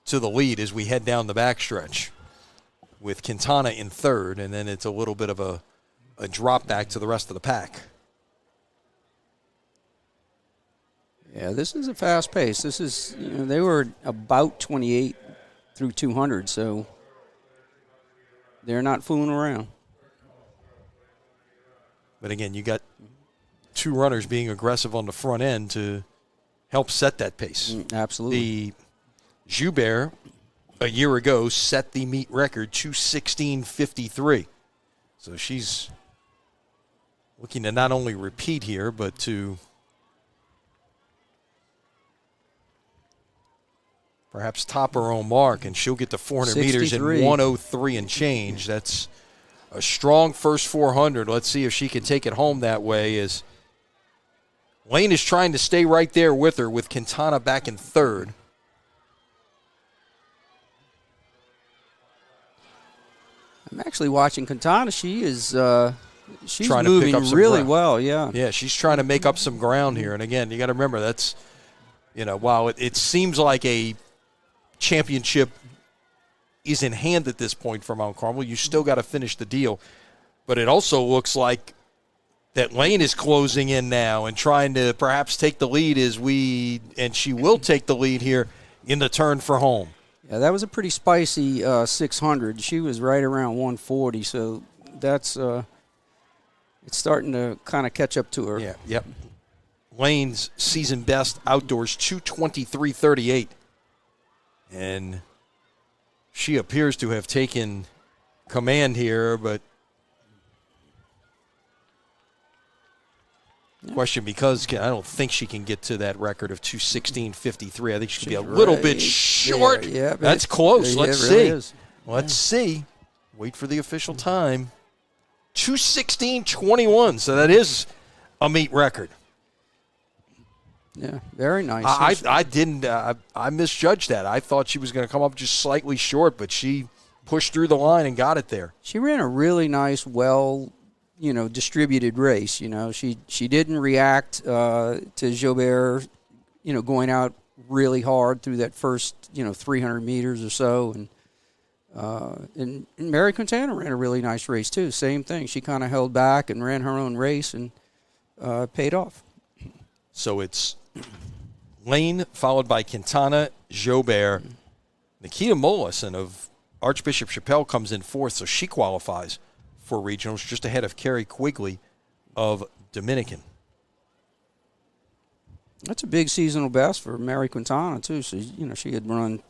to the lead as we head down the backstretch, with Quintana in third, and then it's a little bit of a drop back to the rest of the pack. Yeah, this is a fast pace. This is, they were about 28 through 200, so they're not fooling around. But again, you got two runners being aggressive on the front end to help set that pace. Absolutely. The Joubert a year ago set the meet record 2:16:53. So she's looking to not only repeat here, but to perhaps top her own mark, and she'll get to 400 meters in 1:03 and change. That's a strong first 400. Let's see if she can take it home that way, as Lane is trying to stay right there with her, with Quintana back in third. I'm actually watching Quintana. She's trying to moving pick up some really ground. well, yeah. Yeah, she's trying to make up some ground here. And again, you got to remember, that's, while it seems like a championship is in hand at this point for Mount Carmel, you still got to finish the deal. But it also looks like that Lane is closing in now and trying to perhaps take the lead and she will take the lead here in the turn for home. Yeah, that was a pretty spicy 600. She was right around 140, so that's it's starting to kind of catch up to her. Yeah, yep. Lane's season best outdoors, 2:23:38. And she appears to have taken command here, but question, because I don't think she can get to that record of 2:16:53. I think she can be a little bit short. Yeah, that's close. Let's see. Really Let's see. Wait for the official time. 2:16:21. So that is a meet record. Yeah, very nice. I misjudged that. I thought she was going to come up just slightly short, but she pushed through the line and got it there. She ran a really nice, distributed race. She didn't react to Joubert, going out really hard through that first, 300 meters or so. And Mary Quintana ran a really nice race too. Same thing. She kind of held back and ran her own race and paid off. So it's Lane followed by Quintana, Joubert. Nikita Mollison of Archbishop Chappelle comes in fourth, so she qualifies for regionals, just ahead of Carrie Quigley of Dominican. That's a big seasonal best for Mary Quintana too. So she had run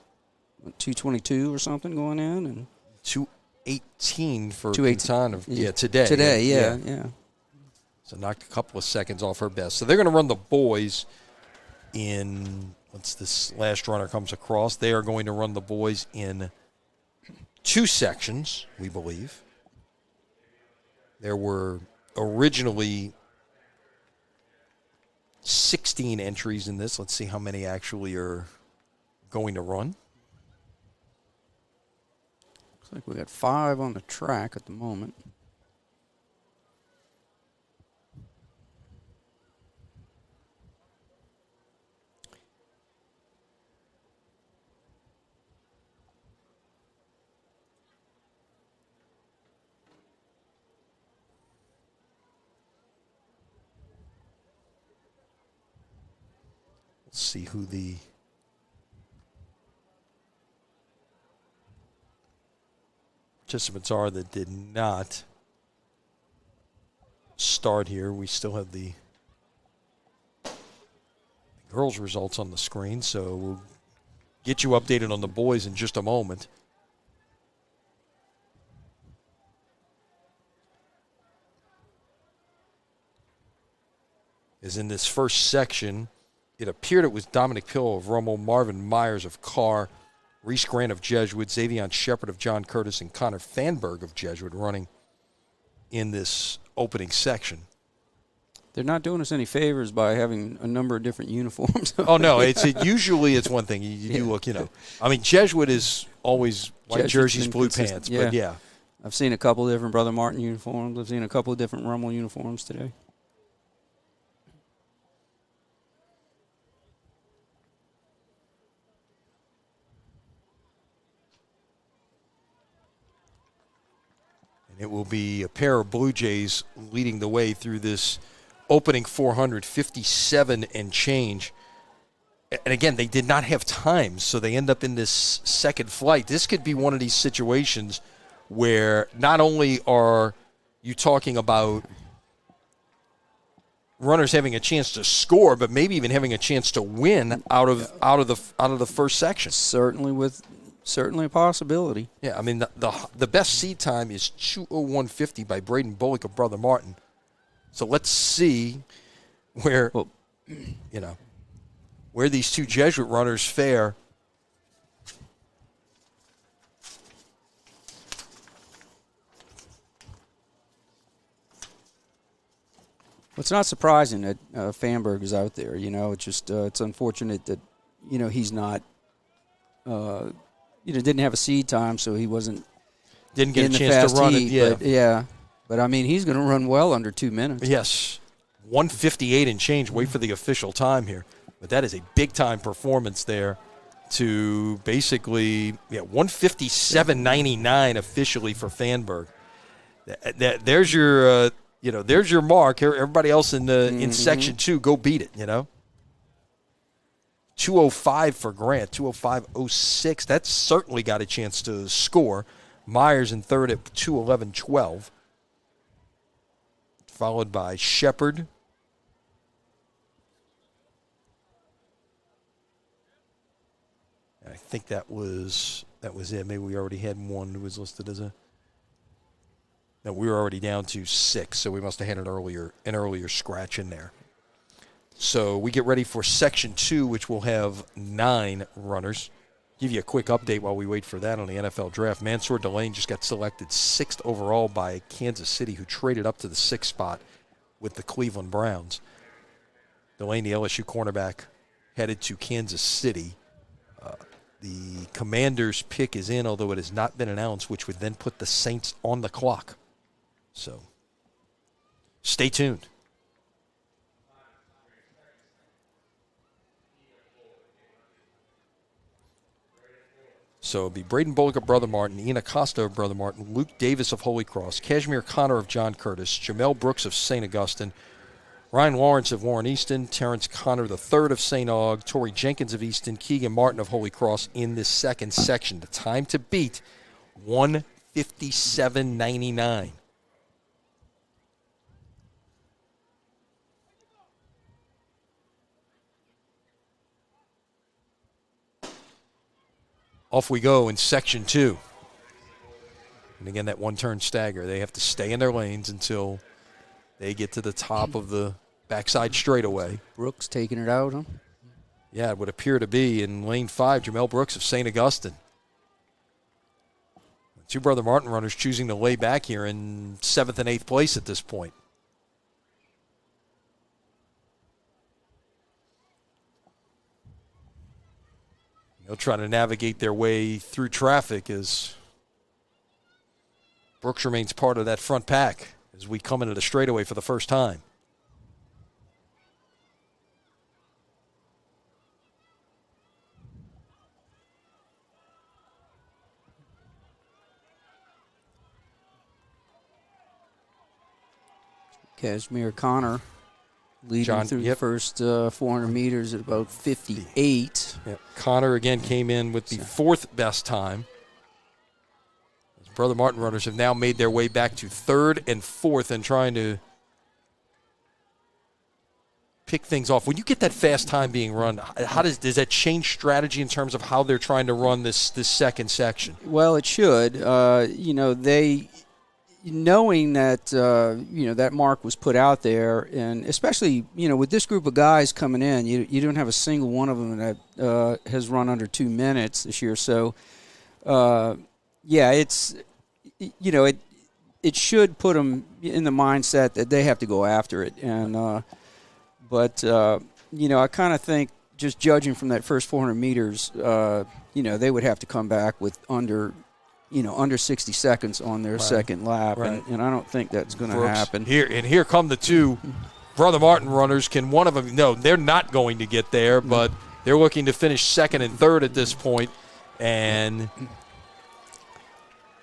2:22 or something going in, and 2:18 for Quintana. Yeah, today. Today, yeah. So knocked a couple of seconds off her best. So they're going to run the boys in, once this last runner comes across, they are going to run the boys in two sections, we believe. There were originally 16 entries in this. Let's see how many actually are going to run. Looks like we got 5 on the track at the moment. See who the participants are that did not start here. We still have the girls' results on the screen, so we'll get you updated on the boys in just a moment. is in this first section, it appeared it was Dominic Pill of Rummel, Marvin Myers of Carr, Reese Grant of Jesuit, Xavion Shepard of John Curtis, and Connor Fanberg of Jesuit running in this opening section. They're not doing us any favors by having a number of different uniforms. Oh, no. Usually it's one thing. You do look, I mean, Jesuit is always white jerseys, blue pants. But, yeah. I've seen a couple of different Brother Martin uniforms. I've seen a couple of different Rummel uniforms today. And it will be a pair of Blue Jays leading the way through this opening 457 and change. And again, they did not have time, so they end up in this second flight. This could be one of these situations where not only are you talking about runners having a chance to score, but maybe even having a chance to win out of the first section. Certainly a possibility. Yeah, I mean the best seed time is 2:01:50 by Braden Bullock of Brother Martin. So let's see where where these two Jesuit runners fare. Well, it's not surprising that Fanberg is out there. It's just it's unfortunate that he's not. Didn't have a seed time, so he didn't get a chance to run heat, it. Yeah, but I mean, he's going to run well under 2 minutes. Yes, 1:58 and change. Wait for the official time here, but that is a big time performance there. To basically 1:57.99 officially for Fanberg. There's your. There's your mark. Everybody else in Section 2, go beat it, 2:05 for Grant, 2:05.06. That's certainly got a chance to score. Myers in third at 2:11.12. Followed by Shepard. I think that was it. Maybe we already had one who was listed as a... No, we were already down to 6, so we must have had an earlier scratch in there. So we get ready for Section 2, which will have 9 runners. Give you a quick update while we wait for that on the NFL draft. Mansour Delane just got selected 6th overall by Kansas City, who traded up to the 6th spot with the Cleveland Browns. Delane, the LSU cornerback, headed to Kansas City. The Commanders' pick is in, although it has not been announced, which would then put the Saints on the clock. So, stay tuned. So it'll be Braden Bullock of Brother Martin, Ian Acosta of Brother Martin, Luke Davis of Holy Cross, Kashmir Connor of John Curtis, Jamel Brooks of St. Augustine, Ryan Lawrence of Warren Easton, Terrence Connor III of St. Aug, Torrey Jenkins of Easton, Keegan Martin of Holy Cross in this second section. The time to beat, 1:57.99. Off we go in Section 2. And again, that one-turn stagger. They have to stay in their lanes until they get to the top of the backside straightaway. Brooks taking it out, huh? Yeah, it would appear to be in lane 5, Jamel Brooks of St. Augustine. Two Brother Martin runners choosing to lay back here in 7th and 8th place at this point. They'll try to navigate their way through traffic as Brooks remains part of that front pack as we come into the straightaway for the first time. Kashmir Connor leading through the first 400 meters at about 58. Yep. Connor again came in with the 4th best time. His Brother Martin runners have now made their way back to 3rd and 4th and trying to pick things off. When you get that fast time being run, how does that change strategy in terms of how they're trying to run this second section? Well, it should. knowing that that mark was put out there, and especially with this group of guys coming in, you don't have a single one of them that has run under 2 minutes this year. So it's it should put them in the mindset that they have to go after it. And but I kind of think, just judging from that first 400 meters, they would have to come back with under 60 seconds on their second lap, right. and I don't think that's going to happen. Here come the two Brother Martin runners. Can one of them? No, they're not going to get there, but they're looking to finish second and third at this point, and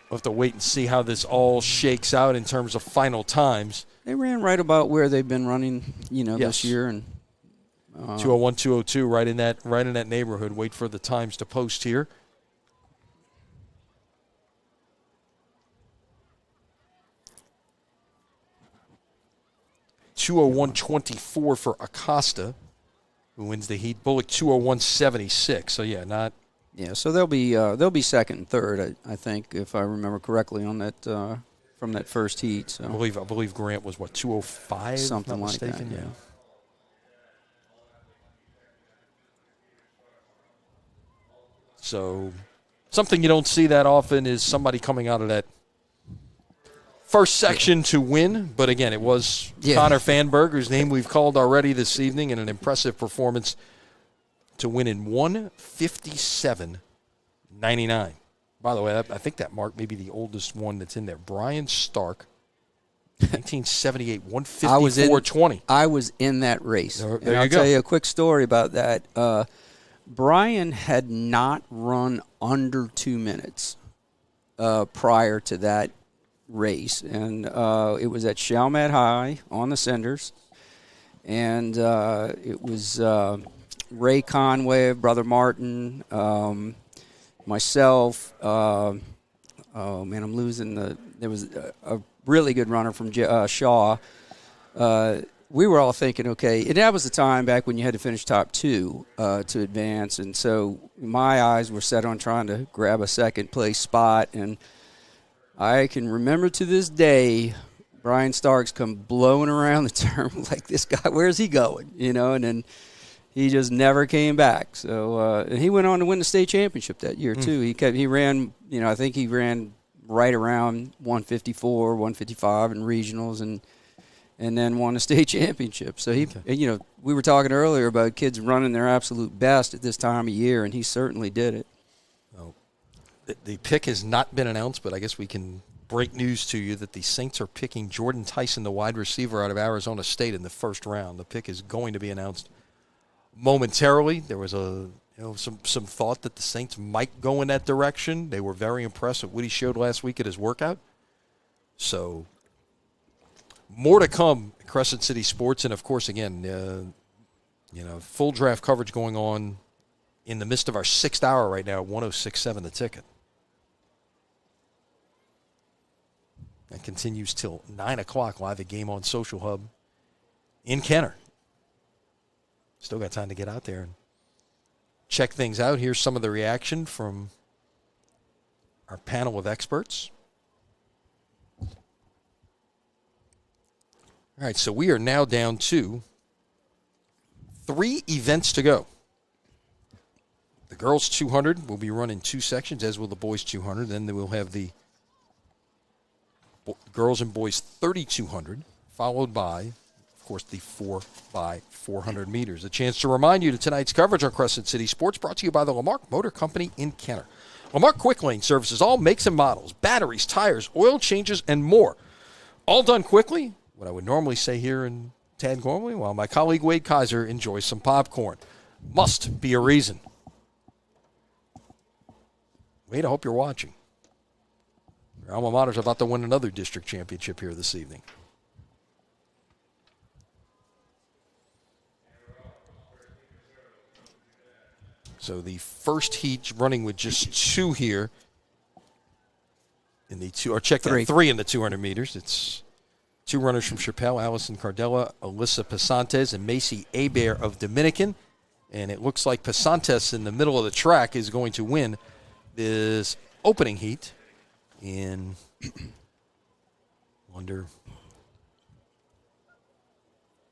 we'll have to wait and see how this all shakes out in terms of final times. They ran right about where they've been running, this year, and 201, 202, right in that neighborhood. Wait for the times to post here. .201.24 for Acosta, who wins the heat. Bullock 201.76. So not. Yeah, so they'll be second and third, I think, if I remember correctly, on that from that first heat. So I believe Grant was 205, something not like mistaken. that. Yeah. So something you don't see that often is somebody coming out of that first section to win. But again, it was Connor Fanberg, whose name we've called already this evening, in an impressive performance to win in 1:57.99. By the way, I think that mark may be the oldest one that's in there. Brian Stark, 1978, 1:54.20. I was in that race. There and I'll tell you a quick story about that. Brian had not run under 2 minutes prior to that race, and it was at Chalmette High on the Cinders, and it was Ray Conway, Brother Martin, myself. I'm losing there was a really good runner from Shaw. We were all thinking, okay, and that was the time back when you had to finish top two to advance, and so my eyes were set on trying to grab a second place spot, and I can remember to this day Brian Starks come blowing around the turn like, this guy, where's he going? And then he just never came back. So and he went on to win the state championship that year too. He ran, I think he ran right around 154, 155 in regionals, and then won a state championship. So he, we were talking earlier about kids running their absolute best at this time of year, and he certainly did it. Well, the pick has not been announced, but I guess we can break news to you that the Saints are picking Jordan Tyson, the wide receiver out of Arizona State, in the first round. The pick is going to be announced momentarily. There was some thought that the Saints might go in that direction. They were very impressed with what he showed last week at his workout. So more to come at Crescent City Sports, and of course, again, full draft coverage going on in the midst of our 6th hour right now at 106.7 The Ticket. That continues till 9 o'clock, live at Game On Social Hub in Kenner. Still got time to get out there and check things out. Here's some of the reaction from our panel of experts. All right, so we are now down to 3 events to go. The girls 200 will be run in 2 sections, as will the boys 200. Then we'll have the girls and boys 3,200, followed by, of course, the 4x400 meters. A chance to remind you that tonight's coverage on Crescent City Sports brought to you by the Lamarck Motor Company in Kenner. Lamarck Quick Lane services all makes and models, batteries, tires, oil changes, and more. All done quickly, what I would normally say here in Tad Gormley, while my colleague Wade Kaiser enjoys some popcorn. Must be a reason. Wade, I hope you're watching. Your alma mater's about to win another district championship here this evening. So the first heat running with just 2 here in the 2, or check that, 3 in the 200 meters. It's 2 runners from Chappelle, Allison Cardella, Alyssa Pasantes, and Macy Hebert of Dominican. And it looks like Pasantes in the middle of the track is going to win this opening heat in under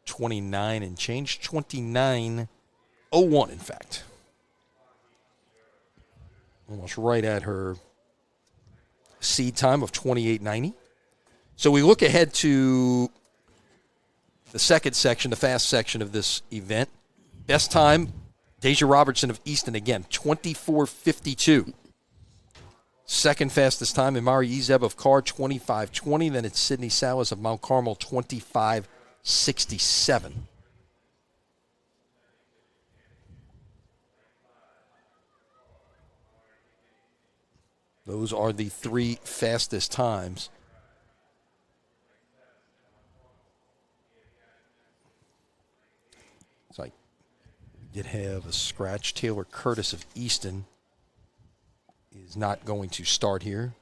29 and change, 29:01 in fact. Almost right at her seed time of 28:90. So we look ahead to the second section, the fast section of this event. Best time, Deja Robertson of Easton again, 24:52. Second fastest time, Imari Ezeb of Carr, 25:20. Then it's Sydney Salas of Mount Carmel, 25:67. Those are the three fastest times. So I did have a scratch. Taylor Curtis of Easton is not going to start here.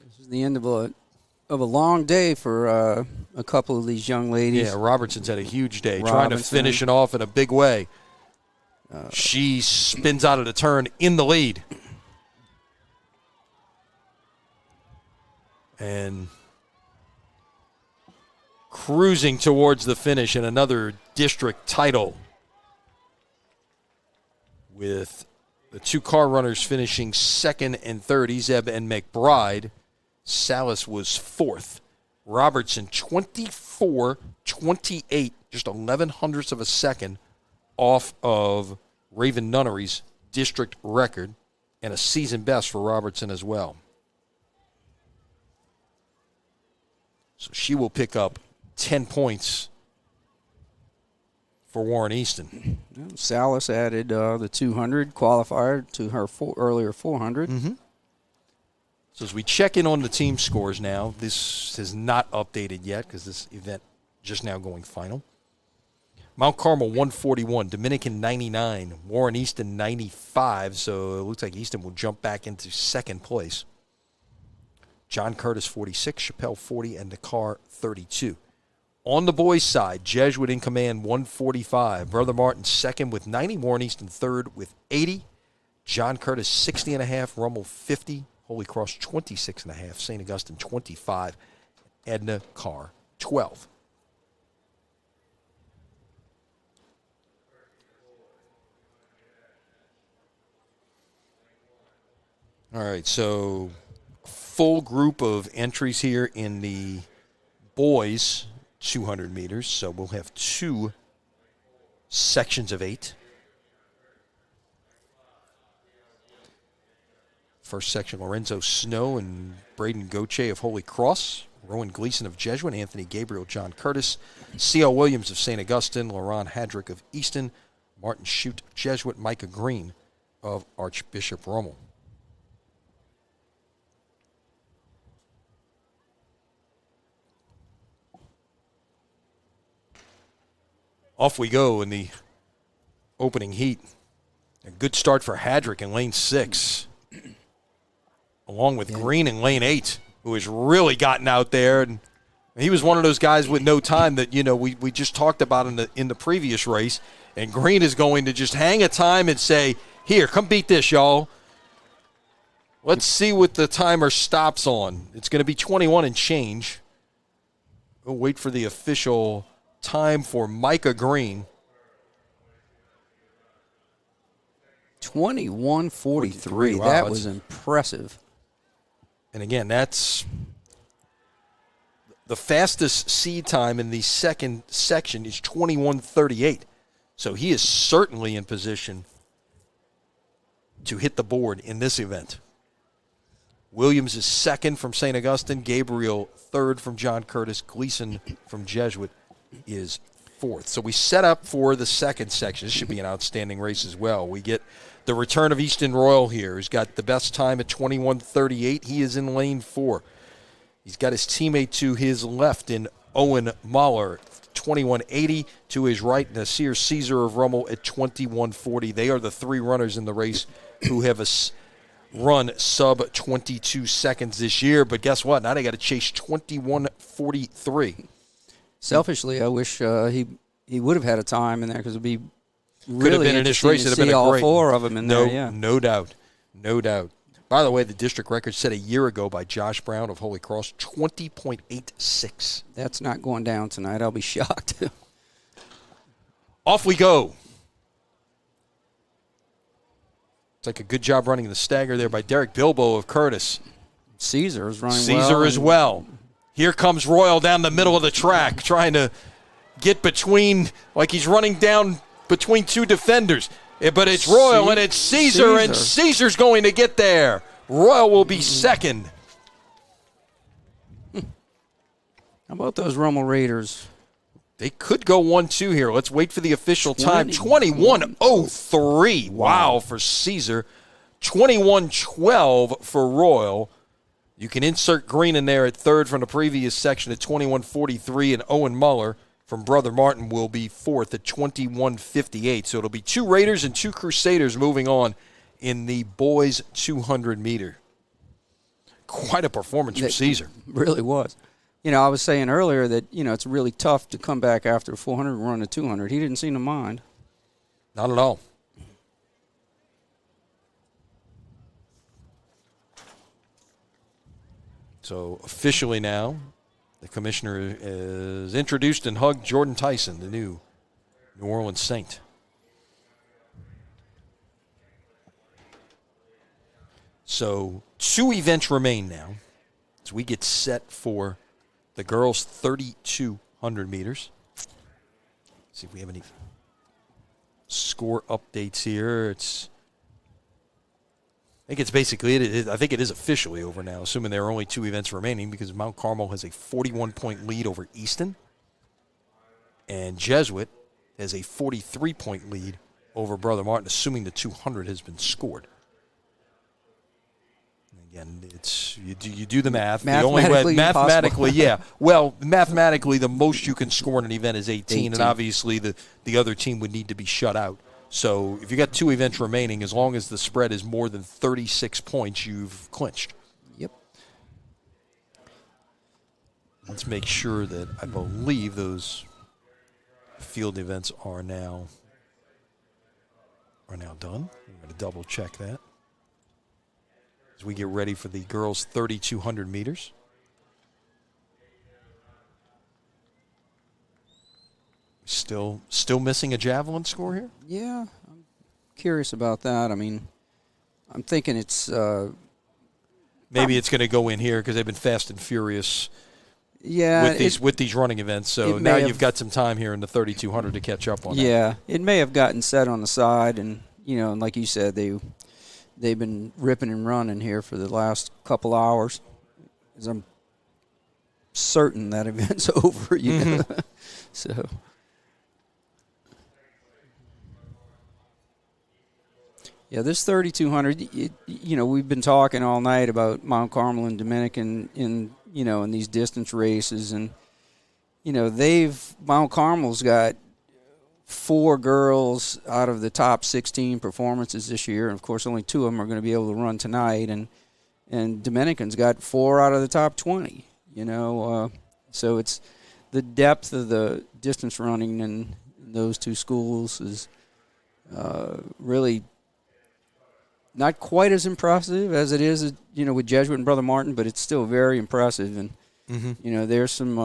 This is the end of a long day for a couple of these young ladies. Yeah, Robertson's had a huge day, trying to finish it off in a big way. She spins out of the turn in the lead. And cruising towards the finish in another district title, with the two car runners finishing second and third, Ezeb and McBride. Salas was fourth. Robertson 24:28, just 11 hundredths of a second off of Raven Nunnery's district record, and a season best for Robertson as well. So she will pick up 10 points for Warren Easton. Salas added the 200 qualifier to her earlier 400. Mm-hmm. So as we check in on the team scores now, this is not updated yet because this event just now going final. Mount Carmel 141, Dominican 99, Warren Easton 95, so it looks like Easton will jump back into second place. John Curtis 46, Chappelle 40, and Dakar 32. On the boys' side, Jesuit in command 145, Brother Martin second with 90, Warren Easton third with 80, John Curtis 60.5, Rummel 50, Holy Cross 26.5, St. Augustine 25, Edna Carr 12. All right, so full group of entries here in the boys 200 meters. So we'll have two sections of 8. First section, Lorenzo Snow and Braden Goche of Holy Cross, Rowan Gleason of Jesuit, Anthony Gabriel, John Curtis, C.L. Williams of St. Augustine, Laron Hadrick of Easton, Martin Shute, Jesuit, Micah Green of Archbishop Rummel. Off we go in the opening heat. A good start for Hadrick in lane 6, along with Green in lane 8, who has really gotten out there. And he was one of those guys with no time that, we just talked about in the previous race. And Green is going to just hang a time and say, here, come beat this, y'all. Let's see what the timer stops on. It's going to be 21 and change. We'll wait for the official time for Micah Green. 21:43. Wow, that was impressive. And again, that's the fastest seed time in the second section is 21:38. So he is certainly in position to hit the board in this event. Williams is second from St. Augustine. Gabriel third from John Curtis. Gleason from Jesuit is fourth. So we set up for the second section. This should be an outstanding race as well. We get the return of Easton Royal here. He's got the best time at 21:38. He is in lane 4. He's got his teammate to his left in Owen Mahler, 21:80. To his right, Nasir Caesar of Rummel at 21:40. They are the three runners in the race who have run sub 22 seconds this year. But guess what? Now they got to chase 21:43. Selfishly, I wish he would have had a time in there because it would be really could have been in this race. It'd have been all great. 4 of them in there. Yeah, no doubt. By the way, the district record set a year ago by Josh Brown of Holy Cross, 20.86. That's not going down tonight. I'll be shocked. Off we go. It's like a good job running the stagger there by Derek Bilbo of Curtis. Caesar is running Caesar as well. Here comes Royal down the middle of the track, trying to get between, like he's running down between two defenders. But it's Royal and it's Caesar, and Caesar's going to get there. Royal will be second. How about those Rommel Raiders? They could go 1-2 here. Let's wait for the official time. 21:03. Wow, for Caesar. 21:12 for Royal. You can insert Green in there at third from the previous section at 21:43, and Owen Muller from Brother Martin will be fourth at 21:58. So it'll be 2 Raiders and 2 Crusaders moving on in the boys 200 meter. Quite a performance from Caesar. Really was. I was saying earlier that, it's really tough to come back after a 400 and run a 200. He didn't seem to mind. Not at all. So officially now, the commissioner has introduced and hugged Jordan Tyson, the new New Orleans Saint. So 2 events remain now as we get set for the girls' 3,200 meters. Let's see if we have any score updates here. I think it's basically it. I think it is officially over now, assuming there are only 2 events remaining, because Mount Carmel has a 41-point lead over Easton, and Jesuit has a 43-point lead over Brother Martin, assuming the 200 has been scored. And again, it's you do the math. Mathematically, yeah. Well, mathematically, the most you can score in an event is 18. And obviously the other team would need to be shut out. So if you got 2 events remaining, as long as the spread is more than 36 points, you've clinched. Yep. Let's make sure that I believe those field events are now done. I'm going to double check that as we get ready for the girls' 3,200 meters. Still missing a javelin score here? Yeah, I'm curious about that. I mean, I'm thinking it's maybe it's going to go in here because they've been fast and furious. Yeah, with these running events. So now you've got some time here in the 3,200 to catch up on that. Yeah, it may have gotten set on the side, and and like you said, they've been ripping and running here for the last couple hours. As I'm certain that event's over, know. So. Yeah, this 3,200, we've been talking all night about Mount Carmel and Dominican in these distance races. And, Mount Carmel's got 4 girls out of the top 16 performances this year. And, of course, only 2 of them are going to be able to run tonight. And Dominican's got 4 out of the top 20, So it's the depth of the distance running in those 2 schools is really – not quite as impressive as it is, with Jesuit and Brother Martin, but it's still very impressive. And there's some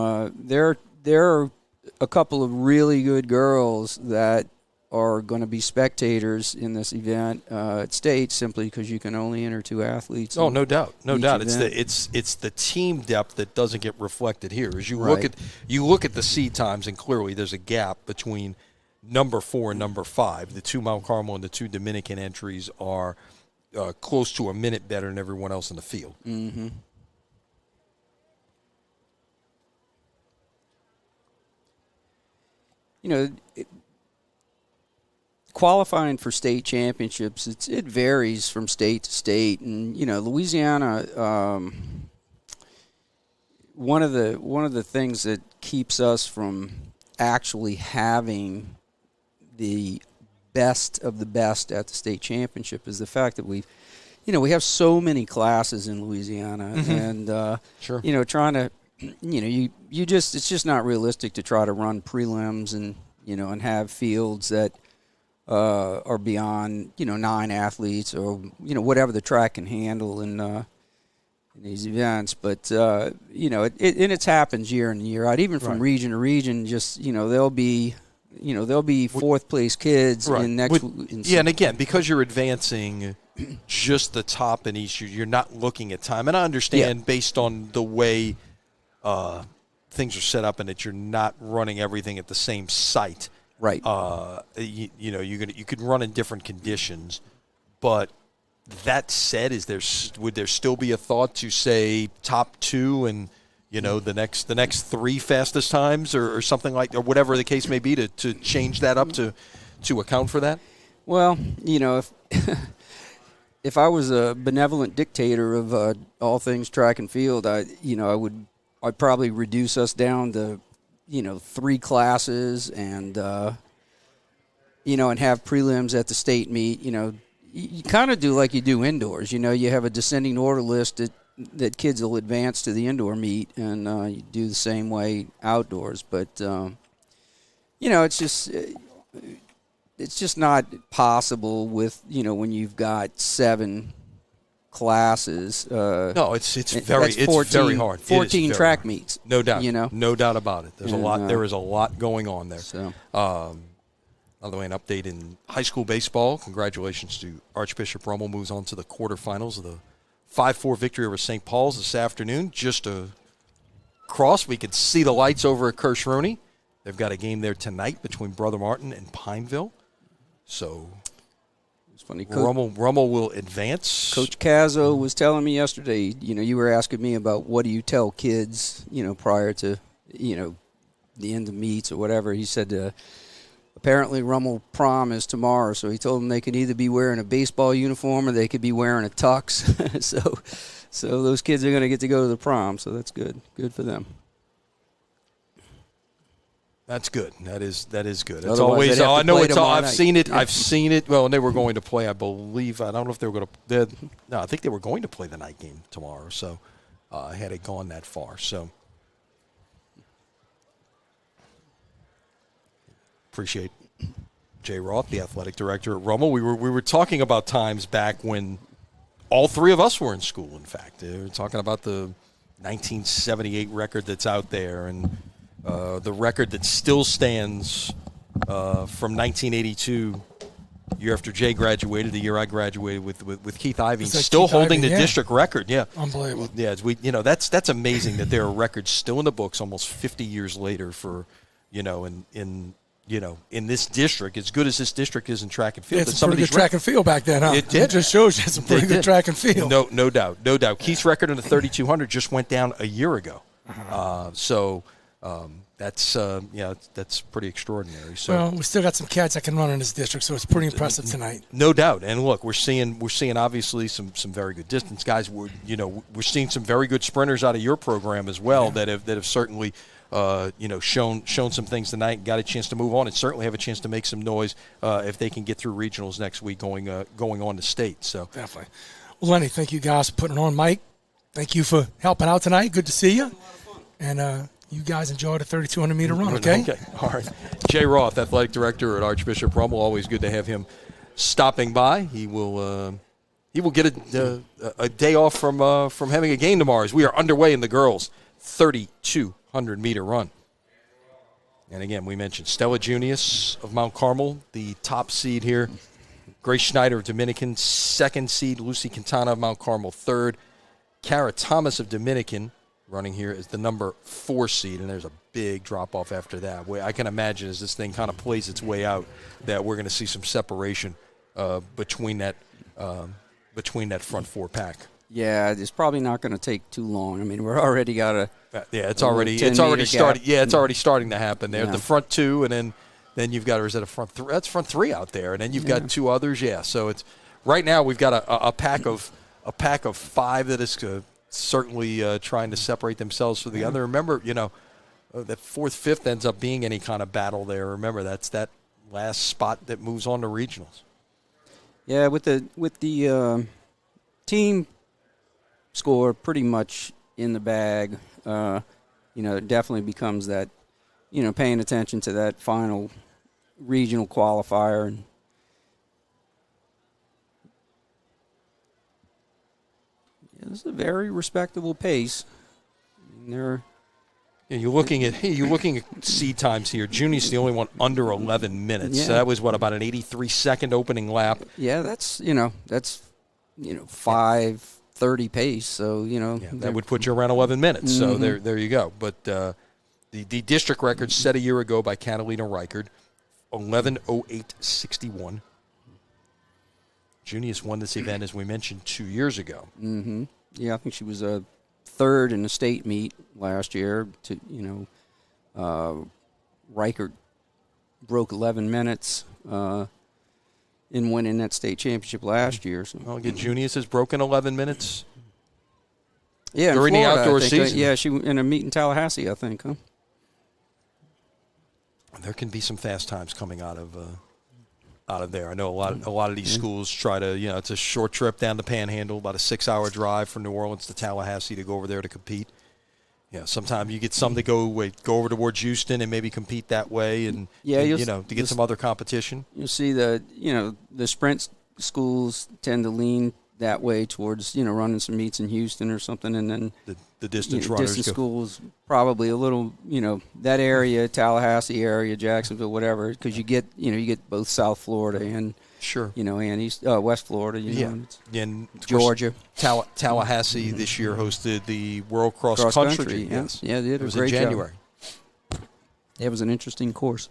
there are a couple of really good girls that are going to be spectators in this event at state, simply because you can only enter 2 athletes. Oh, no doubt. Event. It's the team depth that doesn't get reflected here. As you look at the seed times, and clearly there's a gap between number 4 and number 5. The 2 Mount Carmel and the 2 Dominican entries are close to a minute better than everyone else in the field. Mm-hmm. Qualifying for state championships, it varies from state to state, and Louisiana. One of the things that keeps us from actually having the best of the best at the state championship is the fact that we have so many classes in Louisiana, and sure. Trying to it's just not realistic to try to run prelims and and have fields that or beyond, 9 athletes or, whatever the track can handle in these events. But, and it happens year in and year out, even from region to region. Just, there'll be fourth place kids in next. And again, because you're advancing just the top in each, you're not looking at time. And I understand based on the way things are set up and that you're not running everything at the same site. Right. You could run in different conditions, but that said, would there still be a thought to say top 2 and the next 3 fastest times or something like, or whatever the case may be, to change that up to account for that? Well, if if I was a benevolent dictator of all things track and field, I'd probably reduce us down to 3 classes and and have prelims at the state meet. You kind of do like you do indoors. You have a descending order list that kids will advance to the indoor meet, and you do the same way outdoors. But it's just not possible with when you've got 7 classes. No, it's very hard. 14 track meets. No doubt. No doubt about it. There's a lot. There is a lot going on there. So. By the way, an update in high school baseball. Congratulations to Archbishop Rummel. Moves on to the quarterfinals of the 5-4 victory over St. Paul's this afternoon. Just across, we could see the lights over at Kirsch-Rooney. They've got a game there tonight between Brother Martin and Pineville. So it's funny. Rummel will advance. Coach Cazzo was telling me yesterday, you were asking me about what do you tell kids, prior to, the end of meets or whatever. He said apparently Rummel prom is tomorrow, so he told them they could either be wearing a baseball uniform or they could be wearing a tux. so those kids are going to get to go to the prom, so that's good. Good for them. That's good. That is good. It's always. I know it's. I've night. seen it. Yeah. I've seen it. Well, and they were going to play. I believe. I don't know if they were going to. No, I think they were going to play the night game tomorrow. So, had it gone that far. So, appreciate Jay Roth, the athletic director at Rummel. We were talking about times back when all 3 of us were in school. In fact, we were talking about the 1978 record that's out there and. The record that still stands from 1982, year after Jay graduated, the year I graduated with Keith Ivey, still Keith holding Ivey, the district record. Yeah, unbelievable. Yeah, that's amazing that there are records still in the books almost 50 years later for in this district, as good as this district is in track and field. Yeah, it's a pretty good track and field back then, huh? It did. It just shows you it's a pretty good track and field. No doubt. Keith's record in the 3,200 just went down a year ago. That's pretty extraordinary. So, well, we still got some cats that can run in this district, so it's pretty impressive tonight. No doubt. And look, we're seeing obviously some very good distance guys. We're seeing some very good sprinters out of your program as well that have certainly shown some things tonight and got a chance to move on and certainly have a chance to make some noise if they can get through regionals next week going on to state. So definitely. Well, Lenny, thank you guys for putting it on. Mike, thank you for helping out tonight. Good to see you. And you guys enjoy the 3,200-meter run, okay? Okay, all right. Jay Roth, athletic director at Archbishop Rummel. Always good to have him stopping by. He will get a day off from having a game tomorrow as we are underway in the girls' 3,200-meter run. And again, we mentioned Stella Junius of Mount Carmel, the top seed here. Grace Schneider of Dominican, second seed. Lucy Quintana of Mount Carmel, third. Cara Thomas of Dominican, running here is the number 4 seed, and there's a big drop-off after that. I can imagine as this thing kind of plays its way out that we're going to see some separation between that front 4 pack. Yeah, it's probably not going to take too long. I mean, we're already got a it's already started. Yeah, it's already starting to happen there. Yeah. The front 2, and then you've got, or is that a front 3? That's front 3 out there, and then you've got 2 others. Yeah, so it's right now we've got a pack of 5 that is certainly trying to separate themselves from the other. Remember, that 4th, 5th ends up being any kind of battle there. Remember, that's that last spot that moves on to regionals. Yeah, with the team score pretty much in the bag, it definitely becomes that, paying attention to that final regional qualifier. And, This is a very respectable pace. They're Yeah, you're looking at seed times here. Junior's the only one under 11 minutes. Yeah. So that was about an 83-second opening lap. Yeah, that's 5:30 pace. So That would put you around 11 minutes. So there you go. But the district record set a year ago by Catalina Reichard, 11:08.61. Junior's won this event, as we mentioned, 2 years ago. Mm-hmm. Yeah, I think she was a third in the state meet last year. Reichert broke 11 minutes in winning that state championship last year. So. Well, again, Junior's has broken 11 minutes. Yeah, during in Florida, the outdoor I think. season. Yeah, she in a meet in Tallahassee, I think. Huh? There can be some fast times coming out of there. I know a lot of these schools try to, it's a short trip down the Panhandle, about a 6-hour drive from New Orleans to Tallahassee to go over there to compete. Sometimes you get some to go over towards Houston and maybe compete that way, and to get some other competition. You'll see the sprint schools tend to lean that way towards running some meets in Houston or something, and then the distance runners. Distance schools probably a little that area, Tallahassee area, Jacksonville, whatever, because you get both South Florida and sure and West Florida, and Georgia. Tallahassee this year hosted the World Cross Country. Yes. Yeah, they did it was a great in January. job. It was an interesting course.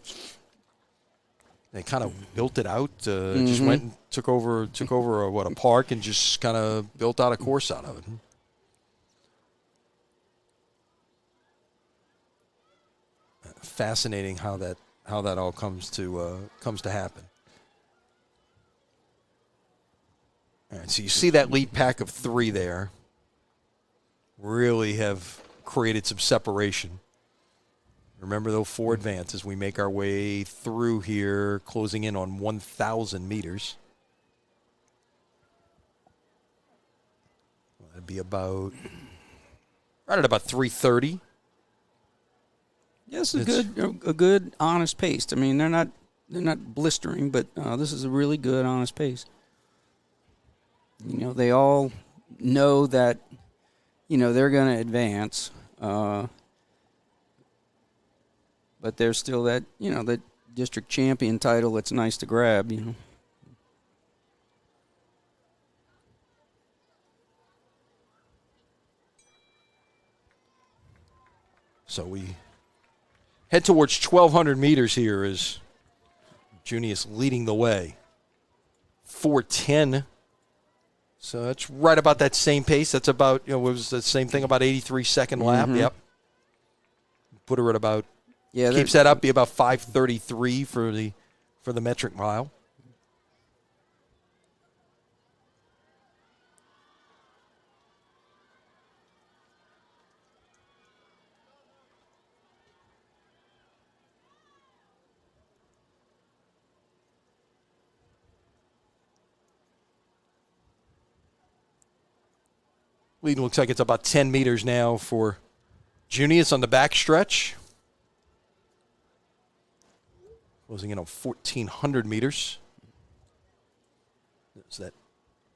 They kind of built it out. Just went and took over a park and just kind of built out a course out of it. Fascinating how that all comes to happen. All right, so you see that lead pack of 3 there. Really have created some separation. Remember, though, 4 advances. We make our way through here, closing in on 1,000 meters. Well, that'd be right at about 3:30. Yes, a good, honest pace. I mean, they're not blistering, but this is a really good, honest pace. They all know that, they're going to advance. But there's still that, that district champion title that's nice to grab, So we head towards 1,200 meters here as Junius leading the way. 4:10. So that's right about that same pace. That's about, it was the same thing, about 83-second lap. Yep. Put her at about... Yeah, keeps that up, be about 5:33 for the metric mile. Lead looks like it's about 10 meters now for Junius on the back stretch. Closing in on 1,400 meters. So that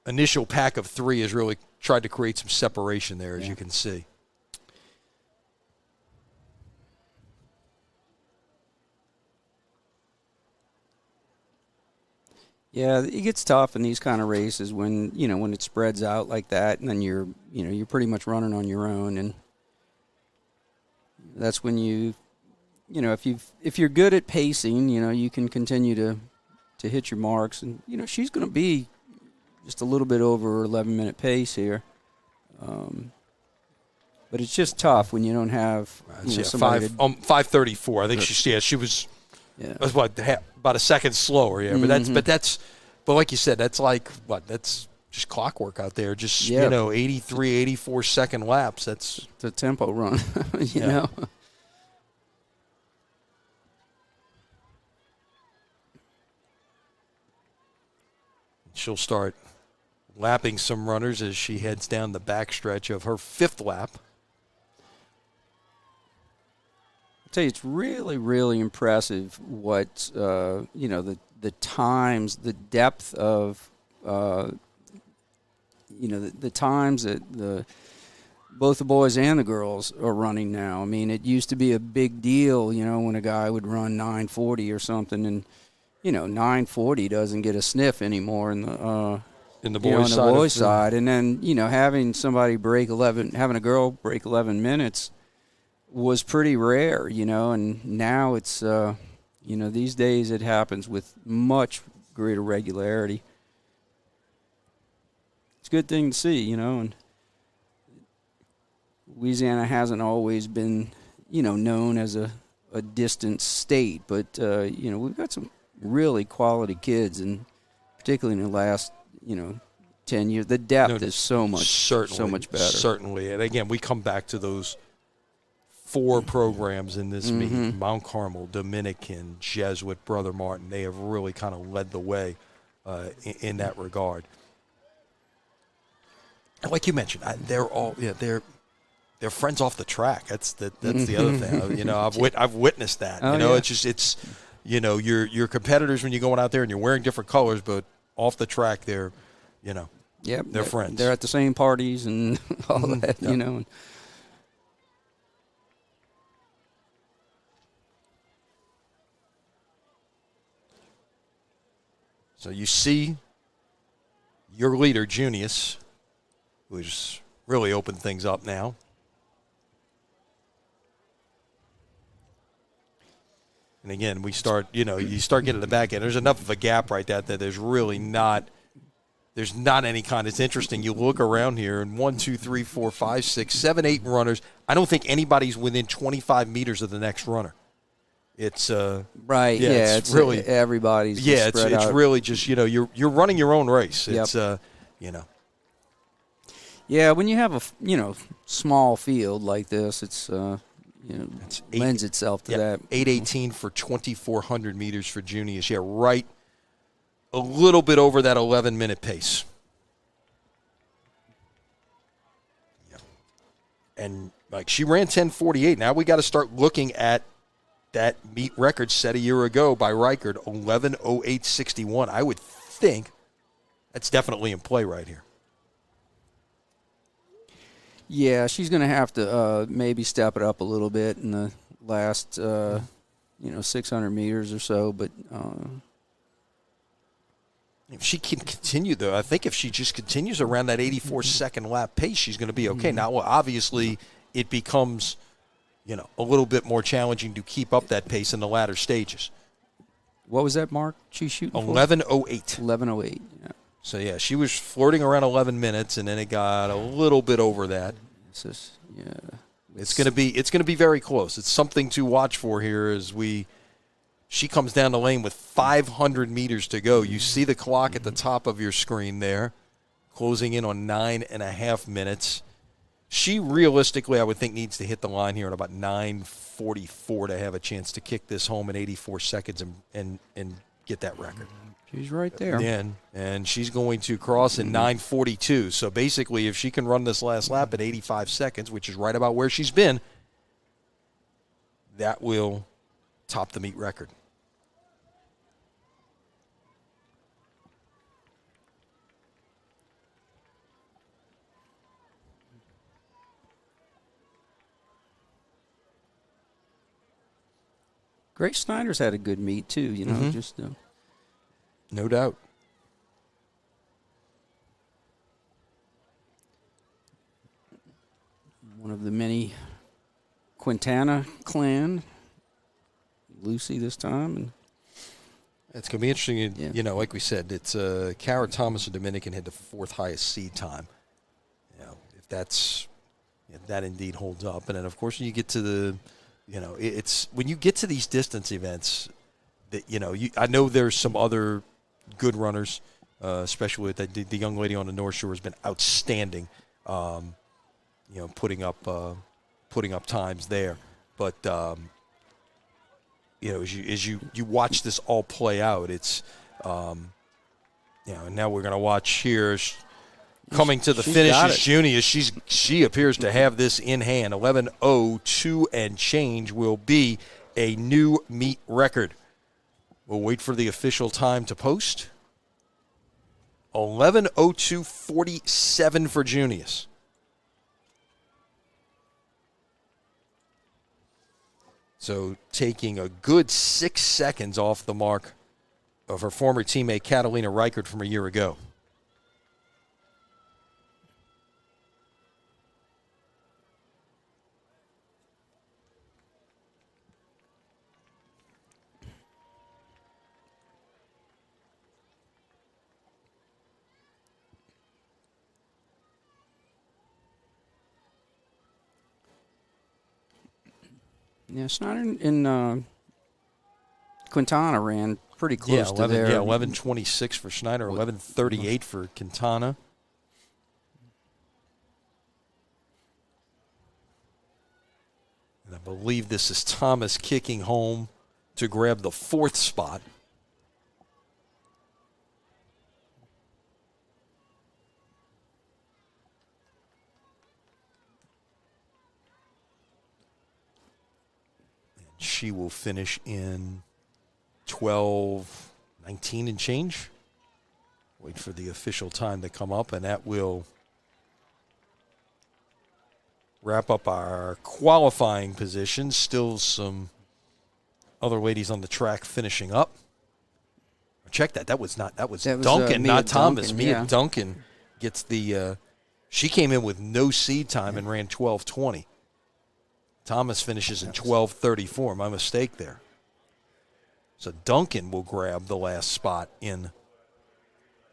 initial pack of 3 has really tried to create some separation there, as you can see. Yeah, it gets tough in these kind of races when it spreads out like that, and then you're pretty much running on your own, and that's when if you're good at pacing, you can continue to hit your marks, and she's going to be just a little bit over 11-minute pace here, but it's just tough when you don't have somebody 5:34. I think she was about a second slower, but like you said, that's that's just clockwork out there, just 83, 84 second laps. That's the tempo run, you know. She'll start lapping some runners as she heads down the backstretch of her 5th lap. I'll tell you, it's really, really impressive what, the times, the depth of, the times that both the boys and the girls are running now. I mean, it used to be a big deal, when a guy would run 9:40 or something, and 9:40 doesn't get a sniff anymore in the boys' side. And then having a girl break 11 minutes was pretty rare, and now it's these days it happens with much greater regularity. It's a good thing to see, and Louisiana hasn't always been, known as a distant state, but, we've got some really quality kids, and particularly in the last, 10 years, the depth is so much better. Certainly. And again, we come back to those 4 programs in this meet: Mount Carmel, Dominican, Jesuit, Brother Martin. They have really kind of led the way in that regard. And like you mentioned, they're all they're friends off the track. That's the other thing. I've witnessed that. It's your competitors when you're going out there and you're wearing different colors, but off the track they're they're friends. They're at the same parties and all that. Yep. So you see your leader, Junius, who's really opened things up now. And again, you start getting the back end. There's enough of a gap right there that there's really not any kind. It's interesting. You look around here, and 1, 2, 3, 4, 5, 6, 7, 8 runners. I don't think anybody's within 25 meters of the next runner. It's right. Yeah, it's really everybody's. Yeah, spread it's out. really just you're running your own race. Yep. It's Yeah, when you have a small field like this, it's lends itself to that. 8:18 for 2,400 meters for Junius. Yeah, right. A little bit over that 11-minute pace. Yeah. And she ran 10:48. Now we got to start looking at that meet record set a year ago by Reichard, 11:08.61. I would think that's definitely in play right here. Yeah, she's going to have to maybe step it up a little bit in the last 600 meters or so, but if she can continue, though, I think if she just continues around that 84-second lap pace, she's going to be okay. Now, obviously, it becomes a little bit more challenging to keep up that pace in the latter stages. What was that mark she's shooting for? 11:08. 11:08, yeah. So, yeah, she was flirting around 11 minutes, and then it got a little bit over that. It's going to be very close. It's something to watch for here as she comes down the lane with 500 meters to go. You see the clock at the top of your screen there, closing in on 9.5 minutes. She realistically, I would think, needs to hit the line here at about 9:44 to have a chance to kick this home in 84 seconds and get that record. She's right there. And she's going to cross in 9:42. So basically, if she can run this last lap at 85 seconds, which is right about where she's been, that will top the meet record. Grace Snyder's had a good meet, too, No doubt. One of the many Quintana clan, Lucy this time. And it's going to be interesting. Like we said, it's Cara Thomas, a Dominican, had the 4th highest seed time. If that indeed holds up. And then, of course, when you get to the, it's when you get to these distance events that, I know there's some other good runners, especially with the young lady on the North Shore has been outstanding, putting up times there. But as you watch this all play out, it's and now we're going to watch here. Coming to the finish is Junius. She appears to have this in hand. 11:02 and change will be a new meet record. We'll wait for the official time to post. 11:02:47 for Junius. So taking a good 6 seconds off the mark of her former teammate Catalina Reichert from a year ago. Yeah, Snyder and Quintana ran pretty close to there. Yeah, 11:26 for Schneider, 11:38 for Quintana. And I believe this is Thomas kicking home to grab the 4th spot. And she will finish in 12:19 and change. Wait for the official time to come up, and that will wrap up our qualifying positions. Still some other ladies on the track finishing up. Check that. That was Duncan, not Thomas. Mia Duncan gets the she came in with no seed time and ran 12:20. Thomas finishes in 12:34. My mistake there. So Duncan will grab the last spot in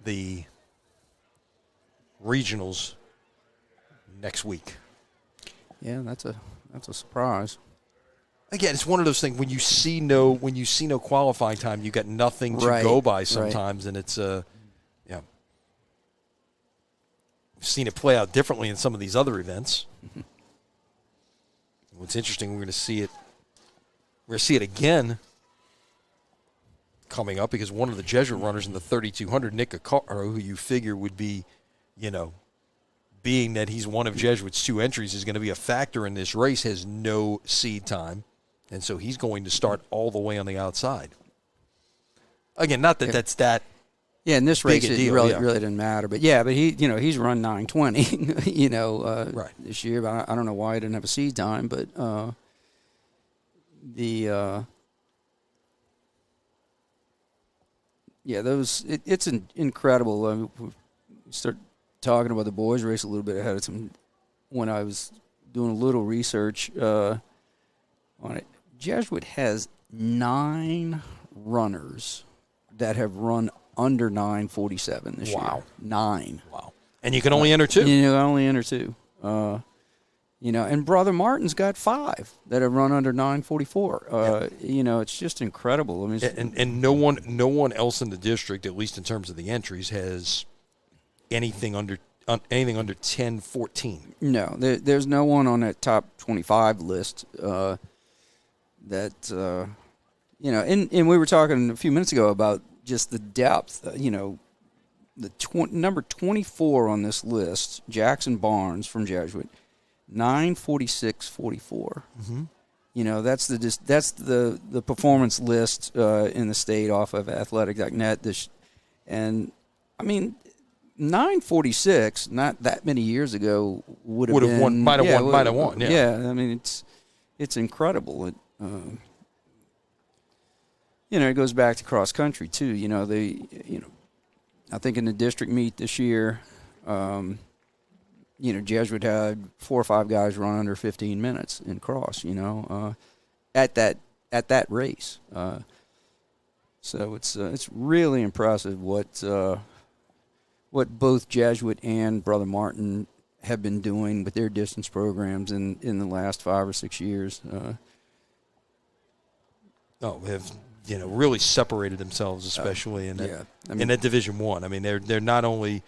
the regionals next week. Yeah, that's a surprise. Again, it's one of those things when you see no qualifying time, you got nothing to go by sometimes, and it's we've seen it play out differently in some of these other events. What's interesting, we're going to see it again coming up because one of the Jesuit runners in the 3,200, Nick Acaro, who you figure would be, being that he's one of Jesuit's 2 entries, is going to be a factor in this race, has no seed time. And so he's going to start all the way on the outside. Again, not that that's that. Yeah, in this race it really didn't matter. But he's run 9:20, right this year. But I don't know why he didn't have a seed time. But it's incredible. We start talking about the boys' race a little bit ahead of time when I was doing a little research on it. Jesuit has 9 runners that have run under 9:47 this year. 9. Wow. And you can only enter 2. You can only enter 2. And Brother Martin's got 5 that have run under 9:44. It's just incredible. I mean, and no one else in the district, at least in terms of the entries, has anything under 10:14. No, there's no one on that top 25 list that and we were talking a few minutes ago about just the depth. Number 24 on this list, Jackson Barnes from Jesuit, 9:46:44. Mm-hmm. That's the performance list in the state off of athletic.net. And I mean, 9:46 not that many years ago would have won. Might have won. Yeah, I mean it's incredible. It goes back to cross country too. I think in the district meet this year, Jesuit had 4 or 5 guys run under 15 minutes in cross. At that race. So it's really impressive what both Jesuit and Brother Martin have been doing with their distance programs in the last 5 or 6 years. Have really separated themselves, especially in that Division I. I mean, they're not only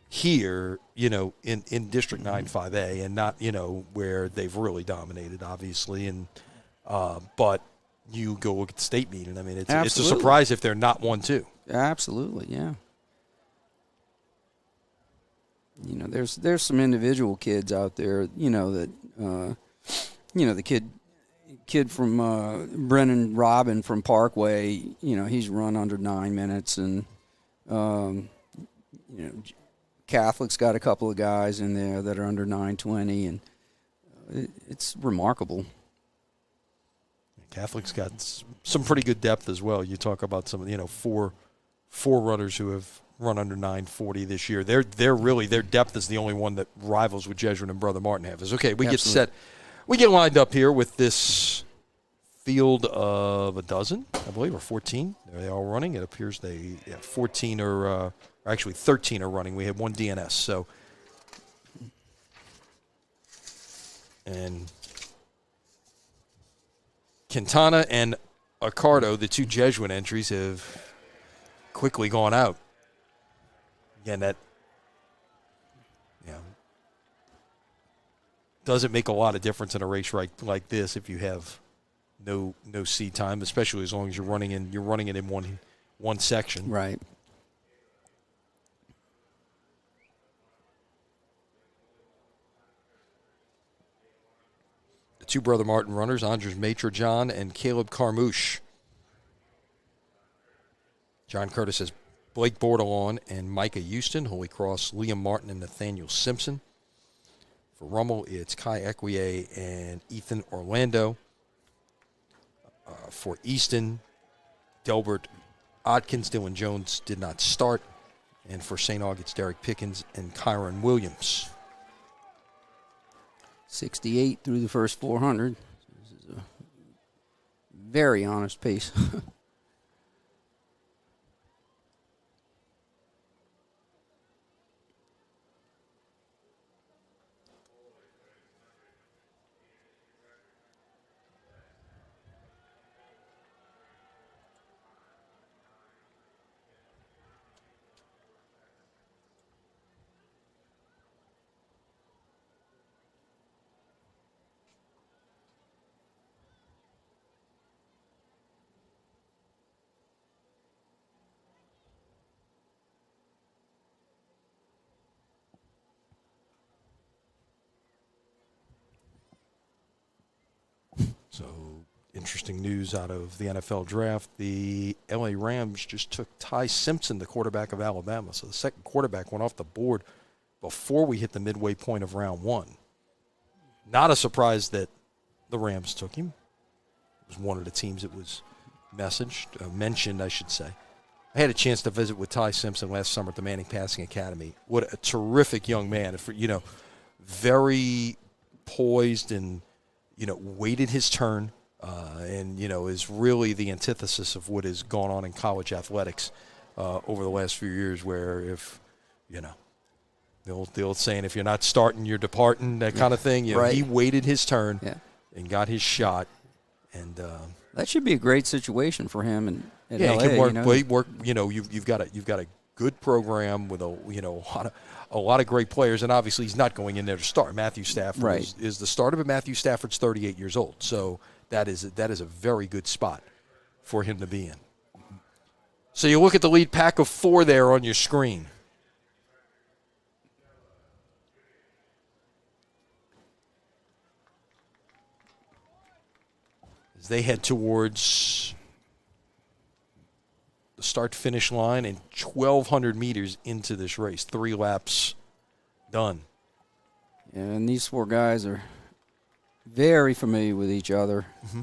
here, in District 9-5A, and not where they've really dominated, obviously, and but you go look at the state meet, and I mean, it's a surprise if they're not 1-2. Absolutely, yeah. There's some individual kids out there, that the kid from Brennan Robin from Parkway, he's run under 9 minutes, and You know, Catholic's got a couple of guys in there that are under 920, and it's remarkable. Catholic's got some pretty good depth as well. You talk about some, four runners who have run under 940 this year. They're really, their depth is the only one that rivals what Jesuit and Brother Martin have. Okay, we get set. We get lined up here with this field of a dozen, I believe, or 14. They're all running. It appears 14 or actually 13 are running. We have one DNS. So, and Quintana and Accardo, the two Jesuit entries, have quickly gone out. Again, that doesn't make a lot of difference in a race like this if you have no seat time, especially as long as you're running it in one section. Right. The two Brother Martin runners, Andres Maitre-John and Caleb Carmouche. John Curtis has Blake Bordelon and Micah Houston. Holy Cross, Liam Martin and Nathaniel Simpson. For Rummel, it's Kai Equier and Ethan Orlando. For Easton, Delbert Odkins, Dylan Jones did not start. And for St. Aug, it's Derek Pickens and Kyron Williams. 68 through the first 400. This is a very honest pace. So, interesting news out of the NFL draft. The LA Rams just took Ty Simpson, the quarterback of Alabama. So the second quarterback went off the board before we hit the midway point of round one. Not a surprise that the Rams took him. It was one of the teams that was mentioned, I should say. I had a chance to visit with Ty Simpson last summer at the Manning Passing Academy. What a terrific young man. Very poised and, waited his turn and, is really the antithesis of what has gone on in college athletics over the last few years, where if, the old saying, if you're not starting, you're departing, that kind of thing. Right. He waited his turn and got his shot. And that should be a great situation for him in LA. He can work. You've got a good program with a lot of great players, and obviously he's not going in there to start. Matthew Stafford is the starter, but Matthew Stafford's 38 years old, so that is a very good spot for him to be in. So you look at the lead pack of four there on your screen. As they head towards the start-finish line and 1,200 meters into this race. 3 laps done. Yeah, and these four guys are very familiar with each other. Mm-hmm.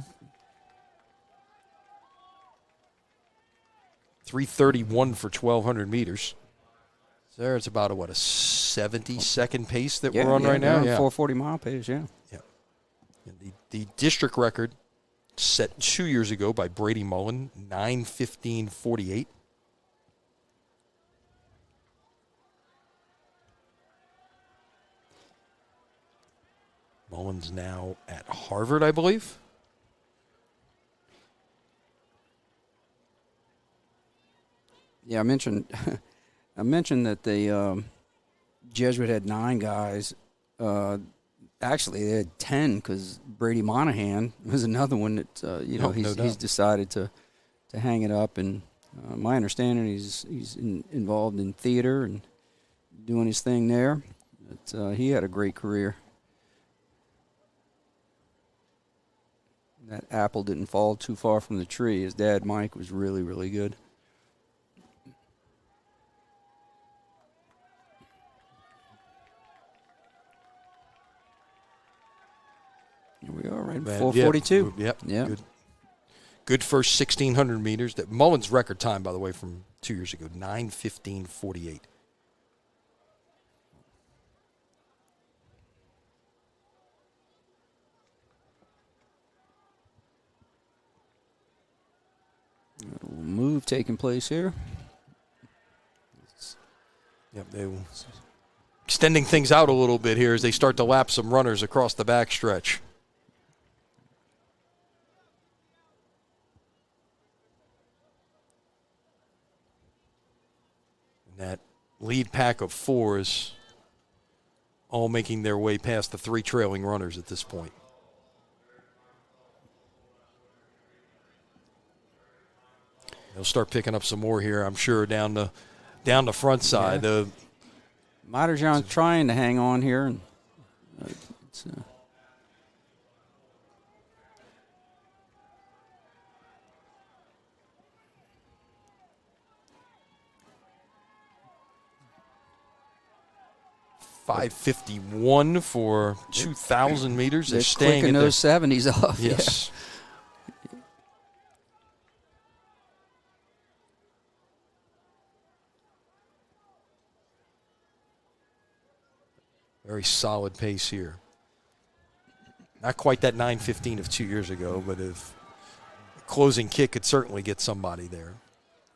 3:31 for 1,200 meters. So there's about a 70-second pace that we're on right now? Yeah, 440-mile pace, yeah. And the district record set 2 years ago by Brady Mullen, 9:15:48. Mullen's now at Harvard, I believe. Yeah, I mentioned that the Jesuit had 9 guys. Actually, they had 10 because Brady Monahan was another one that he's decided to hang it up. And my understanding, he's involved in theater and doing his thing there. But he had a great career. That apple didn't fall too far from the tree. His dad, Mike, was really, really good. Right, 4:42. Yep. Yeah. Good first 1,600 meters. That Mullen's record time, by the way, from 2 years ago, 9:15:48. Move taking place here. Yep, they will. Extending things out a little bit here as they start to lap some runners across the backstretch. And that lead pack of four is all making their way past the three trailing runners at this point. They'll start picking up some more here, I'm sure, down the front side. Yeah. Materjan's trying to hang on here. And, it's, 5:51 for 2,000 meters. They're staying clicking at those 70s off. Yes. Yeah. Very solid pace here. Not quite that 9:15 of 2 years ago, but if a closing kick could certainly get somebody there.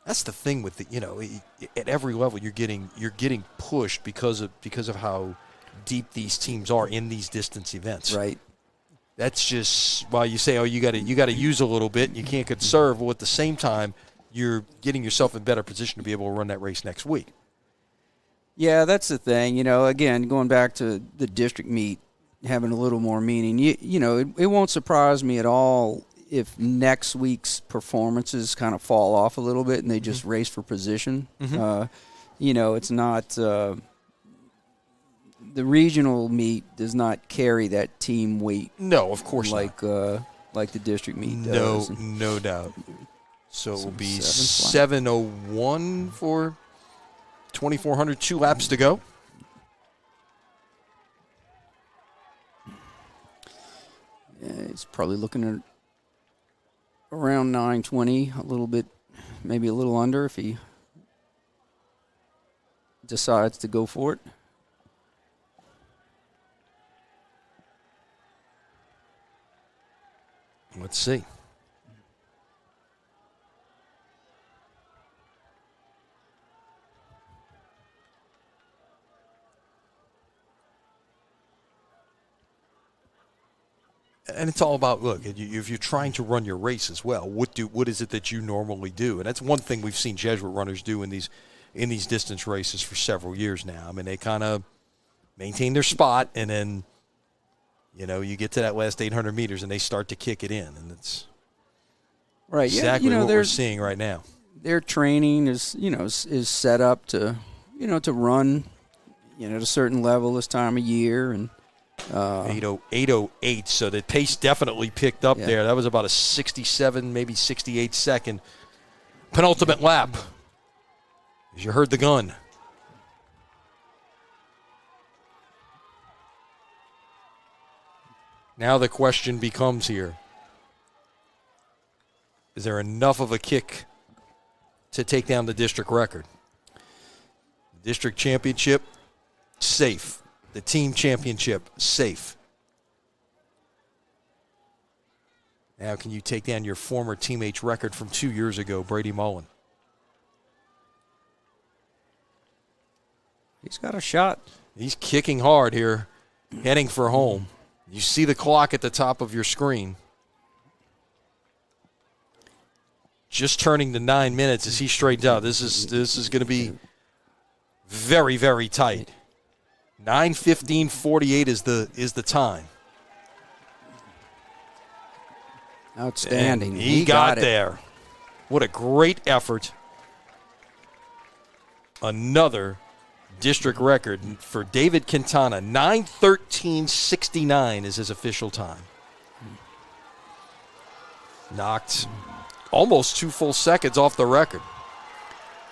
That's the thing with at every level you're getting pushed because of how deep these teams are in these distance events. Right. That's just why you say, you got to use a little bit and you can't conserve. Well, at the same time, you're getting yourself in better position to be able to run that race next week. Yeah, that's the thing. Again, going back to the district meet, having a little more meaning, it won't surprise me at all if next week's performances kind of fall off a little bit and they just race for position. It's not the regional meet does not carry that team weight. No, of course not. Like the district meet does. No, no doubt. So it will be 7:01 for 2,400, 2 laps to go. Yeah, it's probably looking at around 9:20, a little bit, maybe a little under if he decides to go for it. Let's see. And it's all about, look, if you're trying to run your race as well, what is it that you normally do? And that's one thing we've seen Jesuit runners do in these distance races for several years now. I mean, they kind of maintain their spot, and then, you get to that last 800 meters, and they start to kick it in. And it's right, exactly what we're seeing right now. Their training is set up to, to run, at a certain level this time of year, and 8:08, so the pace definitely picked up there. That was about a 67, maybe 68 second penultimate lap. As you heard the gun. Now the question becomes here, is there enough of a kick to take down the district record? The district championship, safe. The team championship, safe. Now can you take down your former teammate's record from 2 years ago, Brady Mullen? He's got a shot. He's kicking hard here, heading for home. You see the clock at the top of your screen. Just turning to 9 minutes as he straightens out. This is going to be very, very tight. 9:15:48 is the time. Outstanding. And he got there. What a great effort. Another district record for David Quintana. 9:13:69 is his official time. Knocked almost 2 full seconds off the record.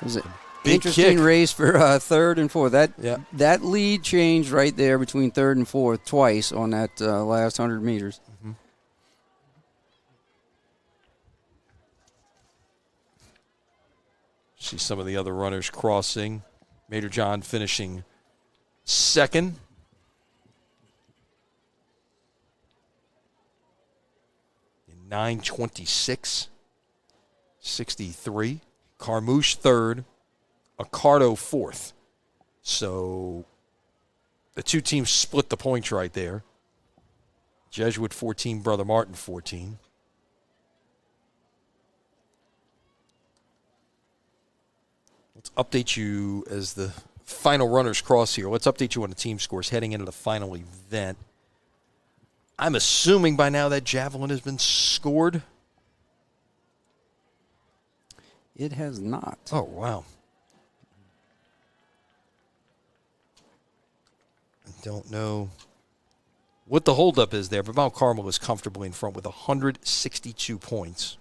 Was it? Big Interesting kick. race for third and fourth. That lead changed right there between third and fourth twice on that last 100 meters. See some of the other runners crossing. Major John finishing second. In 9:26.63. Carmouche third. Accardo fourth. So the two teams split the points right there. Jesuit 14, Brother Martin 14. Let's update you as the final runners cross here. Let's update you on the team scores heading into the final event. I'm assuming by now that javelin has been scored. It has not. Oh, wow. I don't know what the holdup is there, but Mount Carmel is comfortably in front with 162 points.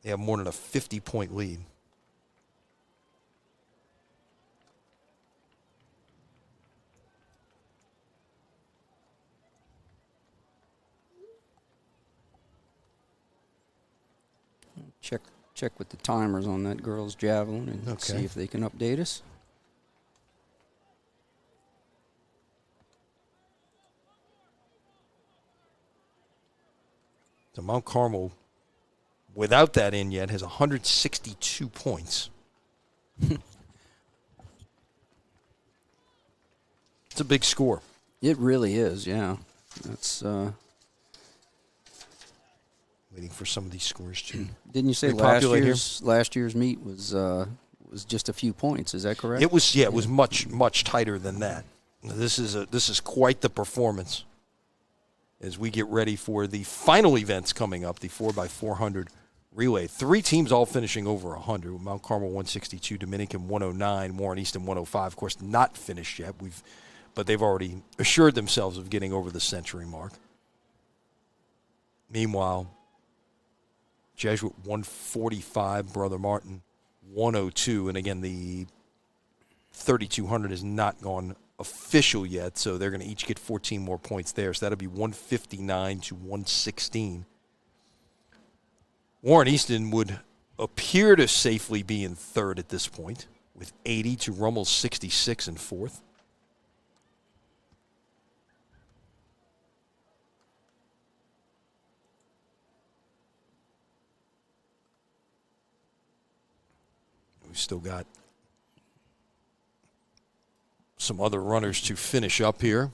They have more than a 50-point lead. Check with the timers on that girls' javelin and Okay. see if they can update us. So Mount Carmel, without that in yet, has 162 points. It's a big score. It really is, yeah. That's Waiting for some of these scores to didn't you say repopulate last year's meet was just a few points? Is that correct? It was, it was much tighter than that. This is quite the performance as we get ready for the final events coming up, the 4x400 relay. Three teams all finishing over 100. Mount Carmel 162, Dominican 109, Warren Easton 105. Of course, not finished yet. But they've already assured themselves of getting over the century mark. Meanwhile, Jesuit 145, Brother Martin 102, and again the 3200 has not gone official yet, so they're going to each get 14 more points there. So that'll be 159 to 116. Warren Easton would appear to safely be in third at this point, with 80 to Rummel's 66 in fourth. We've still got some other runners to finish up here.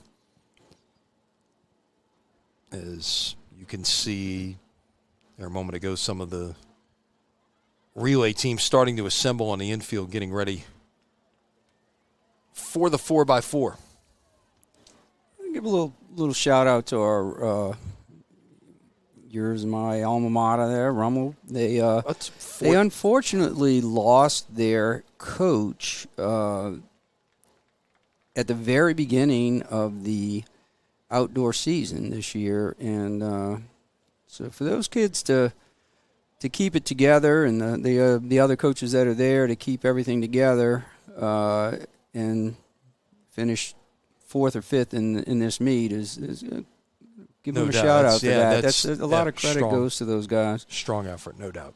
As you can see there a moment ago, some of the relay teams starting to assemble on the infield, getting ready for the 4x4. I'll give a little shout out to our yours and my alma mater there, Rummel. They unfortunately lost their coach at the very beginning of the outdoor season this year, and so for those kids to keep it together, and the other coaches that are there to keep everything together and finish fourth or fifth in this meet is give them a shout out for that. That's a lot of credit goes to those guys. Strong effort, no doubt.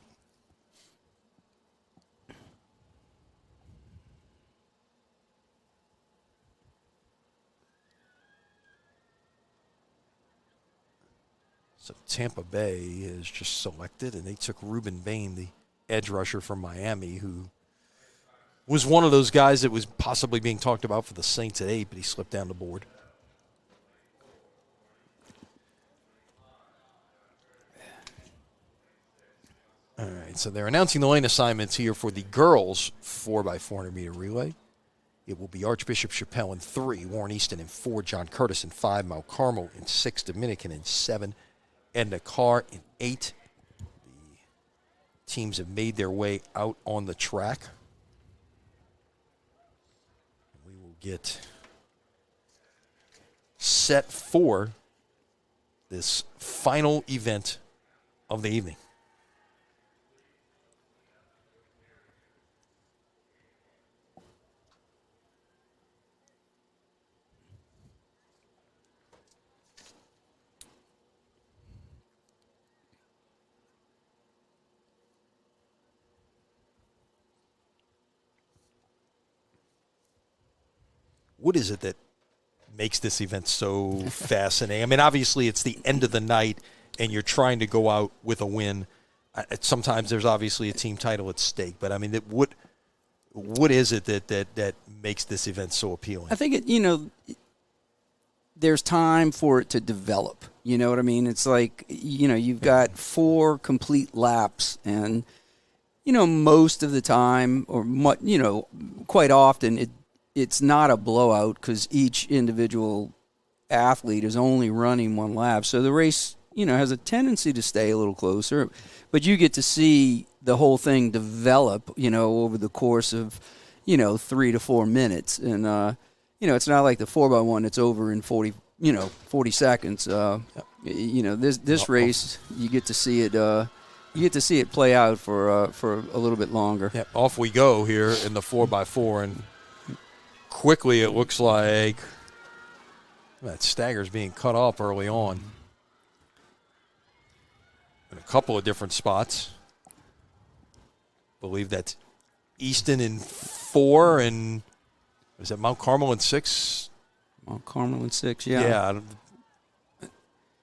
So Tampa Bay is just selected, and they took Ruben Bain, the edge rusher from Miami, who was one of those guys that was possibly being talked about for the Saints at 8, but he slipped down the board. All right, so they're announcing the lane assignments here for the girls 4x400 meter relay. It will be Archbishop Chappelle in 3, Warren Easton in 4, John Curtis in 5, Mount Carmel in 6, Dominican in 7, Edna Carr in 8. The teams have made their way out on the track. We will get set for this final event of the evening. what is it that makes this event so fascinating? I mean, obviously it's the end of the night, and you're trying to go out with a win. Sometimes there's obviously a team title at stake, but I mean, what is it that makes this event so appealing? I think there's time for it to develop. You know what I mean? It's like, you've got 4 complete laps, and most of the time, or quite often, it's not a blowout because each individual athlete is only running 1 lap. So the race, has a tendency to stay a little closer, but you get to see the whole thing develop, over the course of, 3 to 4 minutes. And, it's not like the 4x1 that's over in 40 seconds. This race, you get to see it play out for a little bit longer. Yeah, off we go here in the 4x4, and quickly it looks like that stagger's being cut off early on in a couple of different spots. I believe that's Easton in 4, and is that Mount Carmel in 6? Mount Carmel in 6, yeah. Yeah,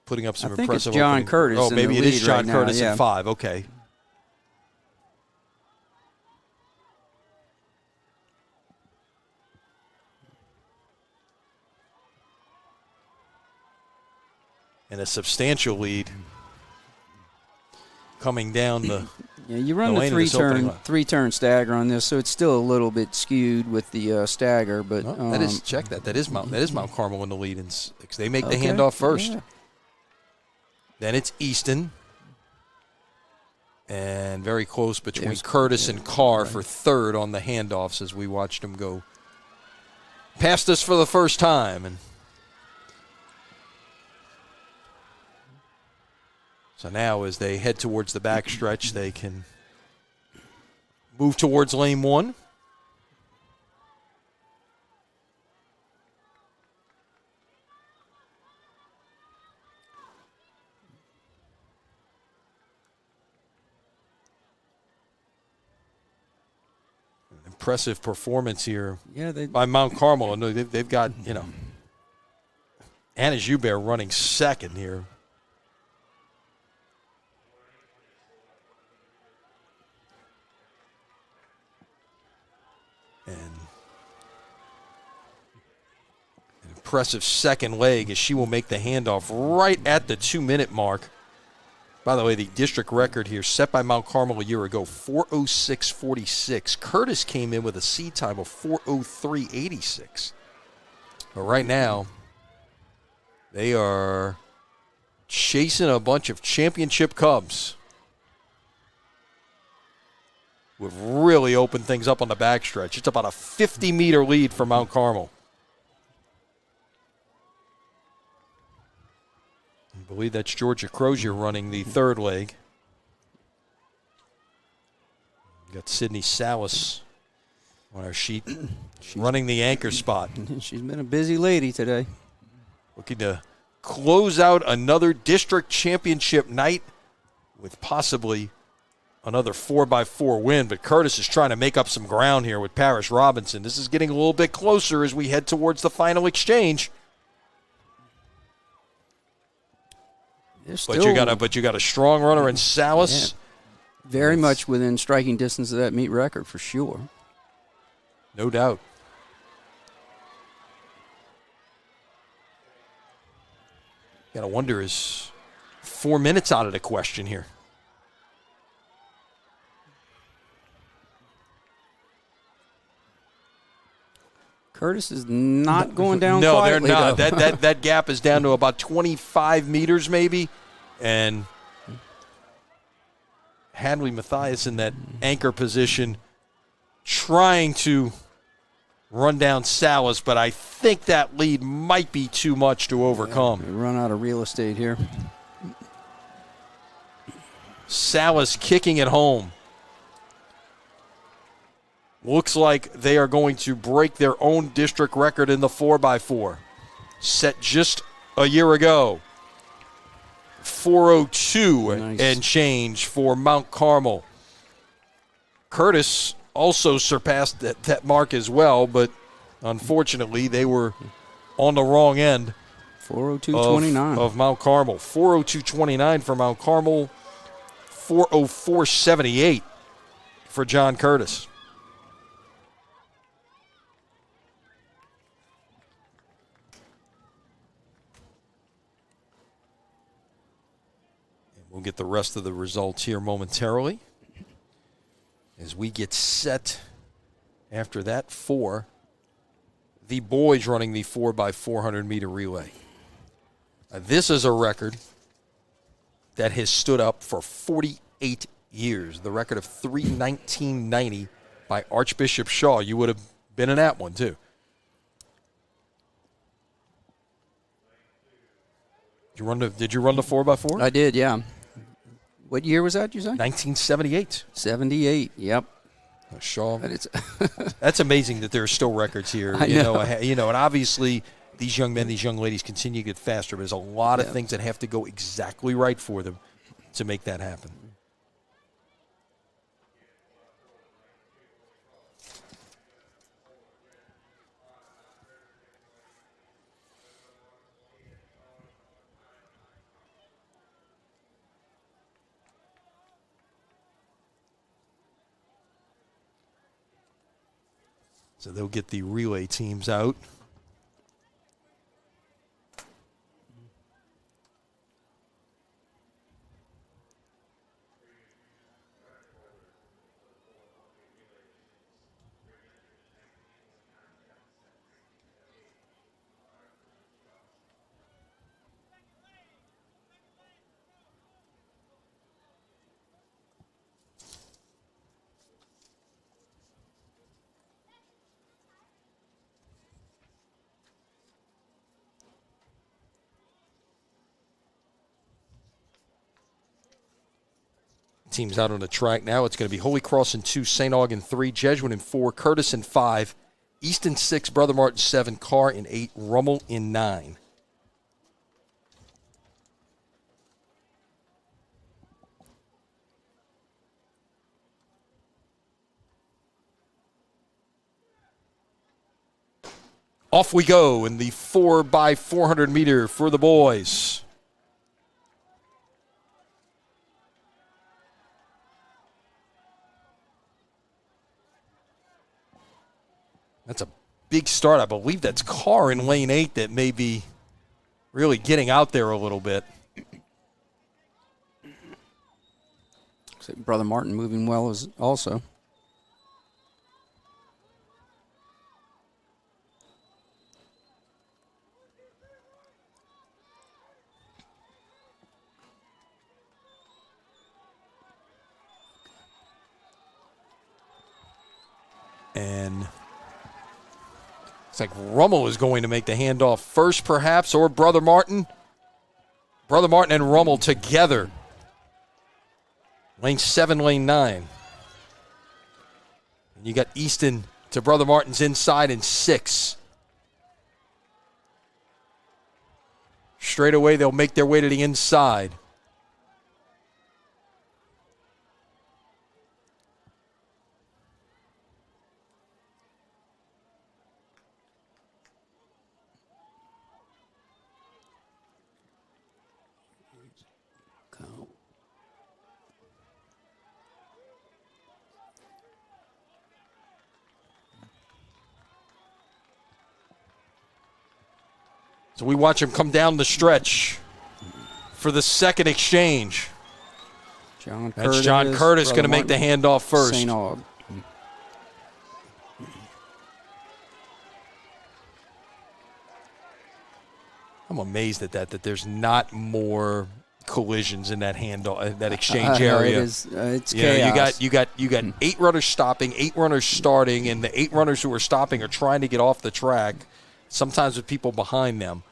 putting up some I think impressive. It's John opening. Curtis. Oh, maybe it is John right Curtis now, in 5. Okay. And a substantial lead coming down the. Yeah, you run the three-turn stagger on this, so it's still a little bit skewed with the stagger. But that is check that. That is Mount Carmel in the lead in 6. They make the handoff first. Yeah. Then it's Easton, and very close between Curtis and Carr for 3rd on the handoffs as we watched them go past us for the first time. And so now as they head towards the backstretch, they can move towards lane 1. Impressive performance here by Mount Carmel. And they've got, Anna Joubert running 2nd here. And an impressive 2nd leg as she will make the handoff right at the 2-minute mark. By the way, the district record here set by Mount Carmel a year ago, 4:06.46. Curtis came in with a seed time of 4:03.86. But right now, they are chasing a bunch of championship Cubs. We've really opened things up on the backstretch. It's about a 50-meter lead for Mount Carmel. I believe that's Georgia Crozier running the 3rd leg. We've got Sydney Salas on our sheet running the anchor spot. She's been a busy lady today. Looking to close out another district championship night with possibly another 4x4 win, but Curtis is trying to make up some ground here with Parrish Robinson. This is getting a little bit closer as we head towards the final exchange. But you got a strong runner in Salas. Yeah, very much within striking distance of that meet record for sure. No doubt. Got to wonder, is 4 minutes out of the question here? Curtis is not going down no, quietly. No, they're not. That gap is down to about 25 meters maybe. And Hadley Mathias in that anchor position trying to run down Salas, but I think that lead might be too much to overcome. We run out of real estate here. Salas kicking it home. Looks like they are going to break their own district record in the 4x4. Set just a year ago. 4:02 and change for Mount Carmel. Curtis also surpassed that mark as well, but Unfortunately, they were on the wrong end 4:02.29 of Mount Carmel. 4:02.29 for Mount Carmel. 4:04.78 for John Curtis. And we'll get the rest of the results here momentarily as we get set after that for the boys running the 4x400 meter relay. This is a record that has stood up for 48 years. The record of 3:19.90 by Archbishop Shaw. You would have been in that one, too. Did you run the 4x4? I did, yeah. What year was that, you say? 1978. 78, yep. Shaw. But it's That's amazing that there are still records here. I know. And obviously these young men, these young ladies continue to get faster. But there's a lot of things that have to go exactly right for them to make that happen. So they'll get the relay teams out. Teams out on the track now. It's going to be Holy Cross in 2, St. Aug in 3, Jesuit in 4, Curtis in 5, East in 6, Brother Martin 7, Carr in 8, Rummel in 9. Off we go in the 4x400 meter for the boys. That's a big start. I believe that's Carr in lane 8 that may be really getting out there a little bit. Brother Martin moving well also. And it's like Rummel is going to make the handoff first, perhaps, or Brother Martin. Brother Martin and Rummel together. Lane 7, lane 9. And you got Easton to Brother Martin's inside in 6. Straight away, they'll make their way to the inside. So we watch him come down the stretch for the second exchange. That's John Curtis going to make the handoff first. St. Aug. I'm amazed at that there's not more collisions in that handoff, that exchange area. It's chaos. You got 8 runners stopping, 8 runners starting, and the 8 runners who are stopping are trying to get off the track, sometimes with people behind them.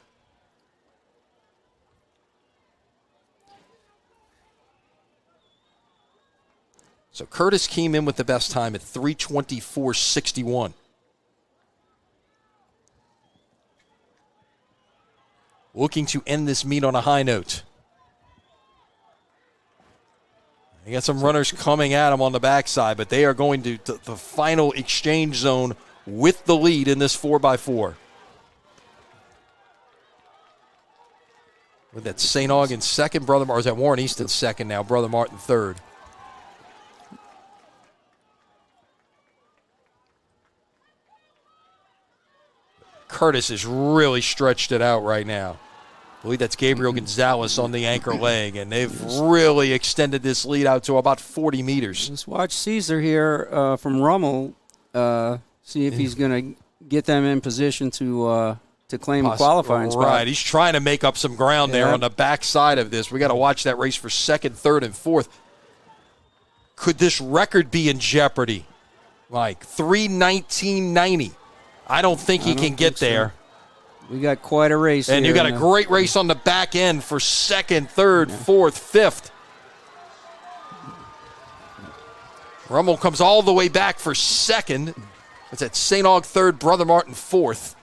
So Curtis came in with the best time at 3:24.61. Looking to end this meet on a high note. You got some runners coming at him on the backside, but they are going to the final exchange zone with the lead in this 4x4. With that St. Aug in second, or is that Warren Easton second now, Brother Martin third. Curtis has really stretched it out right now. I believe that's Gabriel Gonzalez on the anchor leg, and they've really extended this lead out to about 40 meters. Let's watch Caesar here from Rummel, see if he's going to get them in position to claim a qualifying spot. Right, he's trying to make up some ground there on the back side of this. We got to watch that race for second, third, and fourth. Could this record be in jeopardy? Like 3:19.90. I don't think he can get there. We got quite a race and here. You got a great race on the back end for second, third, fourth, fifth. Rummel comes all the way back for second. It's at St. Aug third, Brother Martin fourth.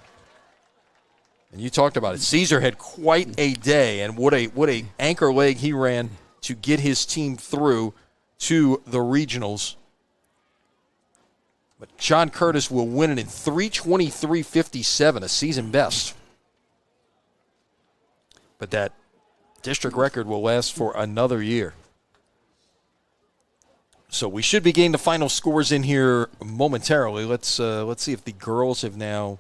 And you talked about it. Caesar had quite a day, and what a anchor leg he ran to get his team through to the regionals. But John Curtis will win it in 3:23.57, a season best. But that district record will last for another year. So we should be getting the final scores in here momentarily. Let's see if the girls have now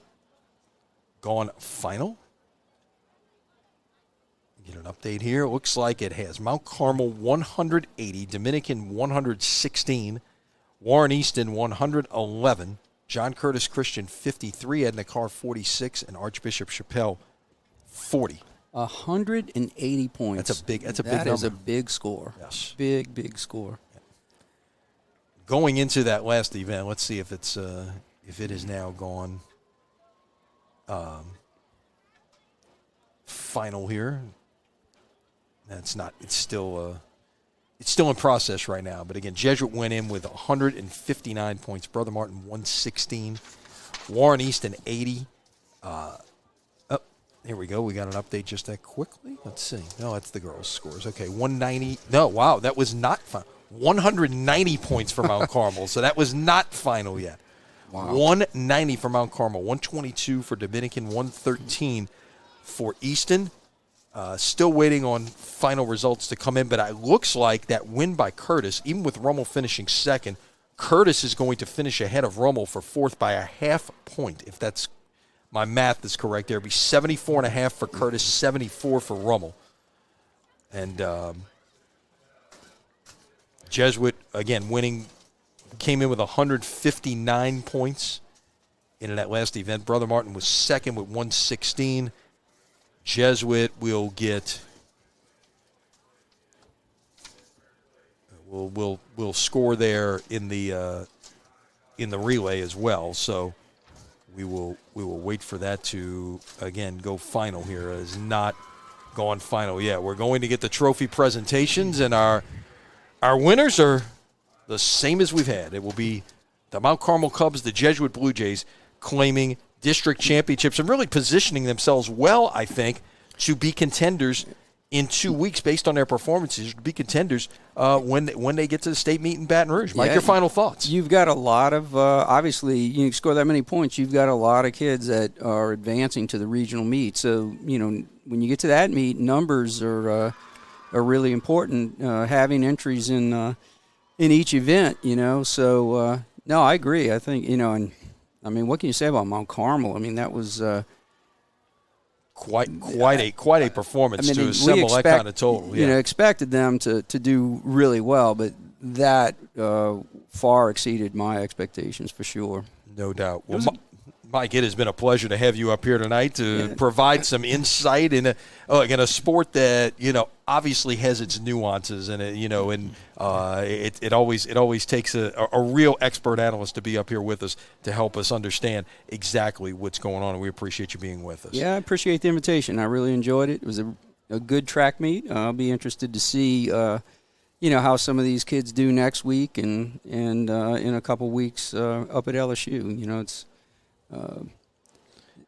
gone final. Get an update here. It looks like it has Mount Carmel 180, Dominican 116, Warren Easton 111, John Curtis Christian 53, Edna Carr 46, and Archbishop Chappelle 40. 180 points. That's a big number. That is a big score. Yes. Big score. Going into that last event, let's see if it is now gone final here. That's not. It's still in process right now. But again, Jesuit went in with 159 points. Brother Martin 116. Warren Easton 80. Here we go. We got an update just that quickly. Let's see. No, that's the girls' scores. Okay, 190. No, wow, that was not final. 190 points for Mount Carmel. So that was not final yet. Wow. 190 for Mount Carmel. 122 for Dominican. 113 for Easton. Still waiting on final results to come in, but it looks like that win by Curtis, even with Rummel finishing second, Curtis is going to finish ahead of Rummel for fourth by a half point. If that's my math is correct, there would be 74.5 for Curtis, 74 for Rummel. And Jesuit, again, winning, came in with 159 points in that last event. Brother Martin was second with 116. Jesuit will get will score there in the relay as well. So we will wait for that to again go final here. It has not gone final yet. We're going to get the trophy presentations, and our winners are the same as we've had. It will be the Mount Carmel Cubs, the Jesuit Blue Jays, claiming district championships and really positioning themselves well, I think, to be contenders in 2 weeks based on their performances, to be contenders when they get to the state meet in Baton Rouge. Mike, your final thoughts? You've got a lot of, obviously, you score that many points, you've got a lot of kids that are advancing to the regional meet. So, when you get to that meet, numbers are really important, having entries in each event, So, no, I agree. I think, and I mean, what can you say about Mount Carmel? I mean, that was quite a performance to assemble that kind of total. Yeah. Expected them to do really well, but that far exceeded my expectations for sure. No doubt. Well, Mike, it has been a pleasure to have you up here tonight to provide some insight in a sport that obviously has its nuances, and it always takes a real expert analyst to be up here with us to help us understand exactly what's going on, and we appreciate you being with us. Yeah, I appreciate the invitation. I really enjoyed it. It was a good track meet. I'll be interested to see how some of these kids do next week and in a couple weeks up at LSU. It's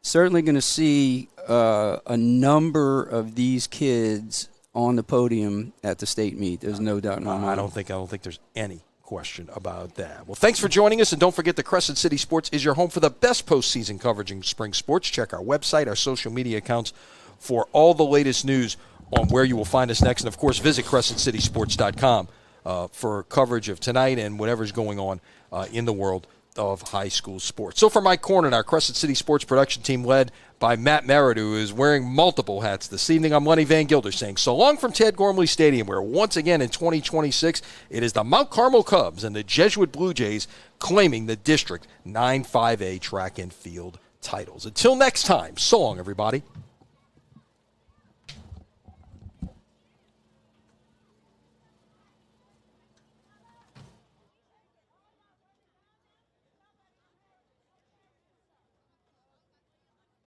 certainly going to see a number of these kids on the podium at the state meet. There's no doubt in my mind. I don't think there's any question about that. Well, thanks for joining us, and don't forget that Crescent City Sports is your home for the best postseason coverage in spring sports. Check our website, our social media accounts for all the latest news on where you will find us next. And, of course, visit CrescentCitySports.com for coverage of tonight and whatever's going on in the world of high school sports. So for Mike Cornan, our Crescent City Sports production team led by Matt Merritt, who is wearing multiple hats this evening, I'm Lenny Van Gilder saying so long from Ted Gormley Stadium, where once again in 2026 it is the Mount Carmel Cubs and the Jesuit Blue Jays claiming the District 9-5A track and field titles. Until next time, so long everybody.